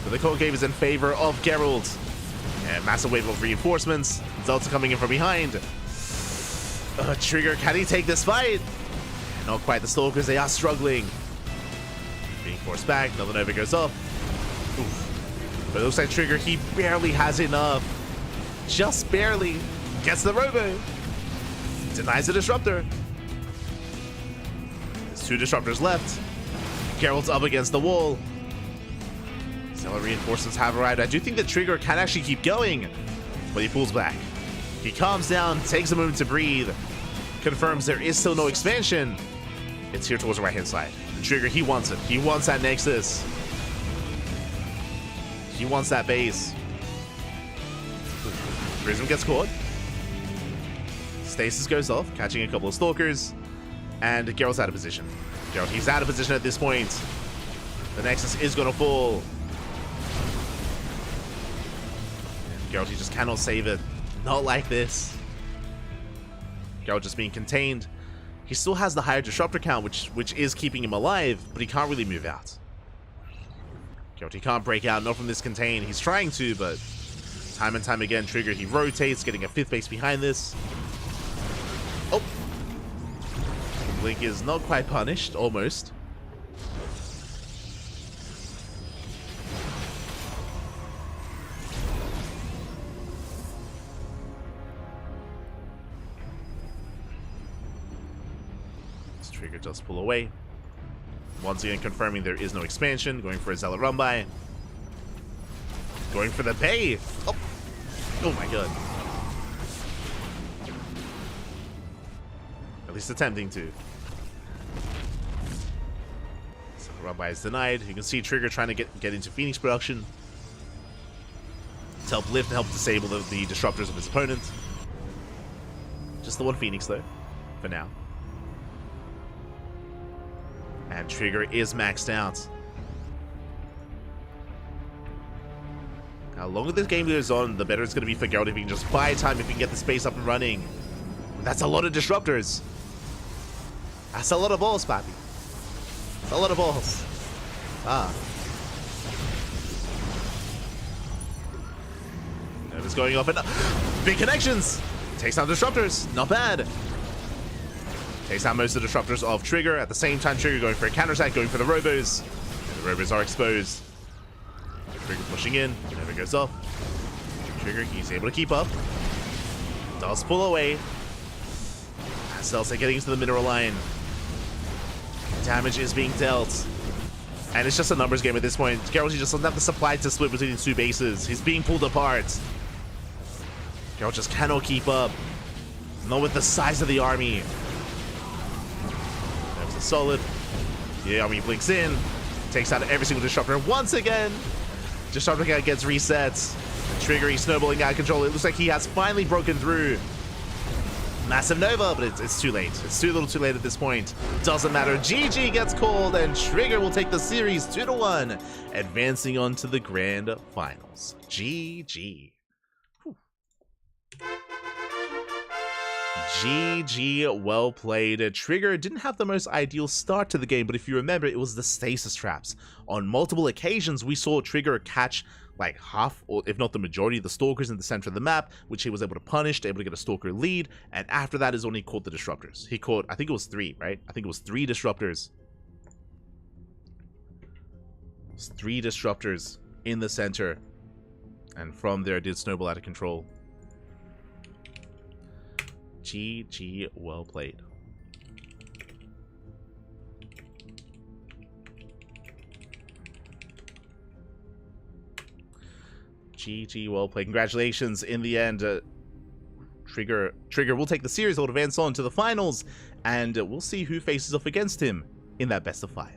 But the cold game is in favor of Geralt. And massive wave of reinforcements. Zelda coming in from behind. Trigger, can he take this fight? Not quite. The Stalkers, they are struggling. Being forced back. Another Nova goes up. Oof. But it looks like Trigger, he barely has enough. Just barely. Gets the Robo. Denies the Disruptor. There's 2 Disruptors left. Geralt's up against the wall. Stellar reinforcements have arrived. I do think that Trigger can actually keep going, but he pulls back. He calms down, takes a moment to breathe, confirms there is still no expansion. It's here towards the right-hand side. And Trigger, he wants it. He wants that Nexus. He wants that base. Prism gets caught. Stasis goes off, catching a couple of Stalkers. And Geralt's out of position. Geralt, he's out of position at this point. The Nexus is going to fall. And Geralt, he just cannot save it. Not like this. Geralt just being contained. He still has the higher disruptor count, which is keeping him alive, but he can't really move out. Geralt, he can't break out, not from this contain. He's trying to, but time and time again, Trigger, he rotates, getting a 5th base behind this. Oh! Blink is not quite punished, almost. This Trigger does pull away. Once again confirming there is no expansion, going for a Zealot run by. Going for the Bay! Oh! Oh my god. At least attempting to. So the run by is denied. You can see Trigger trying to get into Phoenix production. To help lift and help disable the disruptors of his opponent. Just the one Phoenix though, for now. And Trigger is maxed out. Now, the longer this game goes on, the better it's going to be for Geralt if he can just buy time, if he can get the space up and running. That's a lot of disruptors. That's a lot of balls, Papi. That's a lot of balls. Ah. Nervous going off and big connections. Takes down disruptors. Not bad. Takes out most of the disruptors of Trigger. At the same time, Trigger going for a counterattack, going for the robos. And the robos are exposed. Trigger pushing in. Never goes off. Trigger, he's able to keep up. Does pull away. As Celsa getting into the mineral line. Damage is being dealt. And it's just a numbers game at this point. Geralt just doesn't have the supply to split between the two bases. He's being pulled apart. Geralt just cannot keep up. Not with the size of the army. There's a solid. The army blinks in. Takes out every single disruptor once again. Disruptor count gets reset. Trigger, he's snowballing out of control. It looks like he has finally broken through. Massive Nova, but it's too late. It's too little too late at this point. Doesn't matter. GG gets called, and Trigger will take the series 2-1, advancing on to the grand finals. GG. Whew. GG, well played. Trigger didn't have the most ideal start to the game, but if you remember, it was the stasis traps. On multiple occasions, we saw Trigger catch like half, or if not the majority, of the stalkers in the center of the map, which he was able to punish, able to get a stalker lead, and after that is when he caught the disruptors. He caught, I think it was 3, right? I think it was 3 disruptors. It was 3 disruptors in the center, and from there it did snowball out of control. GG, well played. GG, well played. Congratulations. In the end, Trigger will take the series. He'll advance on to the finals, and we'll see who faces off against him in that best of 5.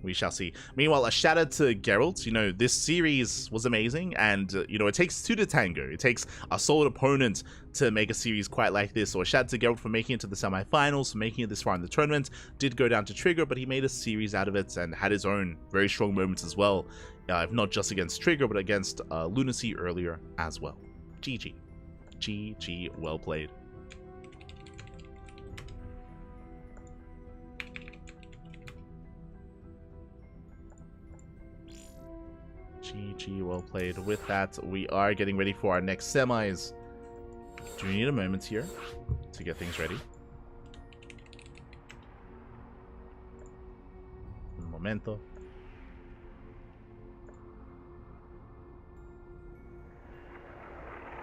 We shall see. Meanwhile, a shout out to Geralt. You know, this series was amazing, and you know, it takes 2 to tango. It takes a solid opponent to make a series quite like this. So a shout out to Geralt for making it to the semifinals, for making it this far in the tournament. Did go down to Trigger, but he made a series out of it and had his own very strong moments as well. If not just against Trigger, but against Lunacy earlier as well. GG. GG, well played. GG, well played. With that, we are getting ready for our next semis. Do we need a moment here to get things ready? Un momento.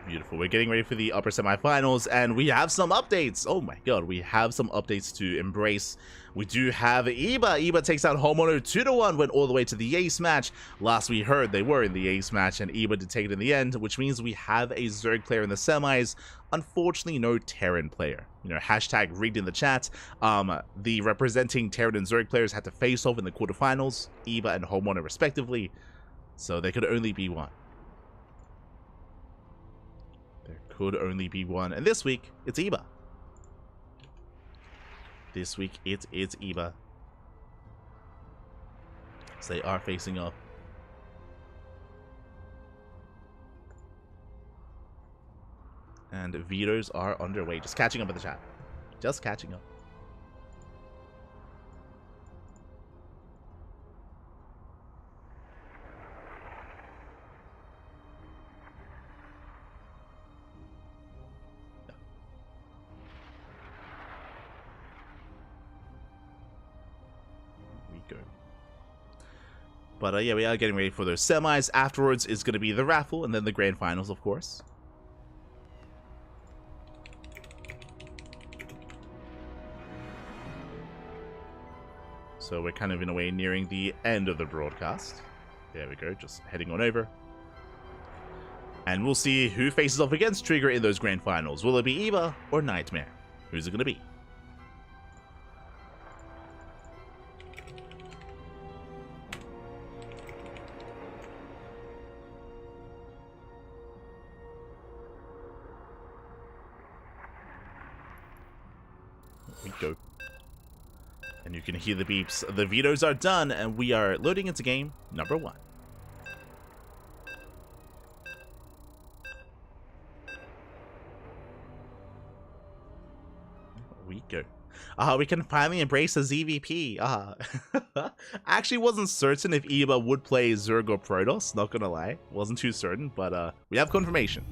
Beautiful. We're getting ready for the upper semifinals, and we have some updates. Oh my god, we have some updates to embrace. We do have Iba. Iba takes out Homeowner 2-1, went all the way to the ace match. Last we heard, they were in the ace match, and Iba did take it in the end, which means we have a Zerg player in the semis. Unfortunately, no Terran player. You know, hashtag rigged in the chat. The representing Terran and Zerg players had to face off in the quarterfinals, Iba and Homeowner respectively, so there could only be one. Could only be one, and this week it's Iba. This week, it is Eva. So they are facing off. And vetoes are underway. Just catching up with the chat. Just catching up. Go. But yeah, we are getting ready for those semis. Afterwards is going to be the raffle and then the grand finals, of course. So we're kind of in a way nearing the end of the broadcast. There we go, just heading on over. And we'll see who faces off against Trigger in those grand finals. Will it be Eva or Nightmare? Who's it going to be? We go. And you can hear the beeps. The vetoes are done, and we are loading into game number 1. We go. We can finally embrace a ZVP. I actually wasn't certain if Eva would play Zerg or Protoss, not gonna lie. Wasn't too certain, but we have confirmation.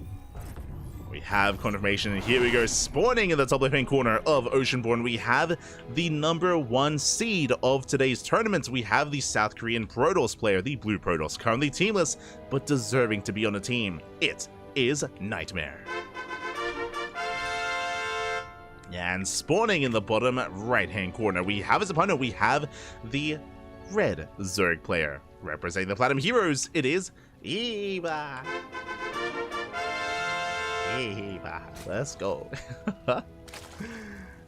We have confirmation, and here we go, spawning in the top left-hand corner of Oceanborn. We have the number 1 seed of today's tournament. We have the South Korean Protoss player, the Blue Protoss, currently teamless, but deserving to be on a team. It is Nightmare. And spawning in the bottom right-hand corner, we have his opponent. We have the red Zerg player. Representing the Platinum Heroes, it is Eva. Eva, let's go.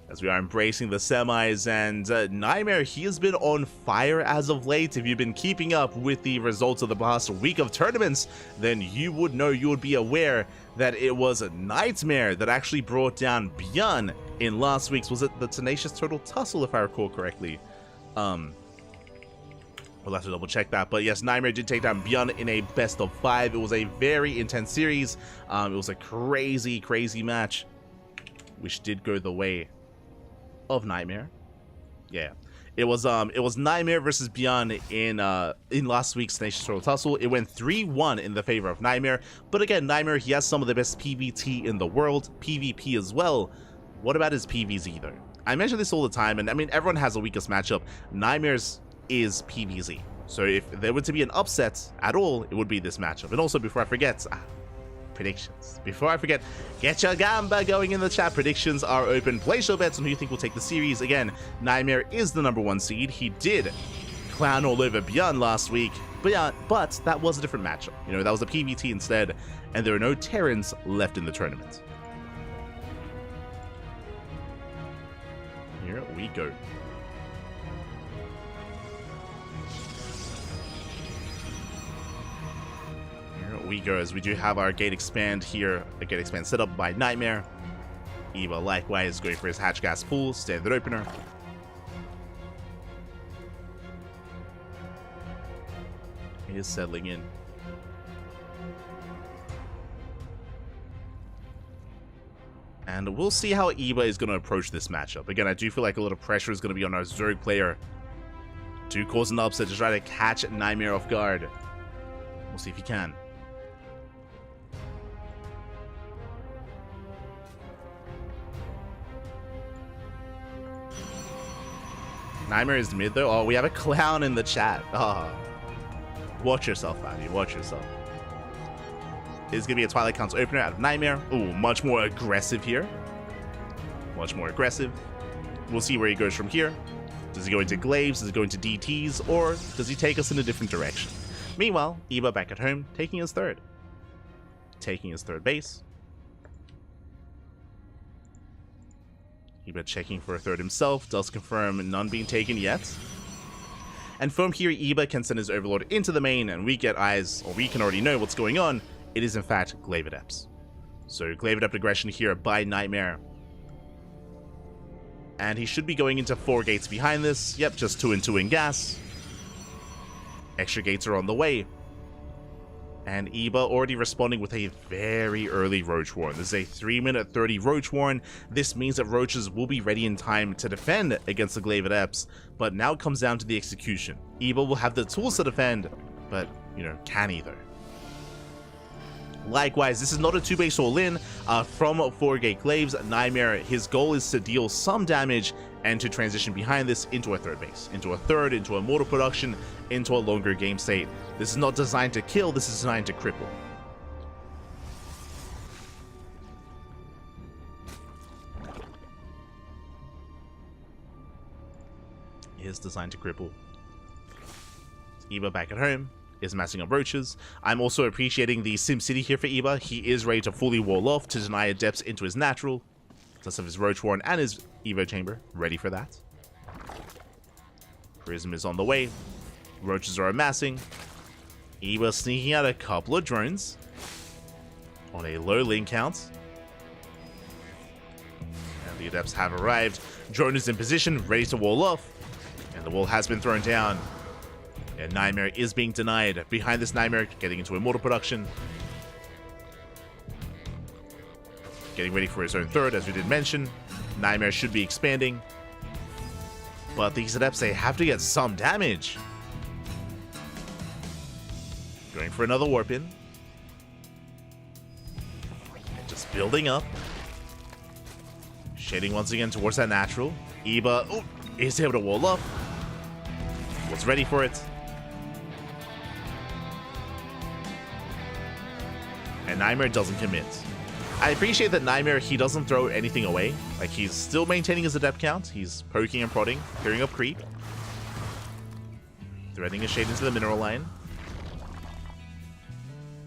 As we are embracing the semis, and Nightmare, he has been on fire as of late. If you've been keeping up with the results of the past week of tournaments, then you would know, you would be aware that it was Nightmare that actually brought down Björn in last week's, was it the Tenacious Turtle Tussle, if I recall correctly? We'll have to double check that, but yes, Nightmare did take down Björn in a best of 5. It was a very intense series. It was a crazy, crazy match, which did go the way of Nightmare. Yeah, it was Nightmare versus Björn in last week's Tenacious Turtle Tussle. It went 3-1 in the favor of Nightmare, but again, Nightmare, he has some of the best PvT in the world, PvP as well. What about his PvZ though? I mention this all the time, and I mean, everyone has a weakest matchup. Nightmare's is PvZ. So if there were to be an upset at all, it would be this matchup. And also, before I forget, predictions. Before I forget, get your gamba going in the chat. Predictions are open. Place your bets on who you think will take the series. Again, Nightmare is the number 1 seed. He did clown all over Björn last week, but that was a different matchup. You know, that was a PvT instead, and there are no Terrans left in the tournament. Here we go. We go, as we do have our gate expand here, a gate expand set up by Nightmare. Eva likewise going for his hatch gas full standard opener. He is settling in. And we'll see how Eva is going to approach this matchup. Again, I do feel like a lot of pressure is going to be on our Zerg player to cause an upset, to try to catch Nightmare off guard. We'll see if he can. Nightmare is mid though. Oh, we have a clown in the chat. Oh. Watch yourself, Abby. Watch yourself. It's going to be a Twilight Count's opener out of Nightmare. Ooh, much more aggressive here. Much more aggressive. We'll see where he goes from here. Does he go into Glaives? Does he go into DTs? Or does he take us in a different direction? Meanwhile, Eva back at home, taking his third. Taking his third base. Eva checking for a third himself, does confirm none being taken yet. And from here, Eva can send his Overlord into the main, and we get eyes, or we can already know what's going on. It is in fact Glaive Adepts. So Glaive Adept aggression here by Nightmare. And he should be going into 4 gates behind this. Yep, just 2 and 2 in gas. Extra gates are on the way. And Eba already responding with a very early Roach Warren. This is a 3-minute 30 Roach Warren. This means that Roaches will be ready in time to defend against the Glaive Adepts. But now it comes down to the execution. Eba will have the tools to defend, but, you know, can he though? Likewise, this is not a 2-base all-in. From 4-gate Glaives, Nightmare, his goal is to deal some damage and to transition behind this into a 3rd base, into a 3rd, into a mortal production, into a longer game state. This is not designed to kill, this is designed to cripple. It is designed to cripple. Eba back at home is massing up roaches. I'm also appreciating the SimCity here for Eba. He is ready to fully wall off to deny adepts into his natural. Plus of his Roach Warren and his Evo Chamber. Ready for that. Prism is on the way. Roaches are amassing. Eba sneaking out a couple of drones on a low link count. And the adepts have arrived. Drone is in position, ready to wall off. And the wall has been thrown down. And Nightmare is being denied. Behind this, Nightmare getting into immortal production. Getting ready for his own 3rd, as we did mention. Nightmare should be expanding. But these adepts, they have to get some damage. Going for another warp in. And just building up. Shading once again towards that natural. Eba is able to wall up. Was ready for it. And Nightmare doesn't commit. I appreciate that Nightmare, he doesn't throw anything away. Like, he's still maintaining his adept count. He's poking and prodding, clearing up creep. Threading a shade into the mineral line.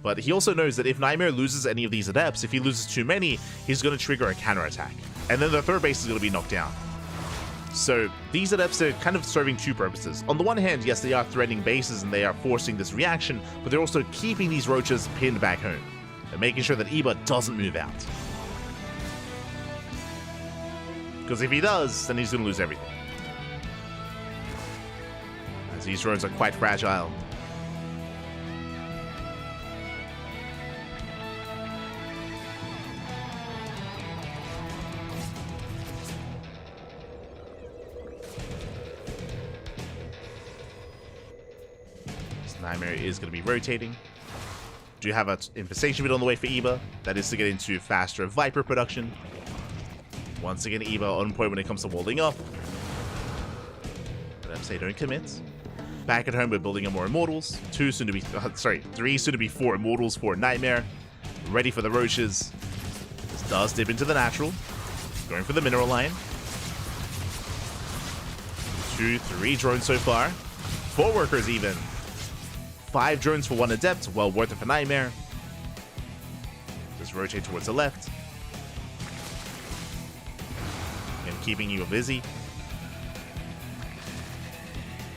But he also knows that if Nightmare loses any of these adepts, if he loses too many, he's going to trigger a counterattack. And then the 3rd base is going to be knocked down. So these adepts are kind of serving 2 purposes. On the one hand, yes, they are threatening bases and they are forcing this reaction, but they're also keeping these roaches pinned back home. And making sure that Eba doesn't move out. Because if he does, then he's going to lose everything. As these drones are quite fragile. This Nightmare is going to be rotating. Do have an infestation bit on the way for Eba. That is to get into faster Viper production. Once again, Eba on point when it comes to walling up. But say don't commit. Back at home, we're building up more Immortals. 3 soon to be 4 Immortals for Nightmare. Ready for the Roaches. This does dip into the natural. Going for the mineral line. 2, 3 drones so far. 4 workers even. 5 drones for 1 adept, well worth it for Nightmare. Just rotate towards the left. And keeping you busy.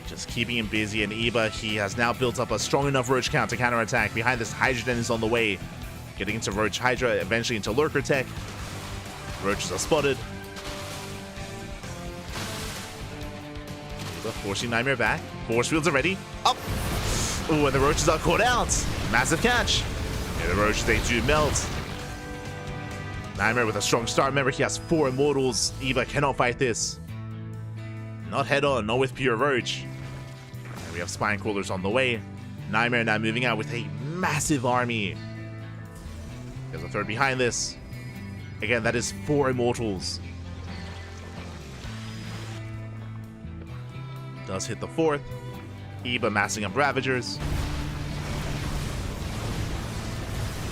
Just keeping him busy, and Eba, he has now built up a strong enough Roach count to counterattack. Behind this, Hydra Den is on the way. Getting into Roach Hydra, eventually into Lurker Tech. Roaches are spotted. Eba forcing Nightmare back. Force fields are ready. Up! Ooh, and the Roaches are caught out. Massive catch. And the Roaches, they do melt. Nightmare with a strong start. Remember, he has 4 Immortals. Eba cannot fight this. Not head on, not with pure Roach. And we have Spine Crawlers on the way. Nightmare now moving out with a massive army. There's a 3rd behind this. Again, that is 4 Immortals. Does hit the 4th. Eba massing up Ravagers.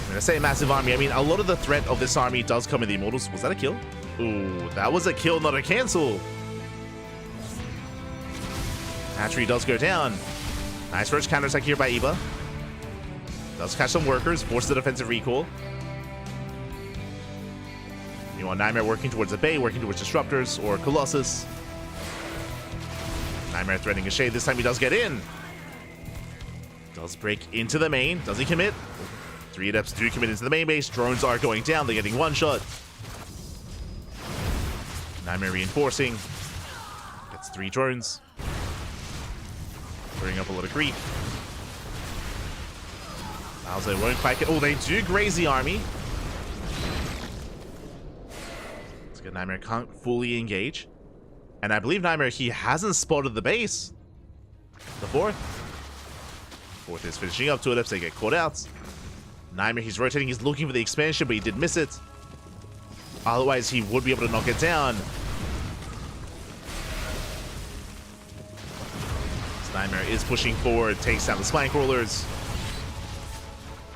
When I say massive army, I mean a lot of the threat of this army does come in the Immortals. Was that a kill? Ooh, that was a kill, not a cancel. Hatchery does go down. Nice first counterattack here by Eba. Does catch some workers, force the defensive recall. You want Nightmare working towards the Bay, working towards Disruptors or Colossus. Nightmare threatening a shade. This time he does get in. Does break into the main. Does he commit? 3 adepts do commit into the main base. Drones are going down. They're getting 1 shot. Nightmare reinforcing. Gets 3 drones. Bringing up a lot of grief. Bowser won't quite get... Oh, they do graze the army. It's good. Nightmare can't fully engage. And I believe Nightmare, he hasn't spotted the base. The 4th. 4th is finishing up. 2 adepts, they get caught out. Nightmare, he's rotating. He's looking for the expansion, but he did miss it. Otherwise, he would be able to knock it down. Nightmare is pushing forward, takes down the spine crawlers.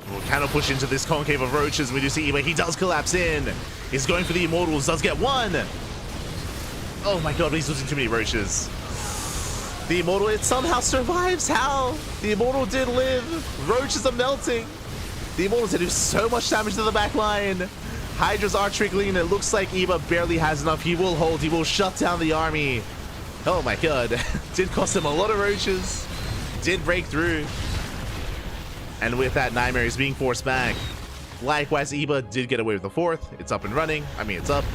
We'll kind of push into this concave of roaches. We do see Iba, he does collapse in. He's going for the immortals, does get 1. Oh my god, he's losing too many roaches. The immortal, it somehow survives. How? The immortal did live. Roaches are melting. The immortal did do so much damage to the back line. Hydras are trickling, and it looks like Iba barely has enough. He will hold, he will shut down the army. Oh my god. Did cost him a lot of roaches. Did break through. And with that, Nightmare is being forced back. Likewise, Iba did get away with the 4th. It's up and running. I mean, it's up.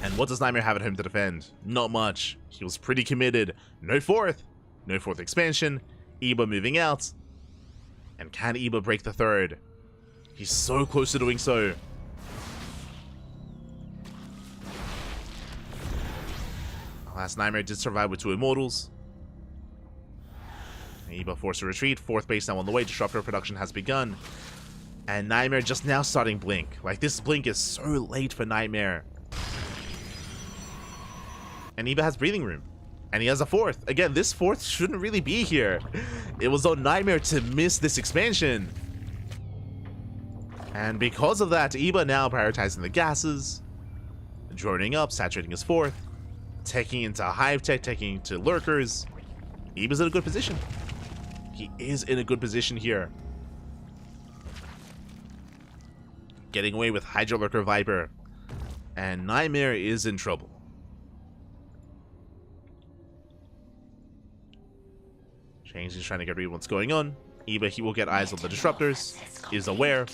And what does Nightmare have at home to defend? Not much. He was pretty committed. No 4th. No 4th expansion. Iba moving out. And can Iba break the 3rd? He's so close to doing so. Last Nightmare did survive with 2 immortals. Iba forced to retreat. 4th base now on the way. Disruptor production has begun. And Nightmare just now starting Blink. Like, this Blink is so late for Nightmare. And Iba has breathing room. And he has a 4th. Again, this 4th shouldn't really be here. It was on Nightmare to miss this expansion. And because of that, Iba now prioritizing the gases. Droning up, saturating his 4th. Taking into Hive Tech, taking into Lurkers. Iba's in a good position. He is in a good position here. Getting away with Hydra Lurker Viper. And Nightmare is in trouble. Change is trying to get read what's going on. Iba, he will get eyes on the disruptors. Is aware.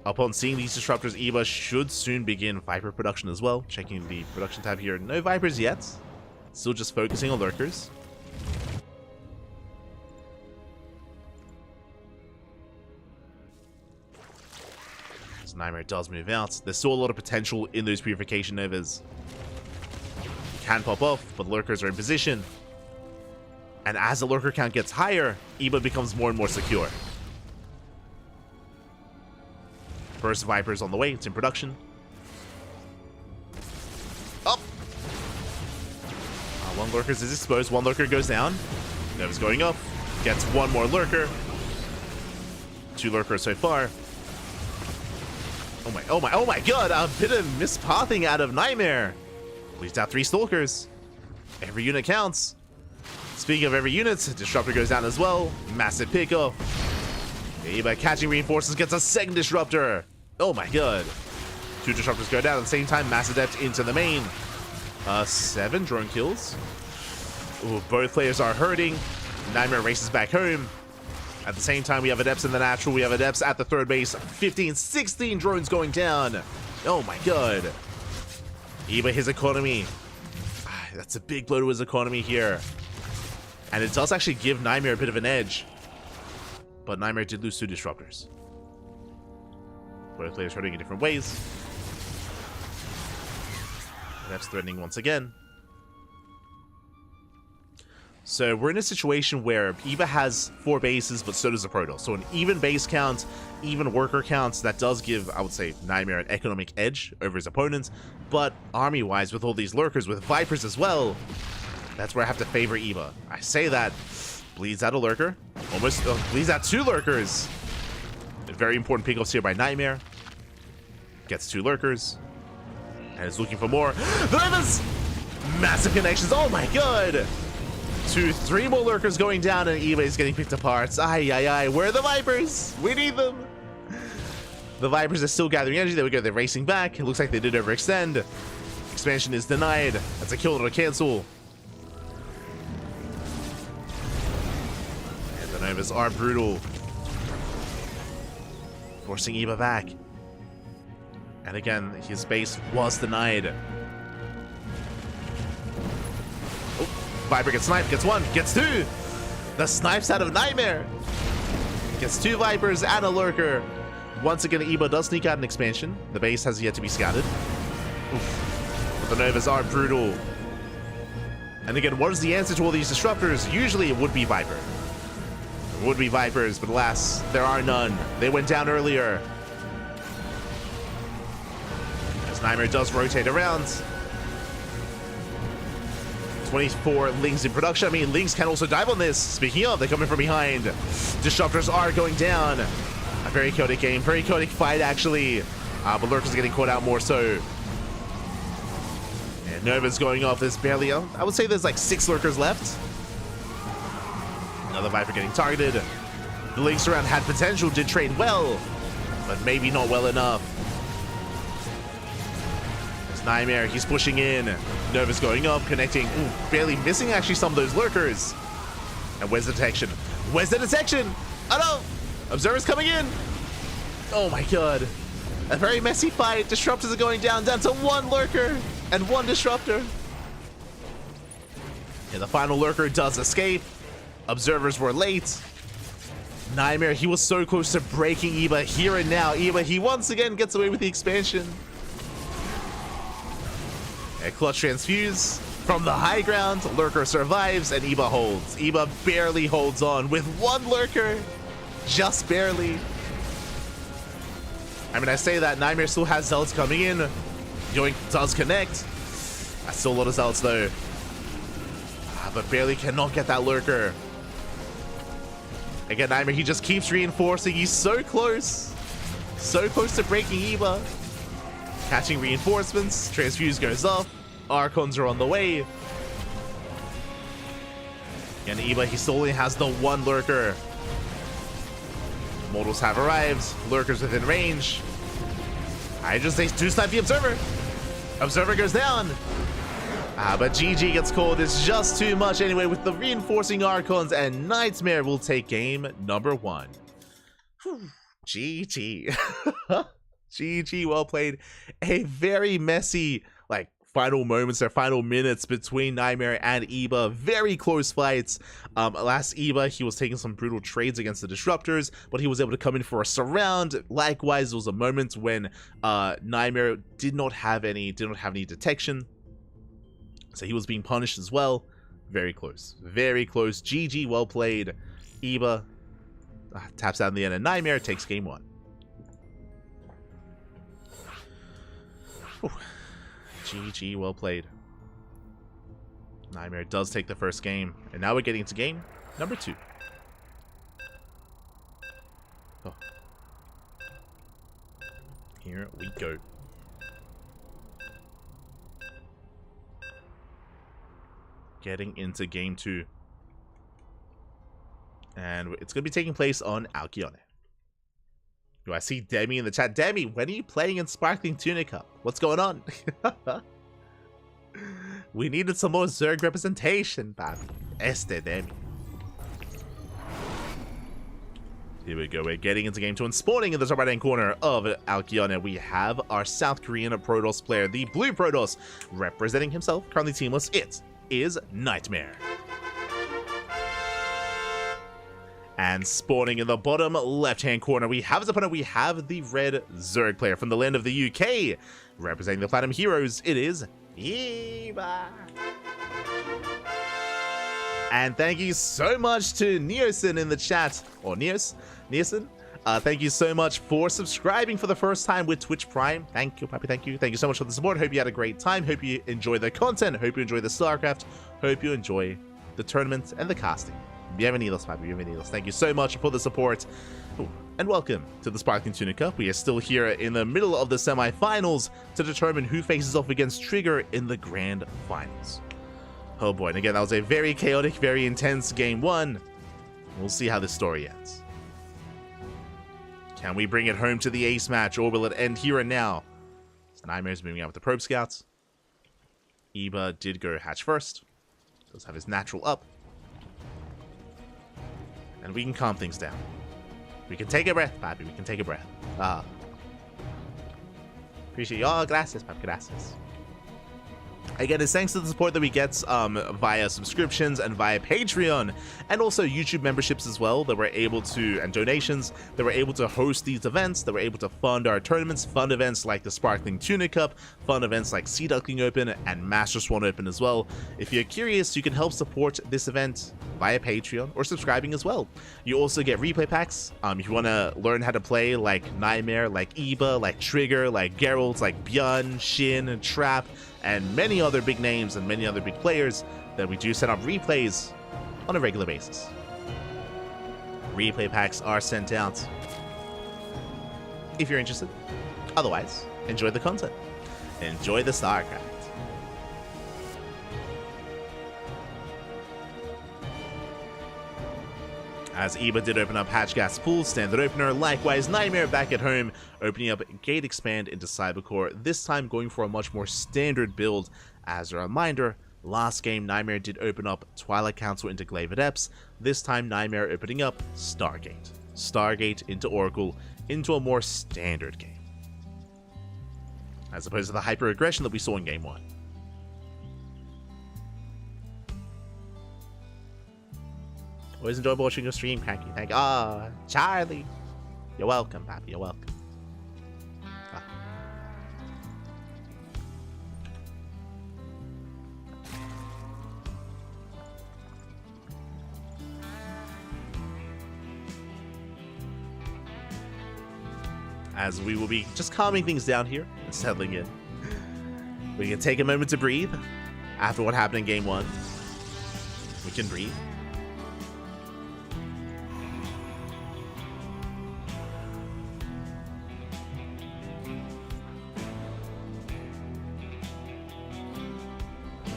Upon seeing these disruptors, Iba should soon begin Viper production as well. Checking the production tab here. No Vipers yet. Still just focusing on Lurkers. So Nightmare does move out. There's still a lot of potential in those Purification Novas. Can pop off, but Lurkers are in position. And as the Lurker count gets higher, Iba becomes more and more secure. First Viper's on the way. It's in production. Up! 1 Lurker is exposed. 1 Lurker goes down. Nova's going up. Gets 1 more Lurker. 2 Lurkers so far. Oh my god! A bit of mispathing out of Nightmare. Leaves out 3 Stalkers. Every unit counts. Speaking of every unit, Disruptor goes down as well. Massive pickup. Iba catching reinforcements, gets a 2nd Disruptor. Oh my god. 2 Disruptors go down at the same time. Mass Adept into the main. 7 drone kills. Ooh, both players are hurting. Nightmare races back home. At the same time, we have Adepts in the natural. We have Adepts at the 3rd base. 15, 16 drones going down. Oh my god. Iba, his economy. That's a big blow to his economy here. And it does actually give Nightmare a bit of an edge. But Nightmare did lose 2 Disruptors. Both players hurting in different ways. Adepts threatening once again. So we're in a situation where Iba has 4 bases, but so does the Protoss. So an even base count, even worker counts, that does give, I would say, Nightmare an economic edge over his opponents. But army-wise, with all these Lurkers, with Vipers as well, that's where I have to favor Iba. I say that. Bleeds out a Lurker. Almost bleeds out 2 Lurkers. Very important pickups here by Nightmare. Gets 2 Lurkers. And is looking for more. There's massive connections. Oh my god. 2, 3 more Lurkers going down, and Iba is getting picked apart. Ay. Where are the Vipers? We need them. The Vipers are still gathering energy. There we go. They're racing back. It looks like they did overextend. Expansion is denied. That's a kill, not a cancel. And the Novas are brutal. Forcing Iba back. And again, his base was denied. Oh, Viper gets sniped, gets one, gets two. The snipes out of Nightmare. Gets two Vipers and a Lurker. Once again, Ebo does sneak out an expansion. The base has yet to be scouted. Oof. But the Novas are brutal. And again, what is the answer to all these disruptors? Usually it would be Viper. It would be Vipers, but alas, there are none. They went down earlier. As Nightmare does rotate around. 24 Lings in production. I mean, Lings can also dive on this. Speaking of, they're coming from behind. Disruptors are going down. A very chaotic game, very chaotic fight, actually. But Lurkers are getting caught out more so. And Nova's going off. There's barely, I would say there's like 6 Lurkers left. Another Viper getting targeted. The Lynx around had potential, did trade well, but maybe not well enough. There's Nightmare, he's pushing in. Nova's going up, connecting. Ooh, barely missing actually some of those Lurkers. And where's the detection? Where's the detection? Oh no! Observer's coming in. Oh my god. A very messy fight. Disruptors are going down to 1 Lurker and 1 Disruptor. Yeah, the final Lurker does escape. Observers were late. Nightmare, he was so close to breaking Eba here and now. Eba, he once again gets away with the expansion. A clutch transfuse from the high ground. Lurker survives and Eba holds. Eba barely holds on with 1 Lurker. Just barely. I mean, I say that Nightmare still has Zealots coming in. Yoink does connect. That's still a lot of Zealots though. But barely cannot get that Lurker. Again, Nightmare, he just keeps reinforcing. He's so close. So close to breaking Eba. Catching reinforcements. Transfuse goes off. Archons are on the way. And Eba, he still only has the 1 Lurker. Mortals have arrived. Lurkers within range. I just say 2-snipe the Observer. Observer goes down. But GG gets called. It's just too much anyway with the reinforcing Archons, and Nightmare will take game number 1. Whew. GG. GG, well played. A very messy, like, final moments or final minutes between Nightmare and Eba. Very close fights. Last Eba, he was taking some brutal trades against the Disruptors, but he was able to come in for a surround. Likewise, there was a moment when Nightmare did not have any detection. So he was being punished as well. Very close. Very close. GG, well played. Eba taps out in the end, and Nightmare takes game 1. Whew. GG, well played. Nightmare does take the first game. And now we're getting into game number 2. Oh. Here we go. Getting into game 2. And it's going to be taking place on Alcyone. Do I see Demi in the chat? Demi, when are you playing in Sparkling Tuna Cup? What's going on? We needed some more Zerg representation, papi. Demi. Here we go. We're getting into game 2 and spawning in the top right-hand corner of Alcyone. We have our South Korean Protoss player, the Blue Protoss, representing himself, currently teamless. It is Nightmare. And spawning in the bottom left-hand corner, we have his opponent. We have the red Zerg player from the land of the UK, representing the Platinum Heroes. It is Eba. And thank you so much to Neosin in the chat, or Neosin. Thank you so much for subscribing for the first time with Twitch Prime. Thank you, papi, thank you. Thank you so much for the support. Hope you had a great time. Hope you enjoy the content. Hope you enjoy the StarCraft. Hope you enjoy the tournament and the casting. Bienvenidos, papi, bienvenidos. Thank you so much for the support. Ooh, and welcome to the Sparkling Tuna Cup. We are still here in the middle of the semi-finals to determine who faces off against Trigger in the grand finals. Oh boy, and again, that was a very chaotic, very intense game 1. We'll see how this story ends. Can we bring it home to the ace match, or will it end here and now? So Nightmare's moving out with the probe scouts. Eba did go hatch first. Does have his natural up. And we can calm things down. We can take a breath, papi. We can take a breath. Appreciate you. Oh, gracias, pap, gracias. Again, it's thanks to the support that we get via subscriptions and via Patreon, and also YouTube memberships as well, that we're able to, and donations, that we're able to host these events, that we're able to fund our tournaments, fund events like the Sparkling Tuna Cup, fund events like Sea Duckling Open, and Master Swan Open as well. If you're curious, you can help support this event via Patreon or subscribing as well. You also get replay packs. If you want to learn how to play like Nightmare, like Eva, like Trigger, like Geralt, like Björn, Shin, Trap, and many other big names and many other big players, that we do set up replays on a regular basis. Replay packs are sent out if you're interested. Otherwise, enjoy the content. Enjoy the StarCraft. As Eva did open up Hatchgas Pool, standard opener, likewise Nightmare back at home, opening up Gate Expand into Cybercore, this time going for a much more standard build. As a reminder, last game Nightmare did open up Twilight Council into Glaive Adepts, this time Nightmare opening up Stargate. Stargate into Oracle, into a more standard game, as opposed to the hyper-aggression that we saw in Game 1. Always enjoy watching your stream, CranKy. Thank you. Ah, Charlie. You're welcome, Pappy. You're welcome. Ah. As we will be just calming things down here and settling in. We can take a moment to breathe. After what happened in Game 1, we can breathe.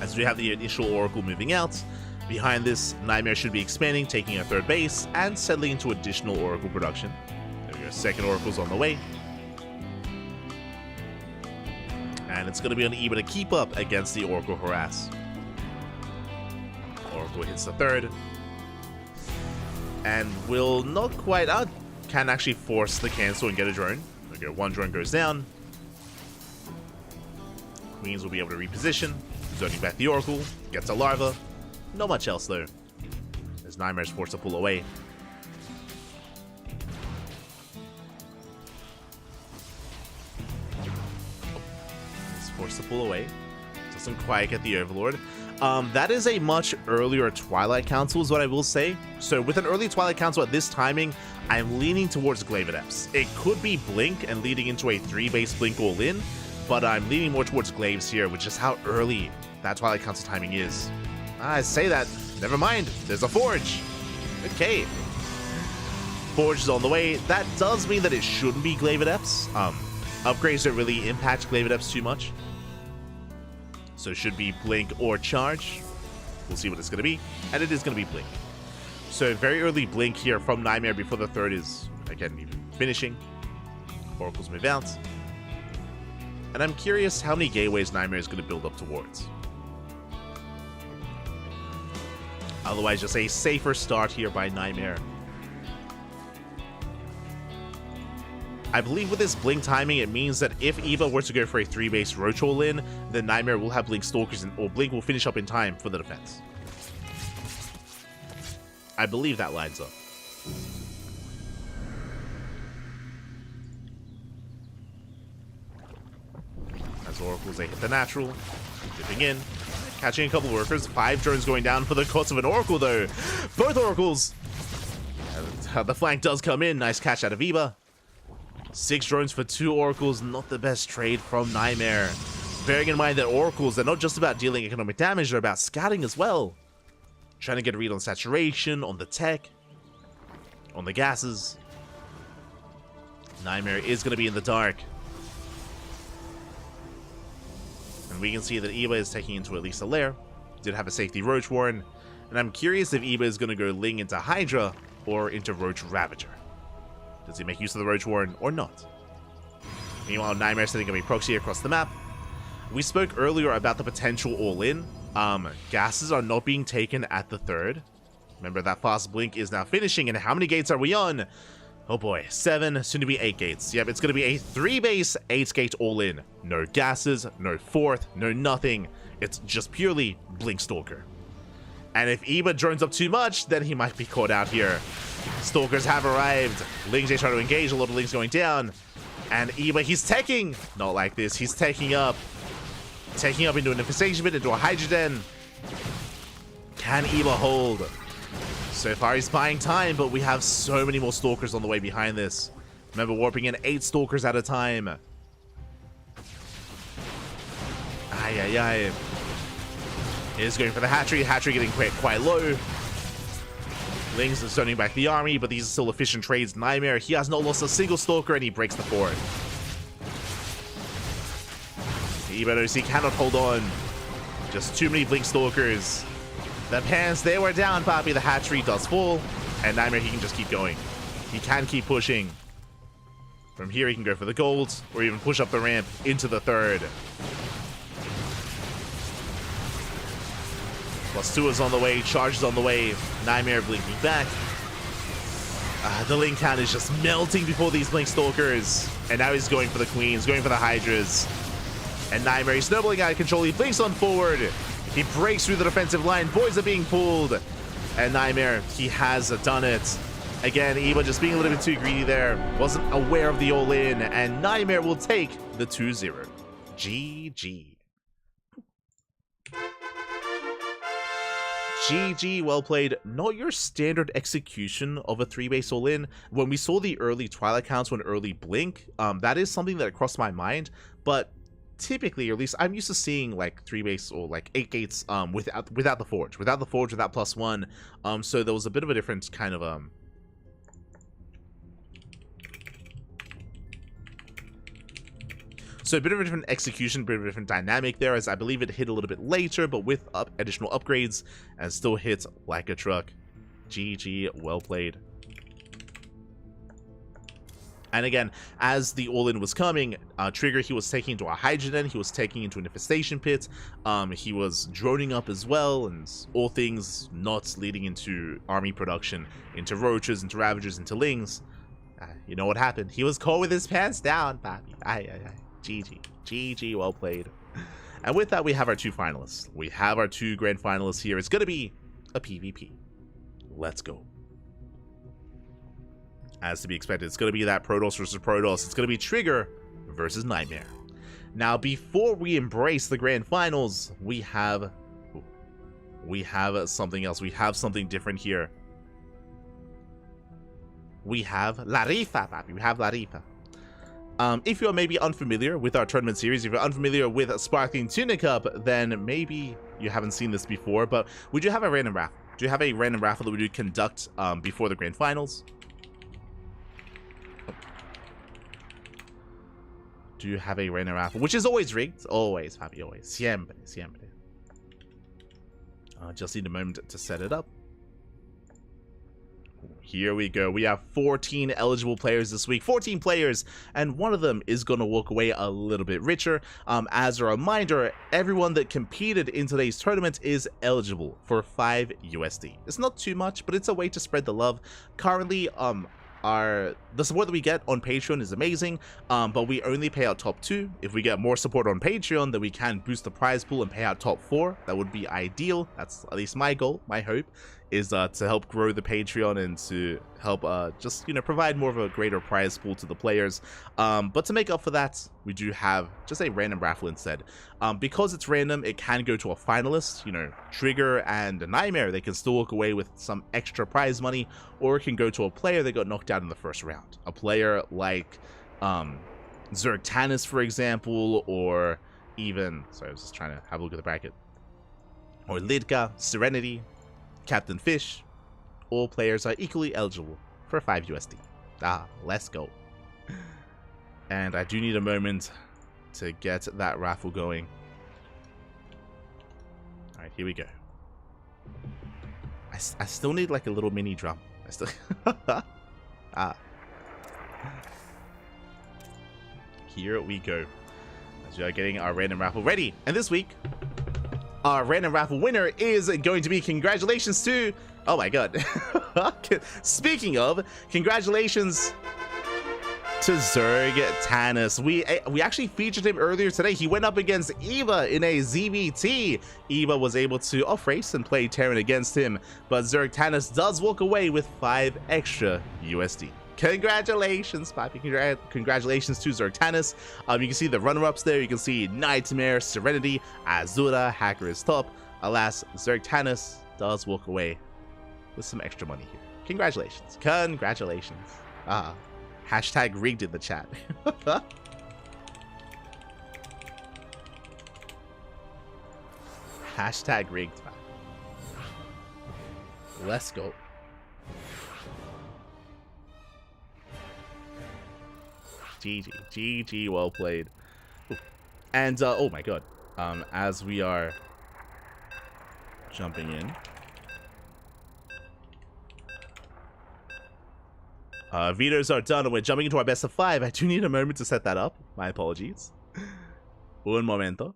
As we have the initial Oracle moving out, behind this, Nightmare should be expanding, taking a third base, and settling into additional Oracle production. There we go, second Oracle's on the way. And it's going to be on Eva to keep up against the Oracle harass. Oracle hits the third. And will not quite out, can actually force the cancel and get a drone. There we go, one drone goes down. Queens will be able to reposition. Zoning back the Oracle, gets a larva. Not much else though, as Nightmare's forced to pull away. He's forced to pull away. Doesn't quite get the Overlord. That is a much earlier Twilight Council is what I will say. So with an early Twilight Council at this timing, I'm leaning towards Glaive Adepts. It could be Blink and leading into a 3-base Blink all-in, but I'm leaning more towards Glaives here, which is how early that Twilight Council timing is. I say that. Never mind. There's a Forge. Okay. Forge is on the way. That does mean that it shouldn't be Glaive Adepts. Upgrades don't really impact Glaive Adepts too much. So it should be Blink or Charge. We'll see what it's going to be. And it is going to be Blink. So very early Blink here from Nightmare before the third is, again, even finishing. Oracles move out. And I'm curious how many gateways Nightmare is going to build up towards. Otherwise, just a safer start here by Nightmare. I believe with this Blink timing, it means that if Eva were to go for a 3-base Roach all-in, then Nightmare will have Blink Stalkers, or Blink will finish up in time for the defense. I believe that lines up. As Oracles, they hit the natural, dipping in, catching a couple workers. 5 drones going down for the cost of an Oracle, though. Both Oracles. And the flank does come in. Nice catch out of Eva. 6 drones for 2 Oracles. Not the best trade from Nightmare. Bearing in mind that Oracles, they're not just about dealing economic damage, they're about scouting as well. Trying to get a read on saturation, on the tech, on the gases. Nightmare is going to be in the dark. And we can see that Eva is taking into at least a lair. Did have a safety Roach Warren. And I'm curious if Eva is going to go Ling into Hydra or into Roach Ravager. Does he make use of the Roach Warren or not? Meanwhile, Nightmare setting up a proxy across the map. We spoke earlier about the potential all-in. Gases are not being taken at the third. Remember, that fast blink is now finishing, and how many gates are we on? Oh boy, 7, soon to be 8 gates. Yep, it's going to be a 3-base, 8-gate all-in. No gases, no fourth, no nothing. It's just purely Blink Stalker. And if Eba drones up too much, then he might be caught out here. Stalkers have arrived. Lings, they try to engage, a lot of Lings going down. And Eba, he's teching. Not like this, he's taking up. Taking up into an infestation pit, into a hydrogen. Can Eba hold? So far he's buying time, but we have so many more Stalkers on the way behind this. Remember, warping in 8 Stalkers at a time. Ay. Is going for the hatchery. Hatchery getting quite low. Lings is turning back the army, but these are still efficient trades. Nightmare, he has not lost a single Stalker, and he breaks the fort. Ibadosi cannot hold on. Just too many Blink Stalkers. The pants, they were down, Papi. The hatchery does fall. And Nightmare, he can just keep going. He can keep pushing. From here, he can go for the gold, or even push up the ramp into the 3rd. +2 is on the way, charge is on the way. Nightmare blinking back. The link count is just melting before these Blink Stalkers. And now he's going for the Queens, going for the Hydras. And Nightmare, he's snowballing out of control. He blinks on forward. He breaks through the defensive line. Boys are being pulled. And Nightmare, he has done it. Again, Eba just being a little bit too greedy there. Wasn't aware of the all-in. And Nightmare will take the 2-0. GG. GG, well played. Not your standard execution of a 3-base all-in. When we saw the early Twilight counts, when early Blink, that is something that crossed my mind. But typically, or at least I'm used to seeing like 3-base or like 8 gates without the forge, without +1. So there was a bit of a different kind of so a bit of a different execution, a bit of a different dynamic there, as I believe it hit a little bit later, but with additional upgrades, and still hits like a truck. GG, well played. And again, as the all-in was coming, Trigger, he was taking into a hydrogen, he was taking into an infestation pit, he was droning up as well, and all things not leading into army production, into roaches, into ravagers, into lings. You know what happened? He was caught with his pants down, Bobby. GG, well played. And with that, we have our 2 finalists. We have our 2 grand finalists here. It's going to be a PvP. Let's go. As to be expected, it's going to be that Protoss versus Protoss. It's going to be Trigger versus Nightmare. Now, before we embrace the grand finals, we have something else. We have something different here. We have La Rifa, papi. We have La Rifa. If you're maybe unfamiliar with our tournament series, if you're unfamiliar with Sparkling Tuna Cup, then maybe you haven't seen this before, but we do have a random raffle. Do you have a random raffle that we do conduct before the grand finals? Do you have a random raffle, which is always rigged? Always, papi, always. Siempre. Just need a moment to set it up. Here we go. We have 14 eligible players this week, 14 players, and one of them is going to walk away a little bit richer. As a reminder, everyone that competed in today's tournament is eligible for 5 USD. It's not too much, but it's a way to spread the love. Currently, the support that we get on Patreon is amazing, but we only pay out top 2. If we get more support on Patreon, then we can boost the prize pool and pay out top 4. That would be ideal. That's at least my goal, my hope, is to help grow the Patreon and to help just, you know, provide more of a greater prize pool to the players. But to make up for that, we do have just a random raffle instead. Because it's random, it can go to a finalist. You know, Trigger and Nightmare, they can still walk away with some extra prize money, or it can go to a player that got knocked out in the first round. A player like Zerg Tannis, for example, or even, sorry, I was just trying to have a look at the bracket, or Lidka, Serenity, Captain Fish. All players are equally eligible for 5 USD. Let's go. And I do need a moment to get that raffle going. Alright, here we go. I still need like a little mini drum. I still Here we go. As we are getting our random raffle ready. And this week, our random raffle winner is going to be, congratulations to, oh my god, Speaking of, congratulations to Zerg Tannis. We actually featured him earlier today. He went up against Eva in a ZVT. Eva was able to off-race and play Terran against him, but Zerg Tannis does walk away with 5 extra USD. Congratulations, Papi. Congratulations to Zerg Tannis. You can see the runner-ups there. You can see Nightmare, Serenity, Azura, Hacker is top. Alas, Zerg Tannis does walk away with some extra money here. Congratulations. Congratulations. Hashtag rigged in the chat. Hashtag rigged, man. Let's go. GG, well played. Ooh. And oh my god, as we are jumping in, vetoes are done and we're jumping into our best of 5. I do need a moment to set that up. My apologies. Un momento.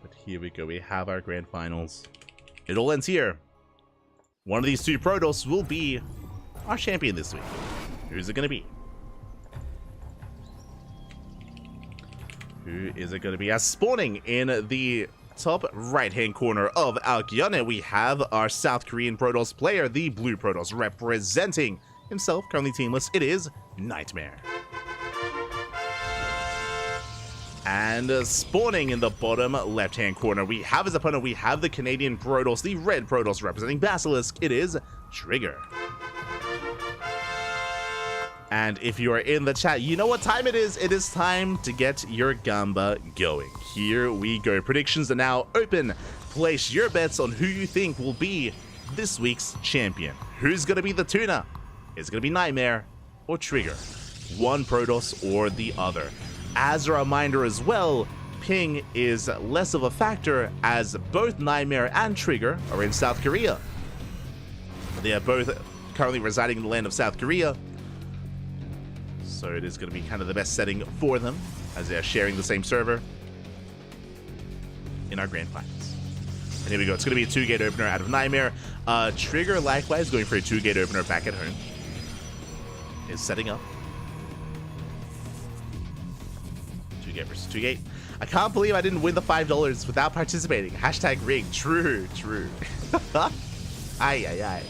But here we go. We have our grand finals. It all ends here. One of these 2 Protoss will be our champion this week. Who's it going to be? Who is it going to be? As spawning in the top right-hand corner of Alkyone, we have our South Korean Protoss player, the Blue Protoss, representing himself, currently teamless. It is Nightmare. And spawning in the bottom left-hand corner, we have his opponent. We have the Canadian Protoss, the Red Protoss, representing Basilisk. It is Trigger. And if you are in the chat, you know what time it is. It is time to get your Gamba going. Here we go. Predictions are now open. Place your bets on who you think will be this week's champion. Who's going to be the Tuna? Is it going to be Nightmare or Trigger? One Protoss or the other. As a reminder as well, ping is less of a factor as both Nightmare and Trigger are in South Korea. They are both currently residing in the land of South Korea. So it is going to be kind of the best setting for them as they are sharing the same server in our grand finals. And here we go. It's going to be a 2-gate opener out of Nightmare. Trigger likewise going for a 2-gate opener back at home. Is setting up. 2-gate versus 2-gate. I can't believe I didn't win the $5 without participating. Hashtag rigged. True. Ay.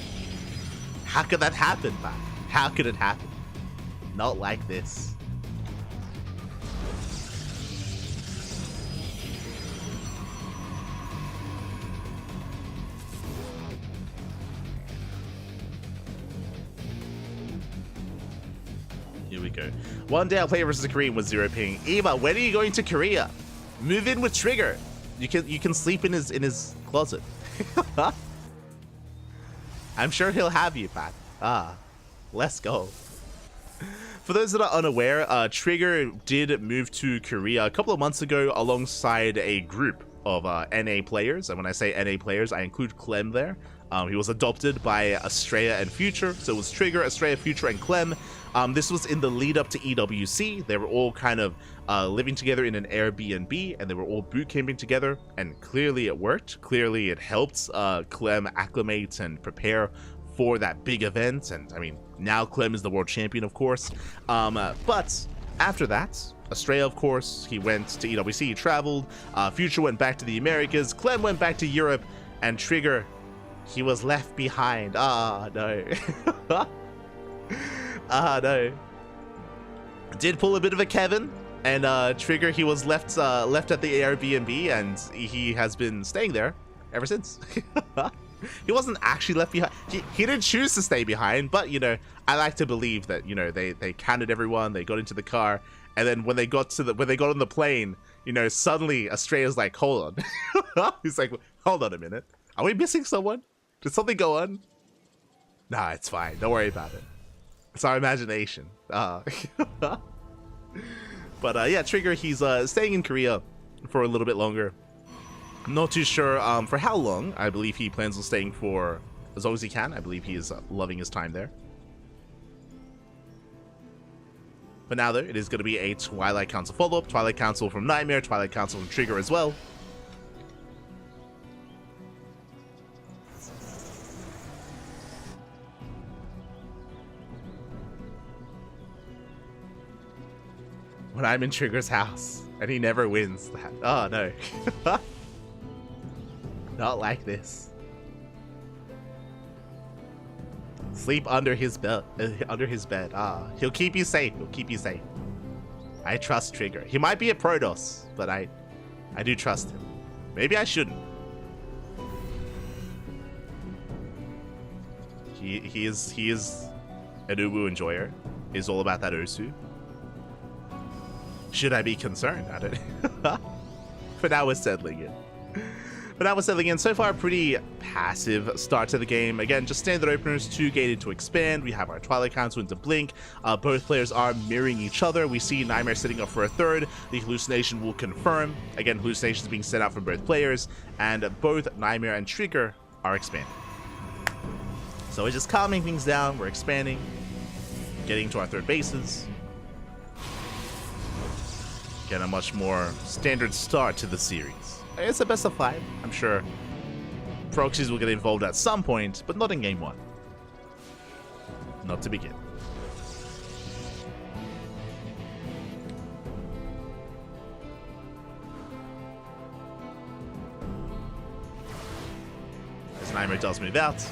How could that happen, man? How could it happen? Not like this. Here we go. One day I'll play versus a Korean with 0 ping. Eva, when are you going to Korea? Move in with Trigger. You can sleep in his closet. I'm sure he'll have you, Pat. Let's go. For those that are unaware, Trigger did move to Korea a couple of months ago alongside a group of NA players. And when I say NA players, I include Clem there. He was adopted by Estrella and Future. So it was Trigger, Estrella, Future, and Clem. This was in the lead up to EWC. They were all kind of living together in an Airbnb, and they were all boot camping together. And clearly it worked. Clearly it helped Clem acclimate and prepare for that big event. And I mean, now Clem is the world champion, of course. But after that, Estrella, of course, he went to EWC, he traveled. Future went back to the Americas. Clem went back to Europe. And Trigger, he was left behind. No. No. Did pull a bit of a Kevin. And Trigger, he was left at the Airbnb, and he has been staying there ever since. He wasn't actually left behind. He didn't choose to stay behind, but, you know, I like to believe that, you know, they counted everyone, they got into the car, and then when they got on the plane, you know, suddenly Estrella's like, hold on. He's like, hold on a minute. Are we missing someone? Did something go on? Nah, it's fine. Don't worry about it. It's our imagination. But yeah, Trigger, he's staying in Korea for a little bit longer. I'm not too sure for how long. I believe he plans on staying for as long as he can. I believe he is loving his time there. But now, though, it is going to be a Twilight Council follow-up. Twilight Council from Nightmare, Twilight Council from Trigger as well. when I'm in Trigger's house and he never wins that. Oh no. Not like this. Sleep under his bed. Ah, he'll keep you safe. He'll keep you safe. I trust Trigger. He might be a Protoss, but I do trust him. Maybe I shouldn't. He is an Ubu enjoyer. He's all about that Osu. Should I be concerned? I don't. For now, we're settling in. So far, a pretty passive start to the game. Again, just standard openers, 2 gated to expand. We have our Twilight Council into Blink. Both players are mirroring each other. We see Nightmare setting up for a third. The hallucination will confirm. Again, hallucinations being sent out from both players. And both Nightmare and Trigger are expanding. So we're just calming things down. We're expanding. Getting to our third bases. Get a much more standard start to the series. It's a best of 5. I'm sure proxies will get involved at some point, but not in game 1. Not to begin. As Nightmare does move out.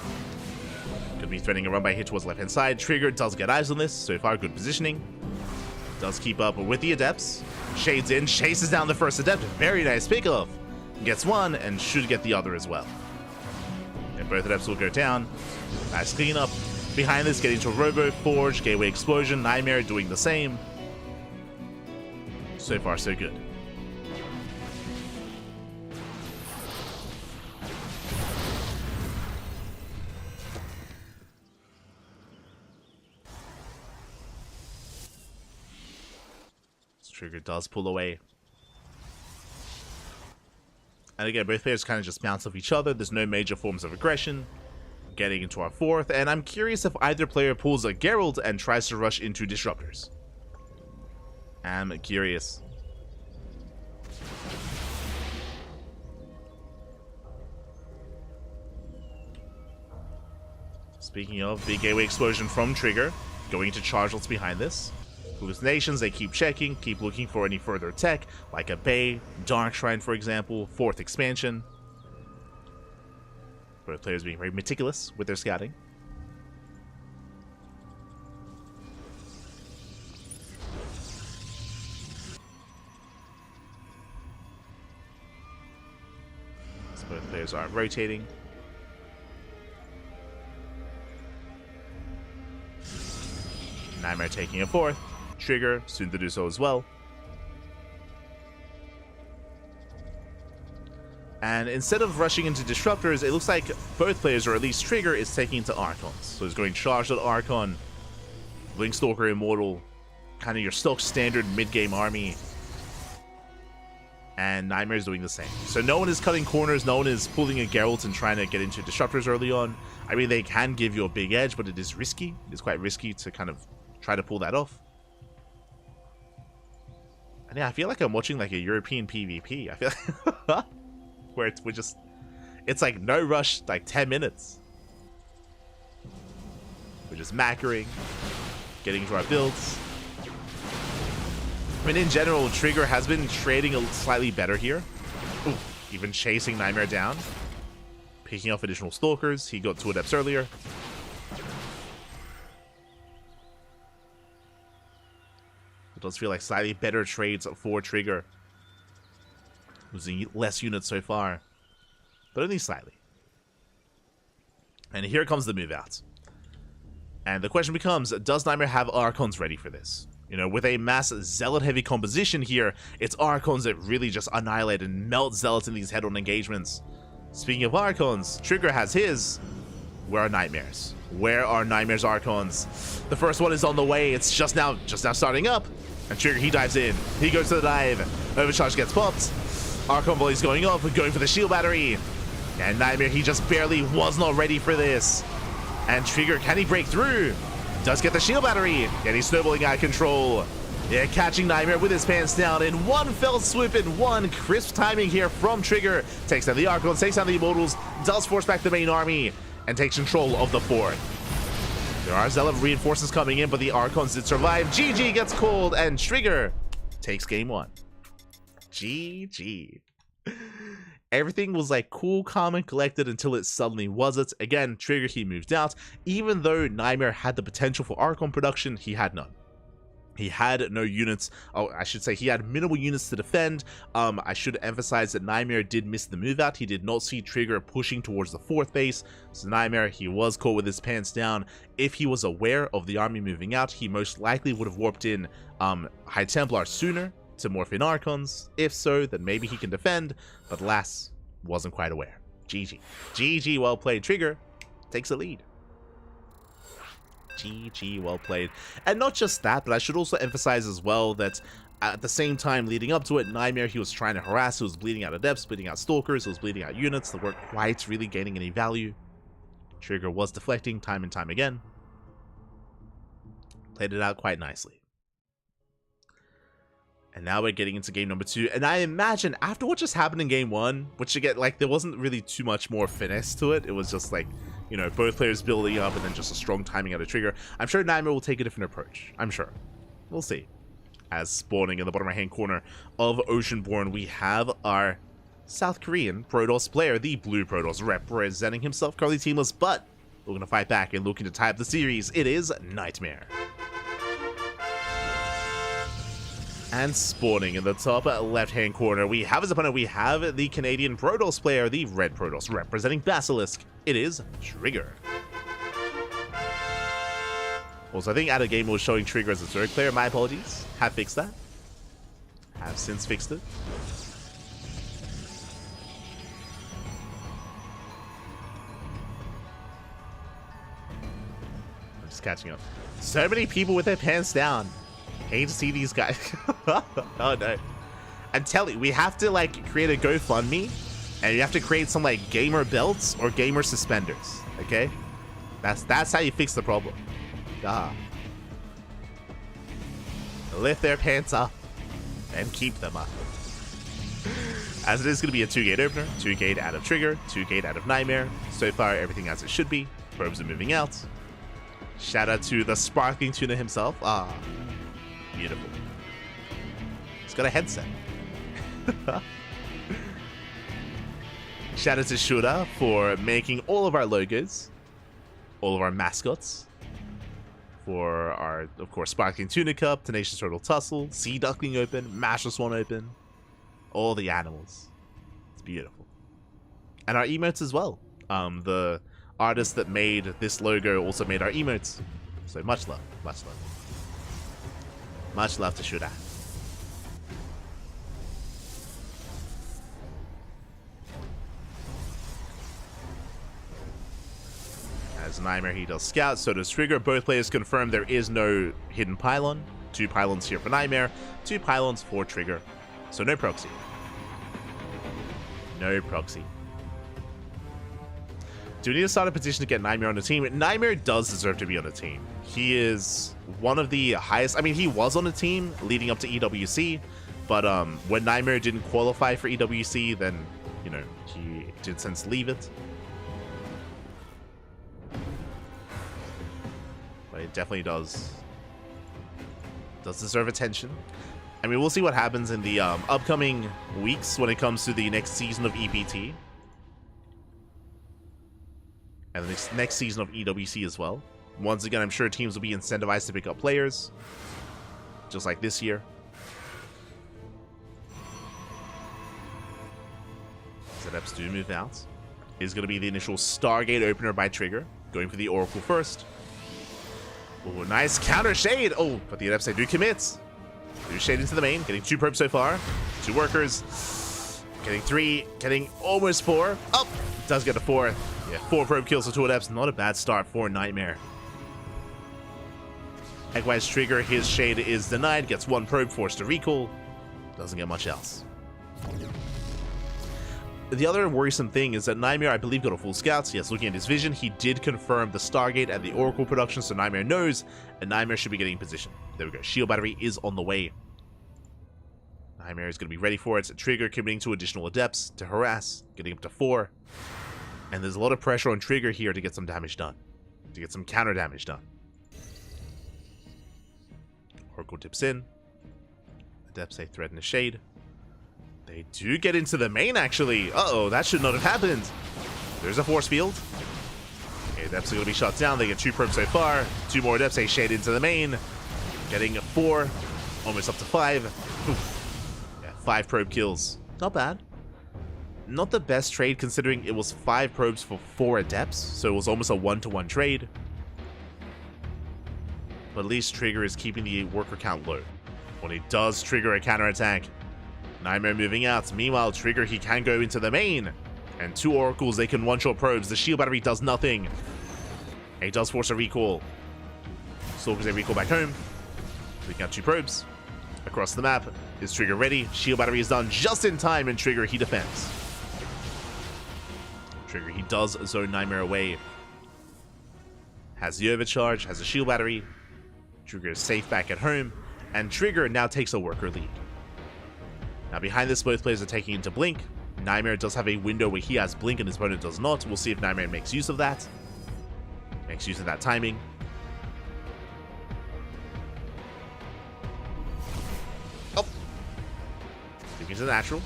Could be threatening a run by hit towards left-hand side. Trigger does get eyes on this. So far, good positioning. Does keep up with the Adepts. Shades in, chases down the first Adept. Very nice pickoff. Gets one and should get the other as well. And both Adepts will go down. Nice cleanup. Behind this, getting to Robo, Forge, Gateway Explosion, Nightmare doing the same. So far, so good. Trigger does pull away. And again, both players kind of just bounce off each other. There's no major forms of aggression. Getting into our fourth, and I'm curious if either player pulls a Geralt and tries to rush into Disruptors. I'm curious. Speaking of, big gateway explosion from Trigger. Going to charge what's behind this. Hallucinations, they keep checking, keep looking for any further tech, like a Bay, Dark Shrine, for example, 4th expansion. Both players being very meticulous with their scouting. So both players are rotating. Nightmare taking a 4th. Trigger, soon to do so as well. And instead of rushing into Disruptors, it looks like both players, or at least Trigger, is taking into Archons. So he's going charged at Archon, Blinkstalker Immortal, kind of your stock standard mid-game army. And Nightmare is doing the same. So no one is cutting corners, no one is pulling a Geralt and trying to get into Disruptors early on. I mean, they can give you a big edge, but it is risky. It's quite risky to kind of try to pull that off. And yeah, I feel like I'm watching like a European PvP. I feel like where it's like no rush, like 10 minutes. We're just macroing, getting to our builds. I mean, in general, Trigger has been trading a slightly better here. Ooh, even chasing Nightmare down. Picking off additional Stalkers. He got 2 Adepts earlier. It does feel like slightly better trades for Trigger. Losing less units so far, but only slightly. And here comes the move out. And the question becomes, does Nightmare have Archons ready for this? You know, with a mass Zealot-heavy composition here, it's Archons that really just annihilate and melt Zealots in these head-on engagements. Speaking of Archons, Trigger has his. Where are Nightmares? Where are Nightmare's Archons? The first one is on the way. It's just now starting up. And Trigger, he dives in. He goes to the dive. Overcharge gets popped. Archon volley's going up, going for the shield battery. And Nightmare, he just barely was not ready for this. And Trigger, can he break through? Does get the shield battery. And he's snowballing out of control. Yeah, catching Nightmare with his pants down in one fell swoop and one crisp timing here from Trigger. Takes down the Archons, takes down the Immortals, does force back the main army, and takes control of the fort. There are Zealot reinforcements coming in, but the Archons did survive. GG gets called, and Trigger takes game 1. GG. Everything was like cool, calm, and collected until it suddenly wasn't. Again, Trigger, he moved out. Even though Nightmare had the potential for Archon production, he had none. He had no units. Oh, I should say he had minimal units to defend. I should emphasize that Nightmare did miss the move out. He did not see Trigger pushing towards the 4th base. So Nightmare, he was caught with his pants down. If he was aware of the army moving out, he most likely would have warped in High Templar sooner to morph in Archons. If so, then maybe he can defend. But Lass wasn't quite aware. GG. GG, well played. Trigger takes the lead. GG, well played. And not just that, but I should also emphasize as well that at the same time leading up to it, Nightmare, he was trying to harass, he was bleeding out Adepts, bleeding out Stalkers, he was bleeding out units that weren't quite really gaining any value. Trigger was deflecting time and time again. Played it out quite nicely. And now we're getting into game number 2, and I imagine after what just happened in game 1, which again, like, there wasn't really too much more finesse to it, it was just like, you know, both players building up and then just a strong timing out of Trigger. I'm sure Nightmare will take a different approach. I'm sure. We'll see. As spawning in the bottom right-hand corner of Oceanborn, we have our South Korean Protoss player, the Blue Protoss, representing himself, currently teamless, but looking to fight back and looking to tie up the series. It is Nightmare. And spawning in the top left-hand corner, we have his opponent, we have the Canadian Protoss player, the Red Protoss, representing Basilisk. It is Trigger. Also, I think out of game was showing Trigger as a Zerg player. My apologies. Have fixed that. Have since fixed it. I'm just catching up. So many people with their pants down. Hate to see these guys. Oh no. I'm telling you, we have to like create a GoFundMe, and you have to create some like gamer belts or gamer suspenders. Okay? That's how you fix the problem. Lift their pants up and keep them up. As it is going to be a 2-gate opener, 2-gate out of Trigger, 2-gate out of Nightmare. So far, everything as it should be. Probes are moving out. Shout out to the sparkling tuna himself. Beautiful. He's got a headset. Shout out to Shura for making all of our logos, all of our mascots. For our, of course, Sparkling Tuna Cup, Tenacious Turtle Tussle, Sea Duckling Open, Masher Swan Open. All the animals. It's beautiful. And our emotes as well. The artist that made this logo also made our emotes. So much love, much love. Much love to Shura. As Nightmare, he does Scout, so does Trigger. Both players confirm there is no hidden pylon. 2 pylons here for Nightmare, 2 pylons for Trigger. So no proxy. No proxy. Do we need to start a petition to get Nightmare on the team? Nightmare does deserve to be on the team. He is one of the highest... I mean, he was on the team leading up to EWC, but when Nightmare didn't qualify for EWC, then, you know, he did since leave it. But it definitely does deserve attention. I mean, we'll see what happens in the upcoming weeks when it comes to the next season of EPT. And the next season of EWC as well. Once again, I'm sure teams will be incentivized to pick up players. Just like this year. Setups do move out. Is going to be the initial Stargate opener by Trigger. Going for the Oracle first. Oh, nice counter shade. Oh, but the Adepts, they do commit. They do shade into the main. Getting 2 probes so far. 2 workers. Getting 3. Getting almost 4. Oh, does get a 4. Yeah, 4 probe kills for 2 Adepts. Not a bad start for Nightmare. Likewise, Trigger, his shade is denied. Gets 1 probe, forced to recall. Doesn't get much else. The other worrisome thing is that Nightmare, I believe, got a full Scouts. Yes, looking at his vision, he did confirm the Stargate and the Oracle production, so Nightmare knows, and Nightmare should be getting in position. There we go. Shield Battery is on the way. Nightmare is going to be ready for it. Trigger committing to additional Adepts to harass, getting up to 4. And there's a lot of pressure on Trigger here to get some damage done. To get some counter damage done. Oracle dips in. Adepts, they threaten the shade. They do get into the main, actually. Uh-oh, that should not have happened. There's a force field. Okay, Adepts are going to be shot down. They get 2 probes so far. 2 more Adepts, they shade into the main. Getting 4, almost up to 5. Oof. Yeah, 5 probe kills. Not bad. Not the best trade considering it was 5 probes for 4 Adepts, so it was almost a 1-to-1 trade. But at least Trigger is keeping the worker count low. When he does trigger a counterattack, Nightmare moving out. Meanwhile, Trigger, he can go into the main. And 2 Oracles, they can one-shot probes. The shield battery does nothing. He does force a recall. Stalkers, they recall back home. We got 2 probes. Across the map, is Trigger ready? Shield battery is done just in time, and Trigger, he defends. Trigger, he does zone Nightmare away. Has the overcharge, has a shield battery. Trigger is safe back at home. And Trigger now takes a worker lead. Now behind this, both players are taking into Blink. Nightmare does have a window where he has Blink and his opponent does not. We'll see if Nightmare makes use of that. Makes use of that timing. Oh. Moving to the natural.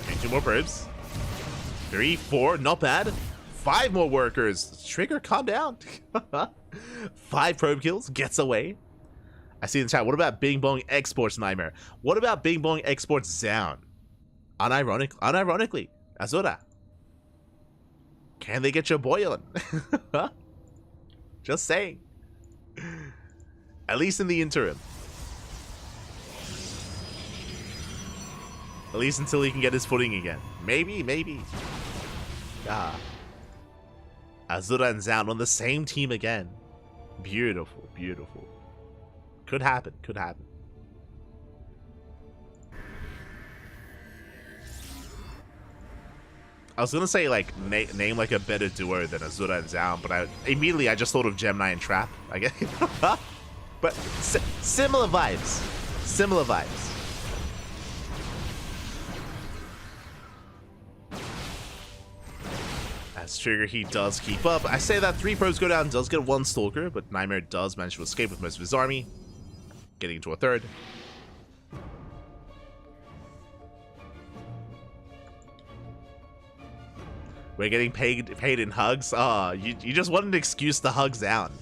Okay, 2 more probes. 3, 4, not bad. 5 more workers. Trigger, calm down. 5 probe kills, gets away. I see in the chat, what about Bing Bong exports Nightmare? What about Bing Bong exports Zound? Unironically, Azura. Can they get your boy on? Just saying. At least in the interim. At least until he can get his footing again. Maybe. Ah. Azura and Zound on the same team again. Beautiful. Could happen. I was gonna say like name like a better duo than Azura and Zound, but immediately I just thought of Gemini and Trap. I guess, but similar vibes. As Trigger, he does keep up. I say that 3 probes go down, does get 1 Stalker, but Nightmare does manage to escape with most of his army. Getting into a 3rd. We're getting paid in hugs. Oh, you just want an excuse to hug down.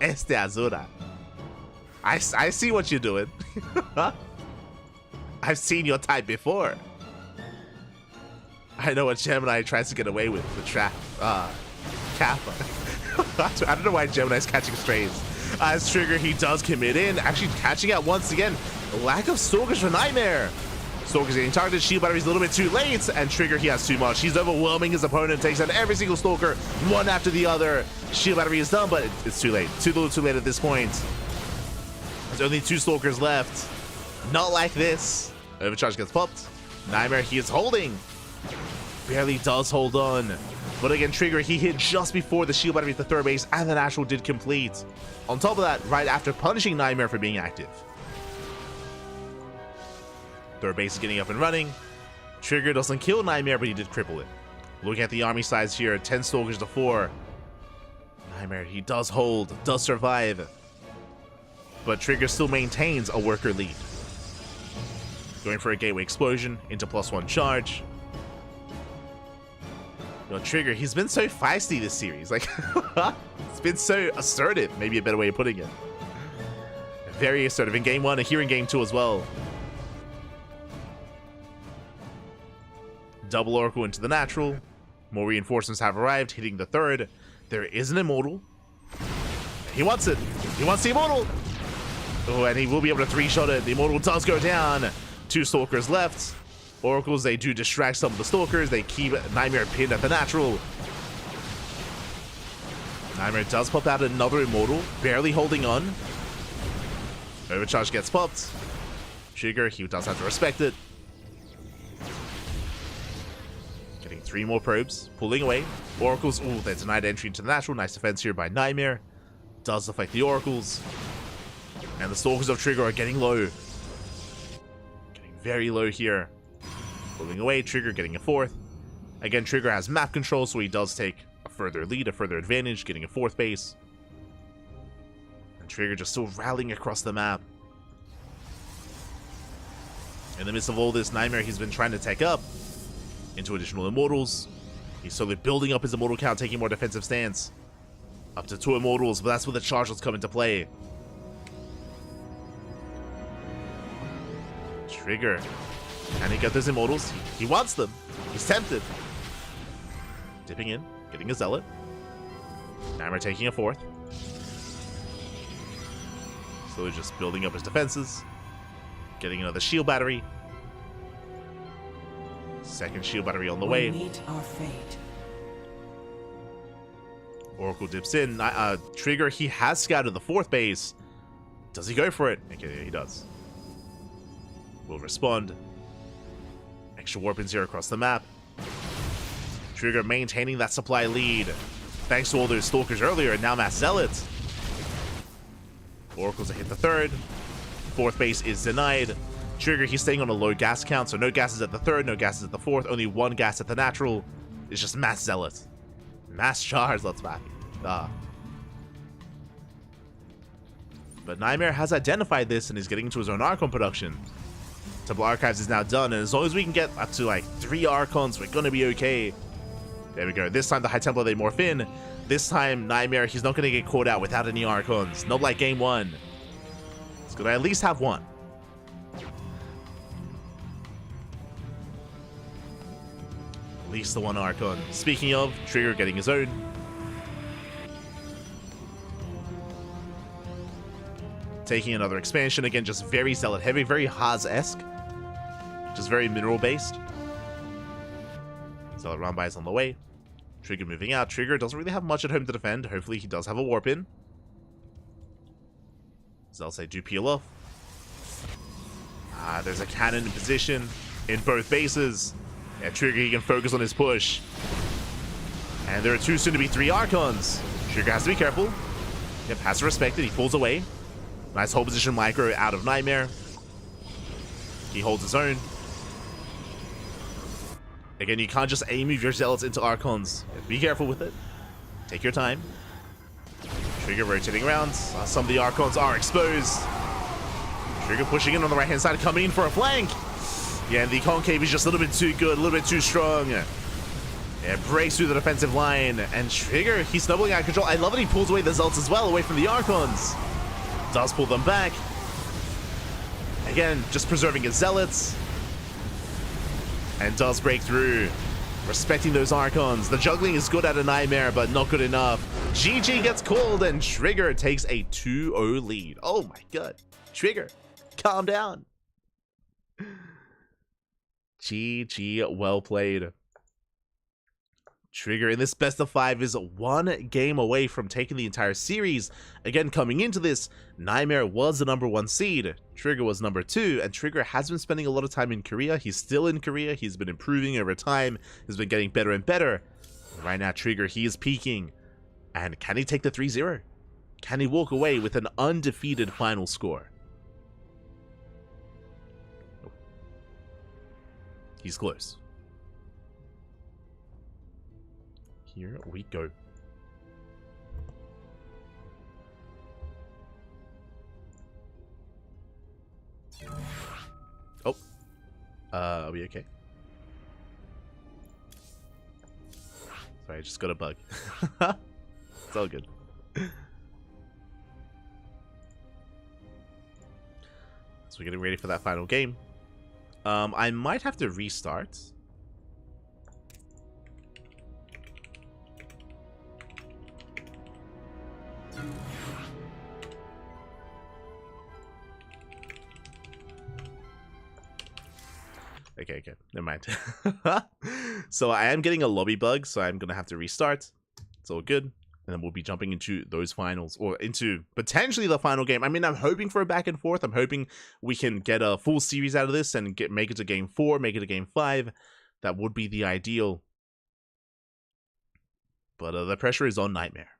Este Azura. I see what you're doing. I've seen your type before. I know what Gemini tries to get away with. The trap. Kappa. I don't know why Gemini's catching strays. As Trigger, he does commit in. Actually catching out once again. Lack of Stalkers for Nightmare. Stalker's getting targeted. Shield battery's a little bit too late. And Trigger, he has too much. He's overwhelming his opponent. Takes out every single Stalker, one after the other. Shield battery is done, but it's too late. Too little too late at this point. There's only 2 Stalkers left. Not like this. Overcharge gets popped. Nightmare, he is holding. Barely does hold on. But again, Trigger, he hit just before the shield battery at the 3rd base, and the natural did complete. On top of that, right after punishing Nightmare for being active. 3rd base is getting up and running. Trigger doesn't kill Nightmare, but he did cripple it. Looking at the army size here, 10 Stalkers to 4. Nightmare, he does hold, does survive. But Trigger still maintains a worker lead. Going for a gateway explosion into +1 charge. Trigger, he's been so feisty this series. Like, it's been so assertive, maybe a better way of putting it. Very assertive in game 1 and here in game 2 as well. Double Oracle into the natural. More reinforcements have arrived, hitting the 3rd. There is an Immortal. He wants it. He wants the Immortal. Oh, and he will be able to 3-shot it. The Immortal does go down. 2 Stalkers left. Oracles, they do distract some of the Stalkers. They keep Nightmare pinned at the natural. Nightmare does pop out another Immortal, barely holding on. Overcharge gets popped. Trigger, he does have to respect it. Getting 3 more probes, pulling away. Oracles, ooh, they're denied entry into the natural. Nice defense here by Nightmare. Does affect the Oracles. And the Stalkers of Trigger are getting low. Getting very low here. Pulling away, Trigger getting a 4th. Again, Trigger has map control, so he does take a further lead, a further advantage, getting a 4th base. Trigger just still rallying across the map. In the midst of all this Nightmare, he's been trying to tech up into additional Immortals. He's slowly building up his Immortal count, taking more defensive stance. Up to 2 Immortals, but that's where the charges come into play. Trigger. Can he get those Immortals? He wants them. He's tempted. Dipping in, getting a Zealot. Nightmare taking a 4th. Slowly just building up his defenses. Getting another shield battery. Second shield battery on the way. Meet our fate. Oracle dips in. Trigger, he has scouted the 4th base. Does he go for it? Okay, yeah, he does. Will respond. Extra warp-ins here across the map. Trigger maintaining that supply lead. Thanks to all those Stalkers earlier, and now Mass Zealots. Oracles have hit the 3rd. 4th base is denied. Trigger, he's staying on a low gas count, so no gases at the 3rd, no gases at the 4th, only 1 gas at the natural. It's just Mass Zealots. Mass Charge, let's back it. But Nightmare has identified this and is getting into his own Archon production. Temple Archives is now done, and as long as we can get up to like 3 Archons, we're gonna be okay. There we go. This time the High Templar, they morph in. This time Nightmare, he's not gonna get caught out without any Archons. Not like game 1. He's gonna at least have 1. At least the 1 Archon. Speaking of, Trigger getting his own. Taking another expansion. Again, just very Zealot heavy, very Haas-esque. Just very mineral based. Zealot Runby is on the way. Trigger moving out. Trigger doesn't really have much at home to defend. Hopefully he does have a warp in. Zealots, they do peel off. There's a cannon in position in both bases. Yeah, Trigger, he can focus on his push. And there are 2 soon to be 3 Archons. Trigger has to be careful. Yep, has to respect it. He falls away. Nice hold position micro out of Nightmare. He holds his own. Again, you can't just aim your Zealots into Archons. Be careful with it. Take your time. Trigger rotating around. Some of the Archons are exposed. Trigger pushing in on the right-hand side, coming in for a flank. Yeah, and the Concave is just a little bit too good, a little bit too strong. Yeah, breaks through the defensive line. And Trigger, he's snubbling out of control. I love it, he pulls away the Zealots as well, away from the Archons. Does pull them back. Again, just preserving his Zealots. And does break through. Respecting those Archons. The juggling is good at a Nightmare, but not good enough. GG gets called, and Trigger takes a 2-0 lead. Oh my god. Trigger, calm down. GG, well played. Trigger in this best of 5 is 1 game away from taking the entire series. Again, coming into this, Nightmare was the #1 seed. Trigger was #2, and Trigger has been spending a lot of time in Korea. He's still in Korea. He's been improving over time. He's been getting better and better. Right now, Trigger, he is peaking. And can he take the 3-0? Can he walk away with an undefeated final score? He's close. Here we go. Oh. Are we okay? Sorry, I just got a bug. It's all good. So we're getting ready for that final game. I might have to restart. Okay, never mind. So I am getting a lobby bug, so I'm gonna have to restart. It's all good. And then we'll be jumping into those finals, or into potentially the final game. I mean, I'm hoping for a back and forth. I'm hoping we can get a full series out of this and make it to game 4, make it to game 5. That would be the ideal. But the pressure is on Nightmare.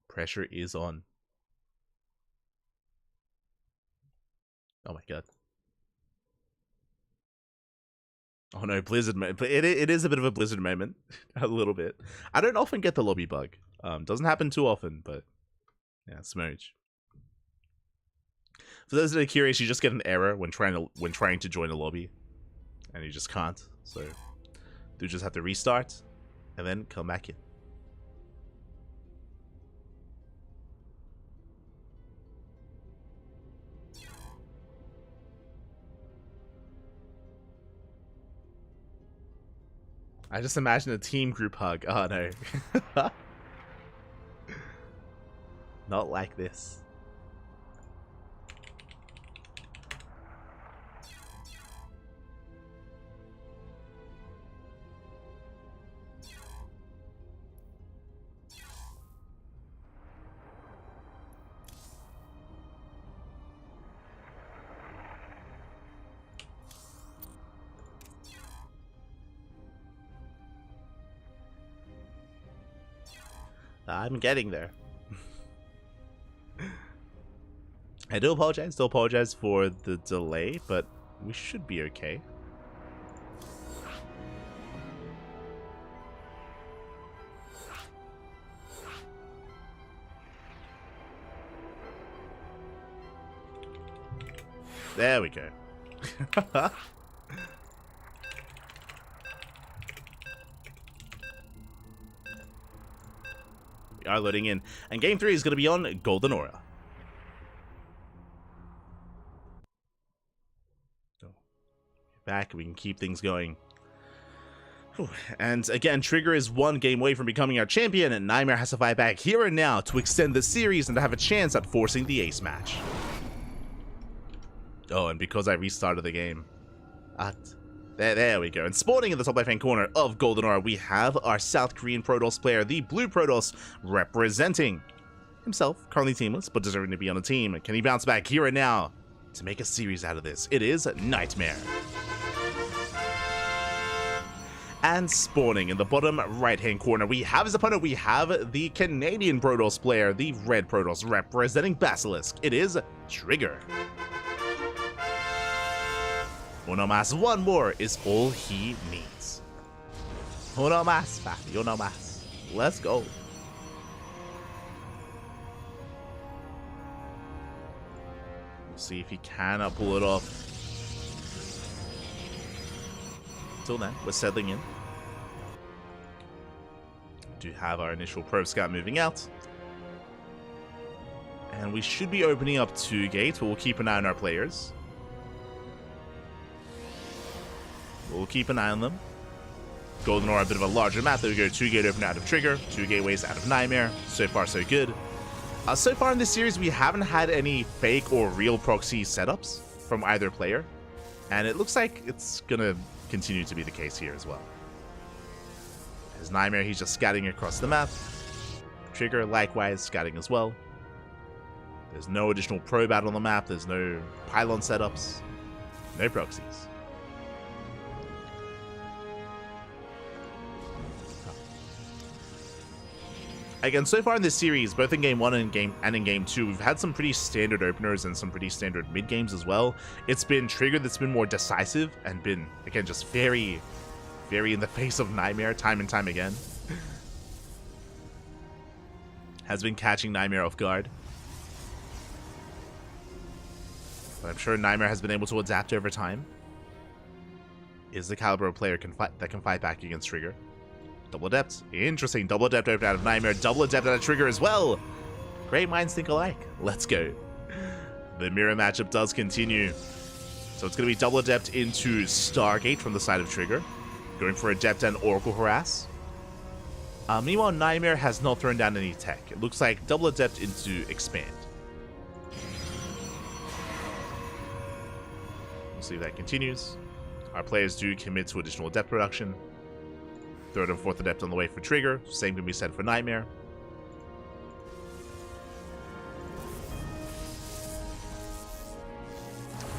Pressure is on. Oh my god. Oh no, Blizzard. It is a bit of a Blizzard moment. A little bit. I don't often get the lobby bug. Doesn't happen too often, but Yeah, smooch. For those that are curious, you just get an error when trying to join a lobby, and you just can't. So you just have to restart and then come back in. I just imagine a team group hug. Oh no. Not like this. I'm getting there. I do apologize for the delay, but we should be okay. There we go. We are loading in, and game 3 is going to be on Golden Aura. So, back, we can keep things going. Whew. And again, Trigger is 1 game away from becoming our champion, and Nightmare has to fight back here and now to extend the series and to have a chance at forcing the ace match. Oh, and because I restarted the game. There we go. And spawning in the top left-hand corner of Golden Aura, we have our South Korean Protoss player, the Blue Protoss, representing himself, currently teamless, but deserving to be on a team. Can he bounce back here and now to make a series out of this? It is Nightmare. And spawning in the bottom right-hand corner, we have his opponent. We have the Canadian Protoss player, the Red Protoss, representing Basilisk. It is Trigger. Uno más, one more is all he needs. Uno más, papi, uno más. Let's go. We'll see if he can pull it off. Until then, we're settling in. Do have our initial probe scout moving out. And we should be opening up 2 gates, but we'll keep an eye on our players. We'll keep an eye on them. Golden Aura, a bit of a larger map. There we go. 2-gate open out of Trigger. 2 gateways out of Nightmare. So far, so good. So far in this series, we haven't had any fake or real proxy setups from either player. And it looks like it's going to continue to be the case here as well. As Nightmare, he's just scouting across the map. Trigger, likewise, scouting as well. There's no additional probe out on the map. There's no pylon setups. No proxies. Again, so far in this series, both in Game 1 and in Game 2, we've had some pretty standard openers and some pretty standard mid-games as well. It's been Trigger that's been more decisive and been, again, just very, very in the face of Nightmare time and time again. Has been catching Nightmare off guard. But I'm sure Nightmare has been able to adapt over time. Is the caliber of player that can fight back against Trigger. Double adept. Interesting. Double adept open out of Nightmare. Double adept out of Trigger as well. Great minds think alike. Let's go. The mirror matchup does continue. So it's going to be double adept into Stargate from the side of Trigger. Going for adept and Oracle Harass. Meanwhile, Nightmare has not thrown down any tech. It looks like double adept into Expand. We'll see if that continues. Our players do commit to additional adept production. 3rd and 4th adept on the way for Trigger. Same can be said for Nightmare.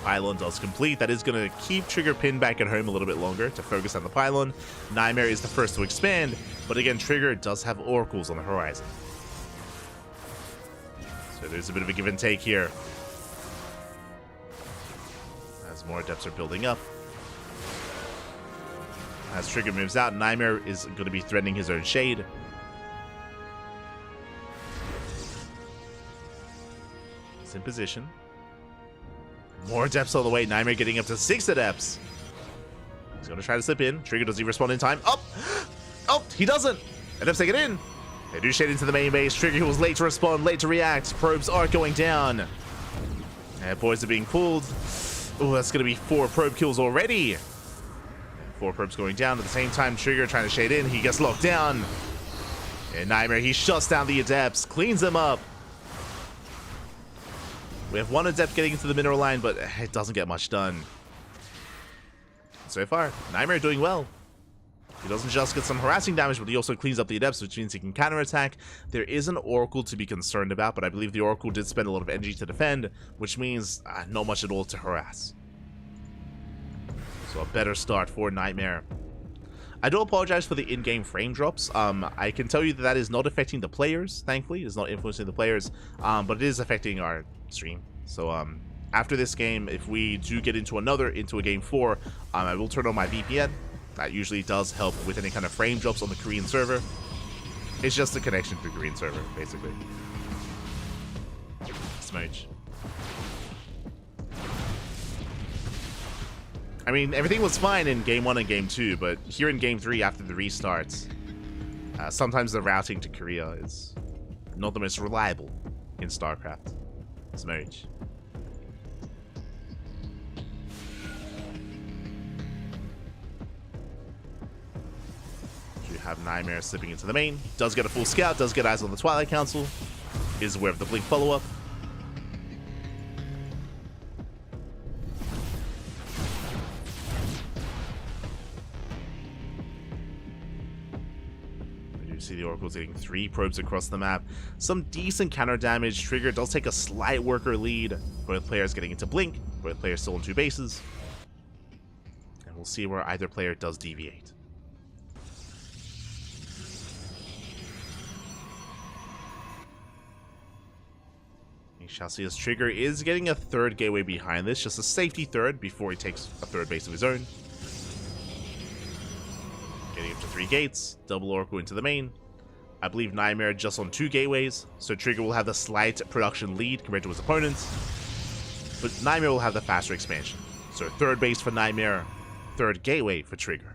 Pylon does complete. That is going to keep Trigger pinned back at home a little bit longer to focus on the pylon. Nightmare is the first to expand, but again, Trigger does have oracles on the horizon. So there's a bit of a give and take here. As more adepts are building up. As Trigger moves out, Nightmare is going to be threatening his own shade. He's in position. More Adepts all the way. Nightmare getting up to 6 Adepts. He's going to try to slip in. Trigger, does he respond in time? Oh! Oh, he doesn't! Adepts take it in. They do shade into the main base. Trigger, who was late to respond, late to react. Probes are going down. And boys are being pulled. Oh, that's going to be 4 probe kills already. 4 probes going down at the same time. Trigger trying to shade in. He gets locked down. And Nightmare, he shuts down the Adepts, cleans them up. We have 1 Adept getting into the mineral line, but it doesn't get much done. So far, Nightmare doing well. He doesn't just get some harassing damage, but he also cleans up the Adepts, which means he can counterattack. There is an Oracle to be concerned about, but I believe the Oracle did spend a lot of energy to defend, which means not much at all to harass. So a better start for Nightmare. I do apologize for the in-game frame drops. I can tell you that that is not affecting the players, thankfully. It's not influencing the players, but it is affecting our stream. So after this game, if we do get into a game 4, I will turn on my VPN. That usually does help with any kind of frame drops on the Korean server. It's just a connection to the Korean server, basically. Smooch. I mean, everything was fine in Game 1 and Game 2, but here in Game 3, after the restarts, sometimes the routing to Korea is not the most reliable in StarCraft. Smooch. You have Nightmare slipping into the main. Does get a full scout, does get eyes on the Twilight Council. Is aware of the Blink follow-up. See the Oracle's getting 3 probes across the map. Some decent counter damage. Trigger does take a slight worker lead. Both players getting into Blink. Both players still on 2 bases. And we'll see where either player does deviate. We shall see as Trigger is getting a 3rd gateway behind this. Just a safety 3rd before he takes a 3rd base of his own. Getting up to 3 gates, double Oracle into the main. I believe Nightmare just on 2 gateways, so Trigger will have the slight production lead compared to his opponents. But Nightmare will have the faster expansion. So 3rd base for Nightmare, 3rd gateway for Trigger.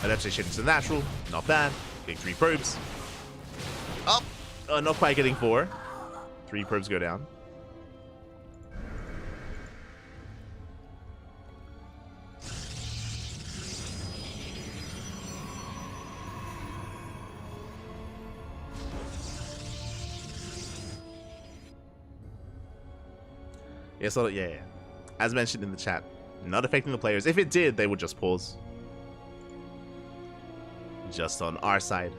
Adaptation into the natural, not bad. Getting 3 probes. Oh, not quite getting 4. 3 probes go down. Yeah, so yeah. As mentioned in the chat, not affecting the players. If it did, they would just pause. Just on our side.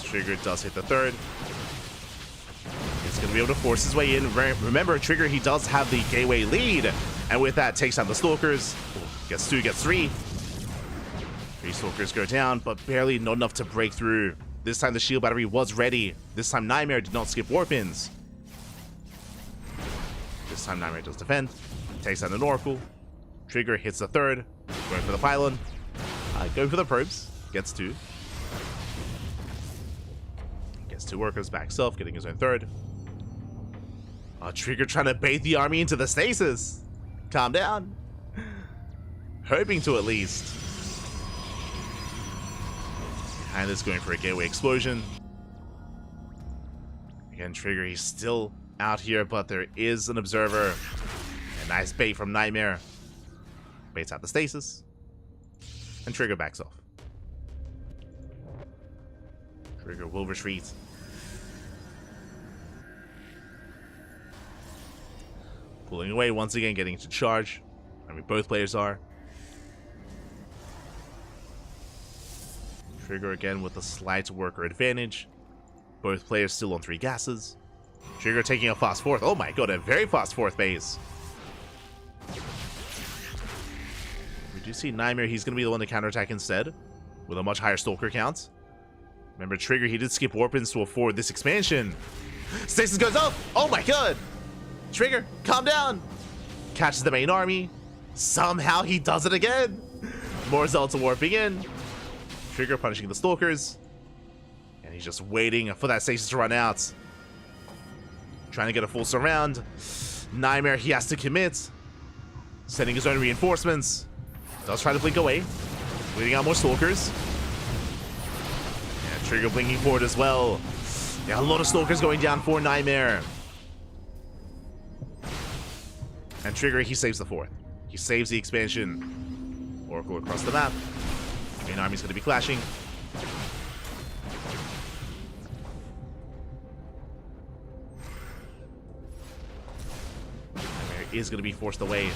Trigger does hit the 3rd. He's going to be able to force his way in. Remember, Trigger, he does have the gateway lead. And with that, takes out the Stalkers. Gets 2, gets 3. 3 Stalkers go down, but barely not enough to break through. This time the shield battery was ready. This time Nightmare did not skip warp-ins. This time Nightmare does defend. Takes out an Oracle. Trigger hits the 3rd. Going for the pylon. Going for the probes. Gets 2. Gets 2 workers back self, getting his own 3rd. Trigger trying to bait the army into the stasis. Calm down. Hoping to at least. Behind this, going for a gateway explosion. Again, Trigger, he's still out here, but there is an observer. A nice bait from Nightmare. Baits out the stasis. And Trigger backs off. Trigger will retreat. Pulling away once again, getting to charge. I mean, both players are. Trigger again with a slight worker advantage. Both players still on 3 gases. Trigger taking a fast 4th. Oh my god, a very fast 4th base. We do see Nightmare, he's going to be the one to counterattack instead. With a much higher Stalker count. Remember, Trigger, he did skip warp-ins to afford this expansion. Stasis goes up! Oh my god! Trigger, calm down! Catches the main army. Somehow he does it again. More Zelda warping in. Trigger punishing the Stalkers. And he's just waiting for that stasis to run out. Trying to get a full surround. Nightmare, he has to commit. Sending his own reinforcements. Does try to blink away. Bleeding out more Stalkers. And Trigger blinking forward as well. Yeah, a lot of Stalkers going down for Nightmare. And Trigger, he saves the 4th. He saves the expansion. Oracle across the map. Main army's going to be clashing. Nightmare is going to be forced away.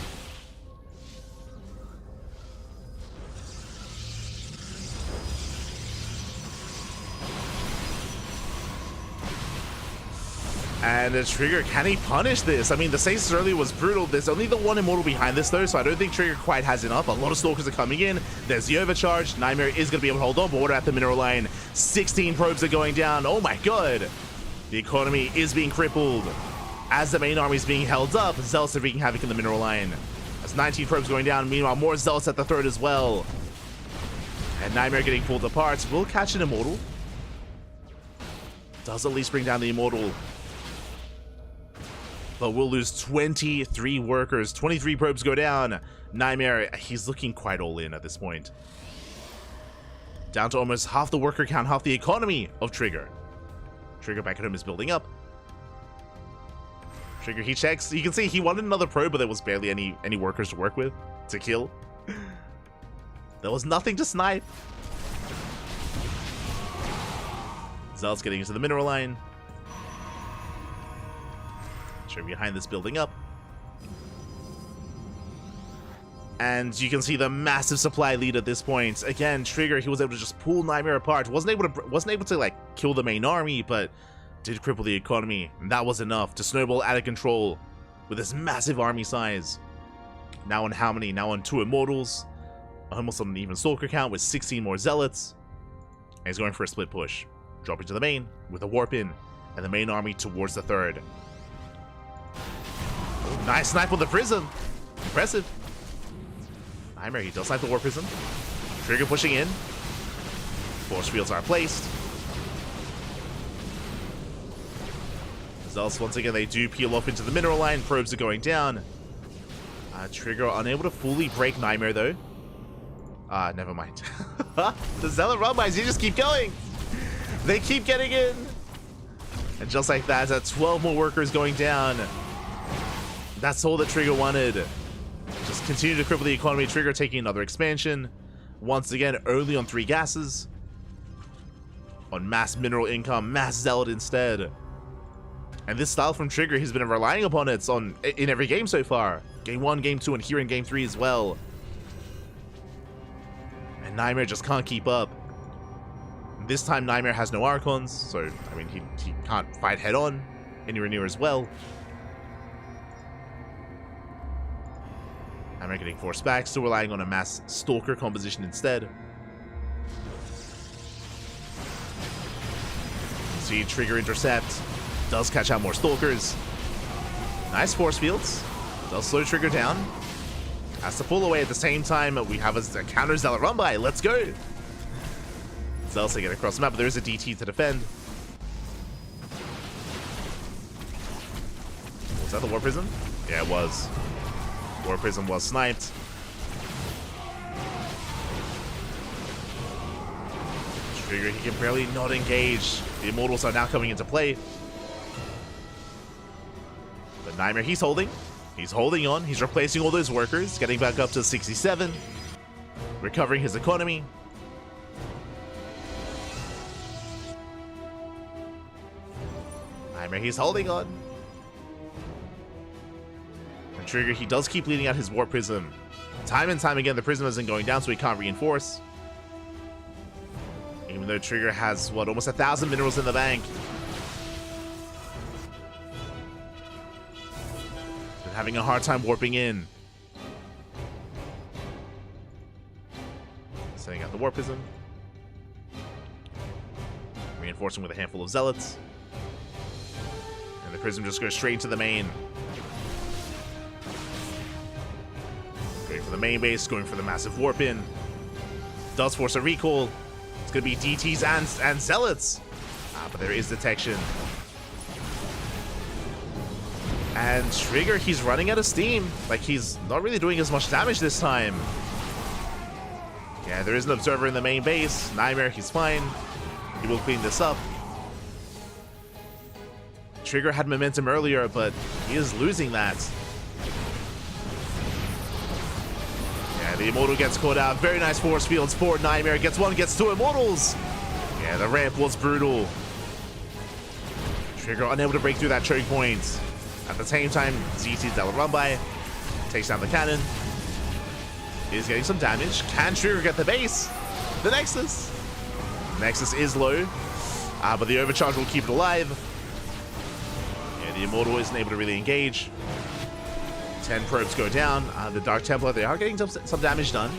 And the Trigger, can he punish this? I mean, the stasis earlier was brutal. There's only the one Immortal behind this, though, so I don't think Trigger quite has enough. A lot of Stalkers are coming in. There's the overcharge. Nightmare is going to be able to hold on, but what at the mineral line? 16 probes are going down. Oh my god. The economy is being crippled. As the main army is being held up, Zealots are wreaking havoc in the mineral line. That's 19 probes going down. Meanwhile, more Zealots at the 3rd as well. And Nightmare getting pulled apart. Will catch an Immortal. Does at least bring down the Immortal. But we'll lose 23 workers. 23 probes go down. Nightmare, he's looking quite all in at this point. Down to almost half the worker count, half the economy of Trigger. Trigger back at home is building up. Trigger, he checks. You can see he wanted another probe, but there was barely any workers to work with, to kill. There was nothing to snipe. Zealot's getting into the mineral line. Behind this building up. And you can see the massive supply lead at this point. Again, Trigger, he was able to just pull Nightmare apart. Wasn't able to like kill the main army, but did cripple the economy. And that was enough to snowball out of control with this massive army size. Now on how many? Now on 2 Immortals. Almost on an even Stalker count with 16 more Zealots. And he's going for a split push. Dropping to the main with a warp in. And the main army towards the 3rd. Nice snipe with the Prism. Impressive. Nightmare, he does snipe the War Prism. Trigger pushing in. Force fields are placed. Zealots, once again, they do peel off into the mineral line. Probes are going down. Trigger unable to fully break Nightmare, though. Never mind. The Zealot Rumbies, you just keep going. They keep getting in. And just like that, 12 more workers going down. That's all that Trigger wanted. Just continue to cripple the economy. Trigger taking another expansion. Once again, only on 3 gases. On mass mineral income, mass Zealot instead. And this style from Trigger, he's been relying upon it in every game so far. Game 1, Game 2, and here in Game 3 as well. And Nightmare just can't keep up. This time, Nightmare has no Archons, so, I mean, he can't fight head-on anywhere near as well. Nightmare getting forced back, still relying on a mass Stalker composition instead. See, Trigger intercept. Does catch out more Stalkers. Nice force fields. Does slow Trigger down. Has to pull away at the same time. We have a counter Zealot run by. Let's go. Zealots get across the map, but there is a DT to defend. Was that the War Prism? Yeah, it was. War Prism was sniped. Trigger, he can barely not engage. The Immortals are now coming into play. But Nightmare, he's holding. He's holding on. He's replacing all those workers, getting back up to 67. Recovering his economy. Nightmare, he's holding on. And Trigger, he does keep leading out his War Prism. Time and time again, the Prism isn't going down, so he can't reinforce. Even though Trigger has, what, almost 1,000 minerals in the bank. Been having a hard time warping in. Setting out the War Prism. Reinforcing with a handful of Zealots. And the Prism just goes straight into the main. Going for the main base, going for the massive warp in. Does force a recall. going to be DTs and Zealots. But there is detection. And Trigger, he's running out of steam. Like, he's not really doing as much damage this time. Yeah, there is an Observer in the main base. Nightmare, he's fine. He will clean this up. Trigger had momentum earlier, but he is losing that. Yeah, the Immortal gets caught out. Very nice force fields for Nightmare. Gets one, gets two Immortals. Yeah, the ramp was brutal. Trigger unable to break through that choke point. At the same time, ZT's Zealot run by. Takes down the cannon. Is getting some damage. Can Trigger get the base? The Nexus. Nexus is low. But the overcharge will keep it alive. Yeah, the Immortal isn't able to really engage. 10 probes go down. The Dark Templar, they are getting some damage done.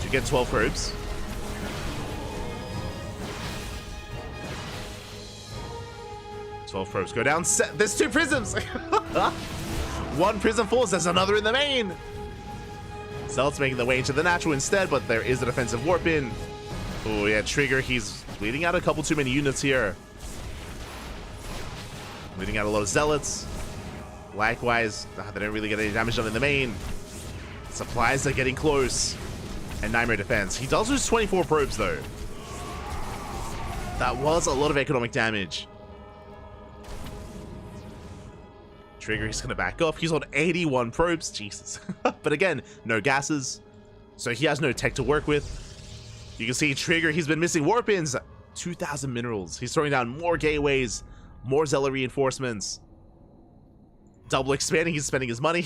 To get 12 probes. Probes go down. There's 2 prisms. 1 prism falls. There's another in the main. Zealot's making the way into the natural instead, but there is a defensive warp in. Oh yeah, Trigger, he's bleeding out a couple too many units here. Bleeding out a lot of Zealots. Likewise, they don't really get any damage done in the main. Supplies are getting close. And Nightmare defense. He does lose 24 probes though. That was a lot of economic damage. Trigger, he's going to back off. He's on 81 probes. Jesus. But again, no gases. So he has no tech to work with. You can see Trigger, he's been missing warp-ins. 2,000 minerals. He's throwing down more gateways, more Zealot reinforcements. Double expanding, he's spending his money.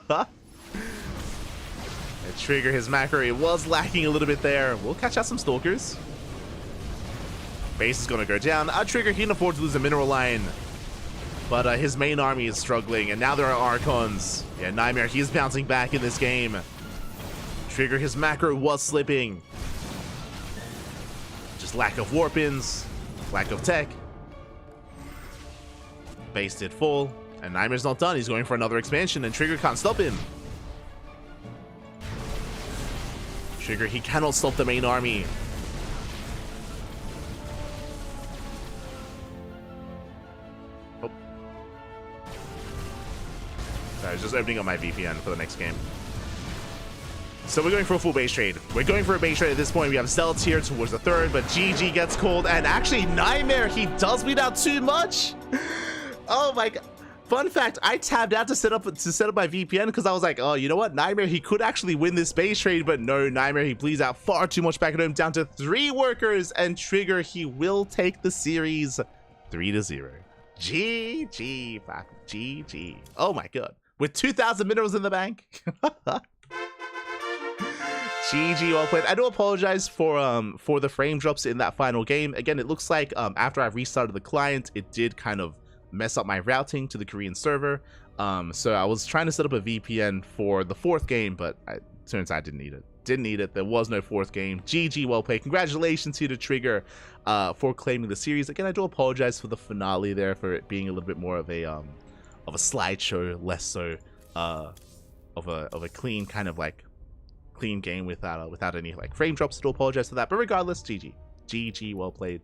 And Trigger, his macro, it was lacking a little bit there. We'll catch out some Stalkers. Base is going to go down. Trigger, he can afford to lose a mineral line. But his main army is struggling, and now there are Archons. Yeah, Nightmare, he is bouncing back in this game. Trigger, his macro was slipping. Just lack of warp-ins, lack of tech. Base did fall, and Nightmare's not done. He's going for another expansion, and Trigger can't stop him. Trigger, he cannot stop the main army. I was just opening up my VPN for the next game. So we're going for a full base trade. We're going for a base trade at this point. We have Zealots here towards the third, but GG gets called, and actually Nightmare, he does bleed out too much. Oh my god. Fun fact, I tabbed out to set up my VPN because I was like, oh, you know what? Nightmare, he could actually win this base trade, but no, Nightmare, he bleeds out far too much back at home, down to 3 workers, and Trigger, he will take the series 3-0. GG, GG. Oh my god. With 2,000 minerals in the bank. GG, well played. I do apologize for the frame drops in that final game. Again, it looks like after I restarted the client, it did kind of mess up my routing to the Korean server. So I was trying to set up a VPN for the 4th game, but it turns out I didn't need it. Didn't need it. There was no 4th game. GG, well played. Congratulations to the Trigger for claiming the series. Again, I do apologize for the finale there, for it being a little bit more of a slideshow, less so of a clean kind of like clean game without any like frame drops. I do apologize for that, but regardless, GG, well played.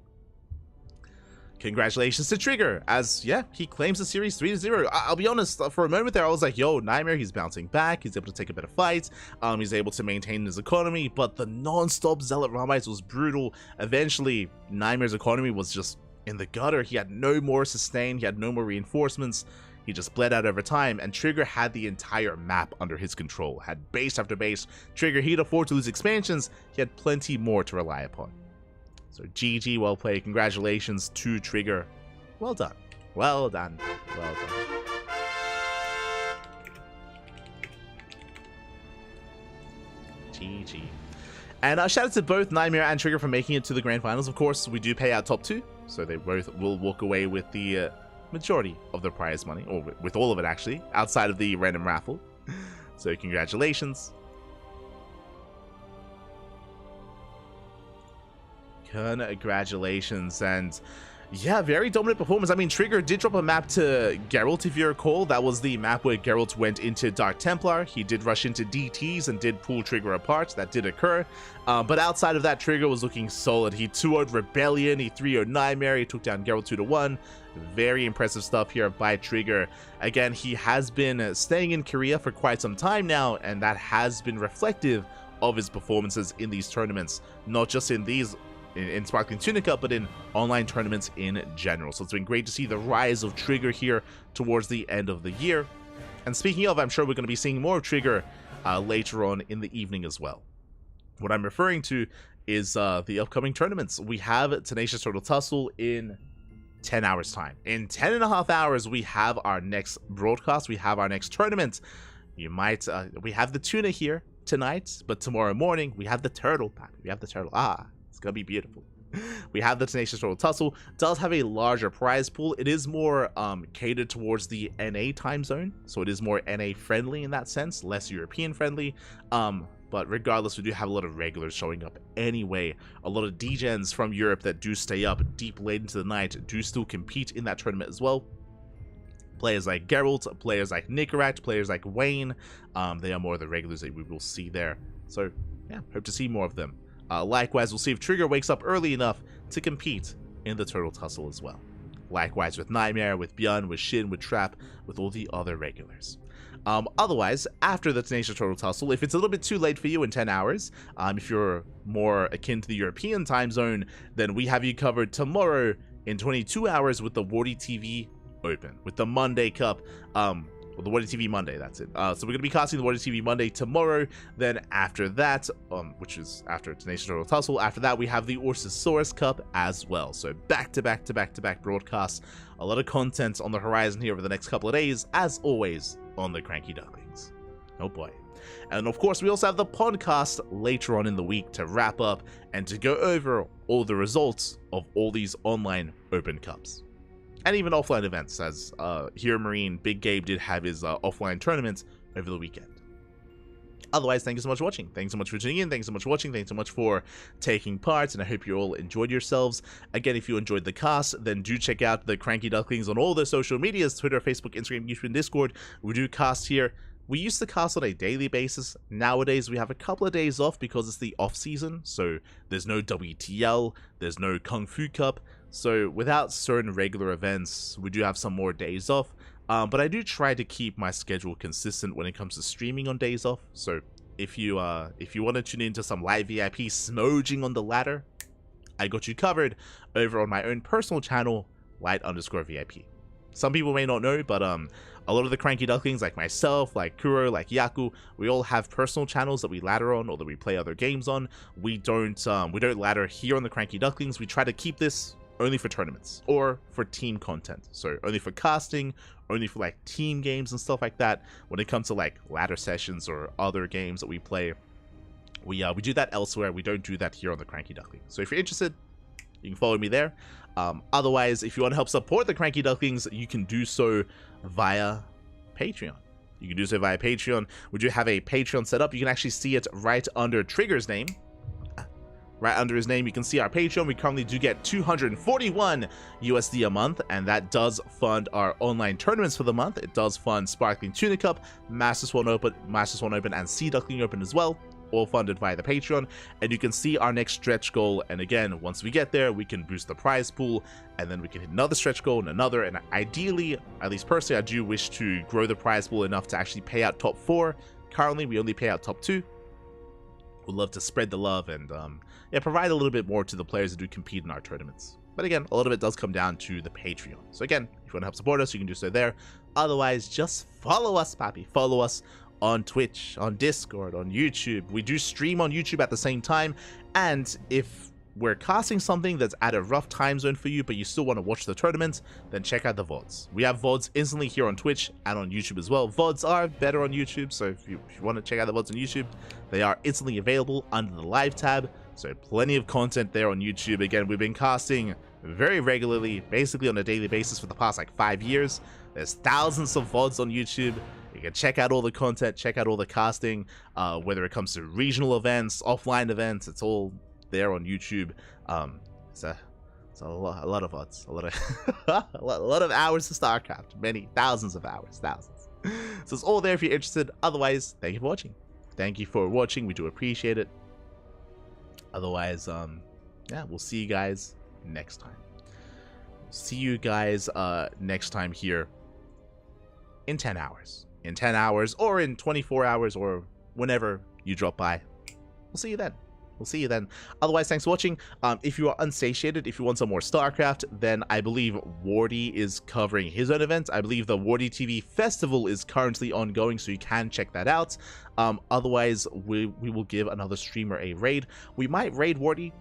Congratulations to Trigger, as yeah, he claims the series 3-0. I'll be honest, for a moment there I was like, yo, Nightmare, he's bouncing back, he's able to take a better fight, he's able to maintain his economy, but the non-stop Zealot Rambites was brutal. Eventually Nightmare's economy was just in the gutter. He had no more sustain, he had no more reinforcements. He just bled out over time, and Trigger had the entire map under his control. Had base after base. Trigger, he'd afford to lose expansions. He had plenty more to rely upon. So GG, well played. Congratulations to Trigger. Well done. Well done. Well done. GG. And shout out to both Nightmare and Trigger for making it to the grand finals. Of course, we do pay out top 2, so they both will walk away with the majority of their prize money, or with all of it actually, outside of the random raffle. So congratulations. Congratulations. And Yeah, very dominant performance. I mean, Trigger did drop a map to Geralt, if you recall. That was the map where Geralt went into Dark Templar. He did rush into DTs and did pull Trigger apart. That did occur. But outside of that, Trigger was looking solid. He 2-0'd Rebellion, he 3-0'd Nightmare, he took down Geralt 2-1. Very impressive stuff here by Trigger. Again, he has been staying in Korea for quite some time now, and that has been reflective of his performances in these tournaments. Not just in these in Sparkling Tuna Cup, but in online tournaments in general. So it's been great to see the rise of Trigger here towards the end of the year. And speaking of, I'm sure we're going to be seeing more of Trigger later on in the evening as well. What I'm referring to is the upcoming tournaments. We have Tenacious Turtle Tussle in 10 hours time. In 10.5 hours, we have our next broadcast. We have our next tournament. You might, we have the tuna here tonight, but tomorrow morning, we have the turtle. We have the turtle. It's gonna be beautiful. We have the Tenacious Turtle Tussle. Does have a larger prize pool. It is more catered towards the NA time zone, so it is more NA friendly in that sense, less European friendly. But regardless, we do have a lot of regulars showing up anyway. A lot of degens from Europe that do stay up deep late into the night do still compete in that tournament as well. Players like Geralt, players like Nicorette, players like Wayne, they are more of the regulars that we will see there. So yeah, hope to see more of them. Likewise, we'll see if Trigger wakes up early enough to compete in the Turtle Tussle as well. Likewise with Nightmare, with Björn, with Shin, with Trap, with all the other regulars. Otherwise, after the Tenacious Turtle Tussle, if it's a little bit too late for you in 10 hours, if you're more akin to the European time zone, then we have you covered tomorrow in 22 hours with the Warty TV Open, with the Monday Cup, well, the Warty TV Monday, that's it. So we're going to be casting the Warty TV Monday tomorrow. Then after that, which is after Tenacious Turtle Tussle, after that we have the Orsisaurus Cup as well. So back-to-back broadcasts. A lot of content on the horizon here over the next couple of days, as always, on the CranKy Ducklings. Oh boy. And of course, we also have the podcast later on in the week to wrap up and to go over all the results of all these online Open Cups. And even offline events, as Hero Marine, Big Gabe did have his offline tournaments over the weekend. Otherwise, thank you so much for watching. Thanks so much for tuning in. Thanks so much for watching. Thanks so much for taking part. And I hope you all enjoyed yourselves. Again, if you enjoyed the cast, then do check out the CranKy Ducklings on all the social medias, Twitter, Facebook, Instagram, YouTube, and Discord. We do cast here. We used to cast on a daily basis. Nowadays, we have a couple of days off because it's the off season. So there's no WTL, there's no Kung Fu Cup. So without certain regular events, we do have some more days off. But I do try to keep my schedule consistent when it comes to streaming on days off. So if you want to tune into some live VIP smoging on the ladder, I got you covered over on my own personal channel, light_VIP. Some people may not know, but a lot of the CranKy Ducklings, like myself, like Kuro, like Yaku, we all have personal channels that we ladder on or that we play other games on. We don't ladder here on the CranKy Ducklings. We try to keep this only for tournaments or for team content, so only for casting, only for like team games and stuff like that. When it comes to like ladder sessions or other games that we play, we do that elsewhere. We don't do that here on the CranKy Duckling. So if you're interested, you can follow me there. Otherwise, if you want to help support the CranKy Ducklings, you can do so via Patreon. You can do so via Patreon. We do have a Patreon set up. You can actually see it right under Trigger's name. Right under his name, you can see our Patreon. We currently do get 241 USD a month, and that does fund our online tournaments for the month. It does fund Sparkling Tuna Cup, Masters 1 Open, and Sea Duckling Open as well, all funded via the Patreon. And you can see our next stretch goal. And again, once we get there, we can boost the prize pool, and then we can hit another stretch goal and another. And ideally, at least personally, I do wish to grow the prize pool enough to actually pay out top 4. Currently, we only pay out top 2. Would love to spread the love and yeah, provide a little bit more to the players that do compete in our tournaments. But again, a lot of it does come down to the Patreon. So again, if you want to help support us, you can do so there. Otherwise, just follow us, papi. Follow us on Twitch, on Discord, on YouTube. We do stream on YouTube at the same time. And if we're casting something that's at a rough time zone for you, but you still want to watch the tournament, then check out the VODs. We have VODs instantly here on Twitch and on YouTube as well. VODs are better on YouTube, so if you want to check out the VODs on YouTube, they are instantly available under the live tab. So plenty of content there on YouTube. Again, we've been casting very regularly, basically on a daily basis for the past like 5 years. There's thousands of VODs on YouTube. You can check out all the content, check out all the casting, whether it comes to regional events, offline events, it's all there on YouTube. It's a So a lot of odds, a lot of a lot of hours to StarCraft, many thousands of hours, thousands. So it's all there if you're interested. Otherwise, thank you for watching. Thank you for watching. We do appreciate it. Otherwise, yeah, we'll see you guys next time. See you guys next time here in 10 hours. In 10 hours or in 24 hours or whenever you drop by. We'll see you then. We'll see you then. Otherwise, thanks for watching. If you are unsatiated, if you want some more StarCraft, then I believe Wardy is covering his own event. I believe the Wardy TV Festival is currently ongoing, so you can check that out. Otherwise, we will give another streamer a raid. We might raid Wardy,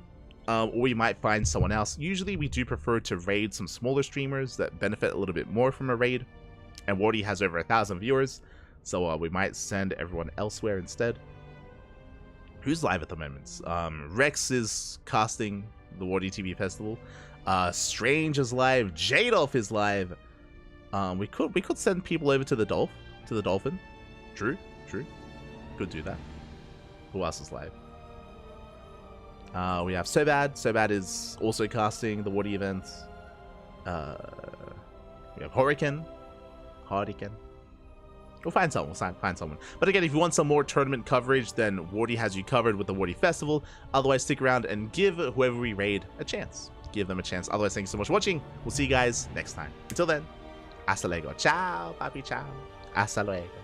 or we might find someone else. Usually, we do prefer to raid some smaller streamers that benefit a little bit more from a raid. And Wardy has over 1,000 viewers, so we might send everyone elsewhere instead. Who's live at the moment? Rex is casting the Wardy TV Festival. Strange is live. Jadolf is live. We could send people over to the Dolphin. True. Could do that. Who else is live? We have Sobad. Sobad is also casting the Wardy event. We have Hurricane. We'll find someone. We'll find someone. But again, if you want some more tournament coverage, then Wardy has you covered with the Wardy Festival. Otherwise, stick around and give whoever we raid a chance. Give them a chance. Otherwise, thank you so much for watching. We'll see you guys next time. Until then, hasta luego. Ciao, papi, ciao. Hasta luego.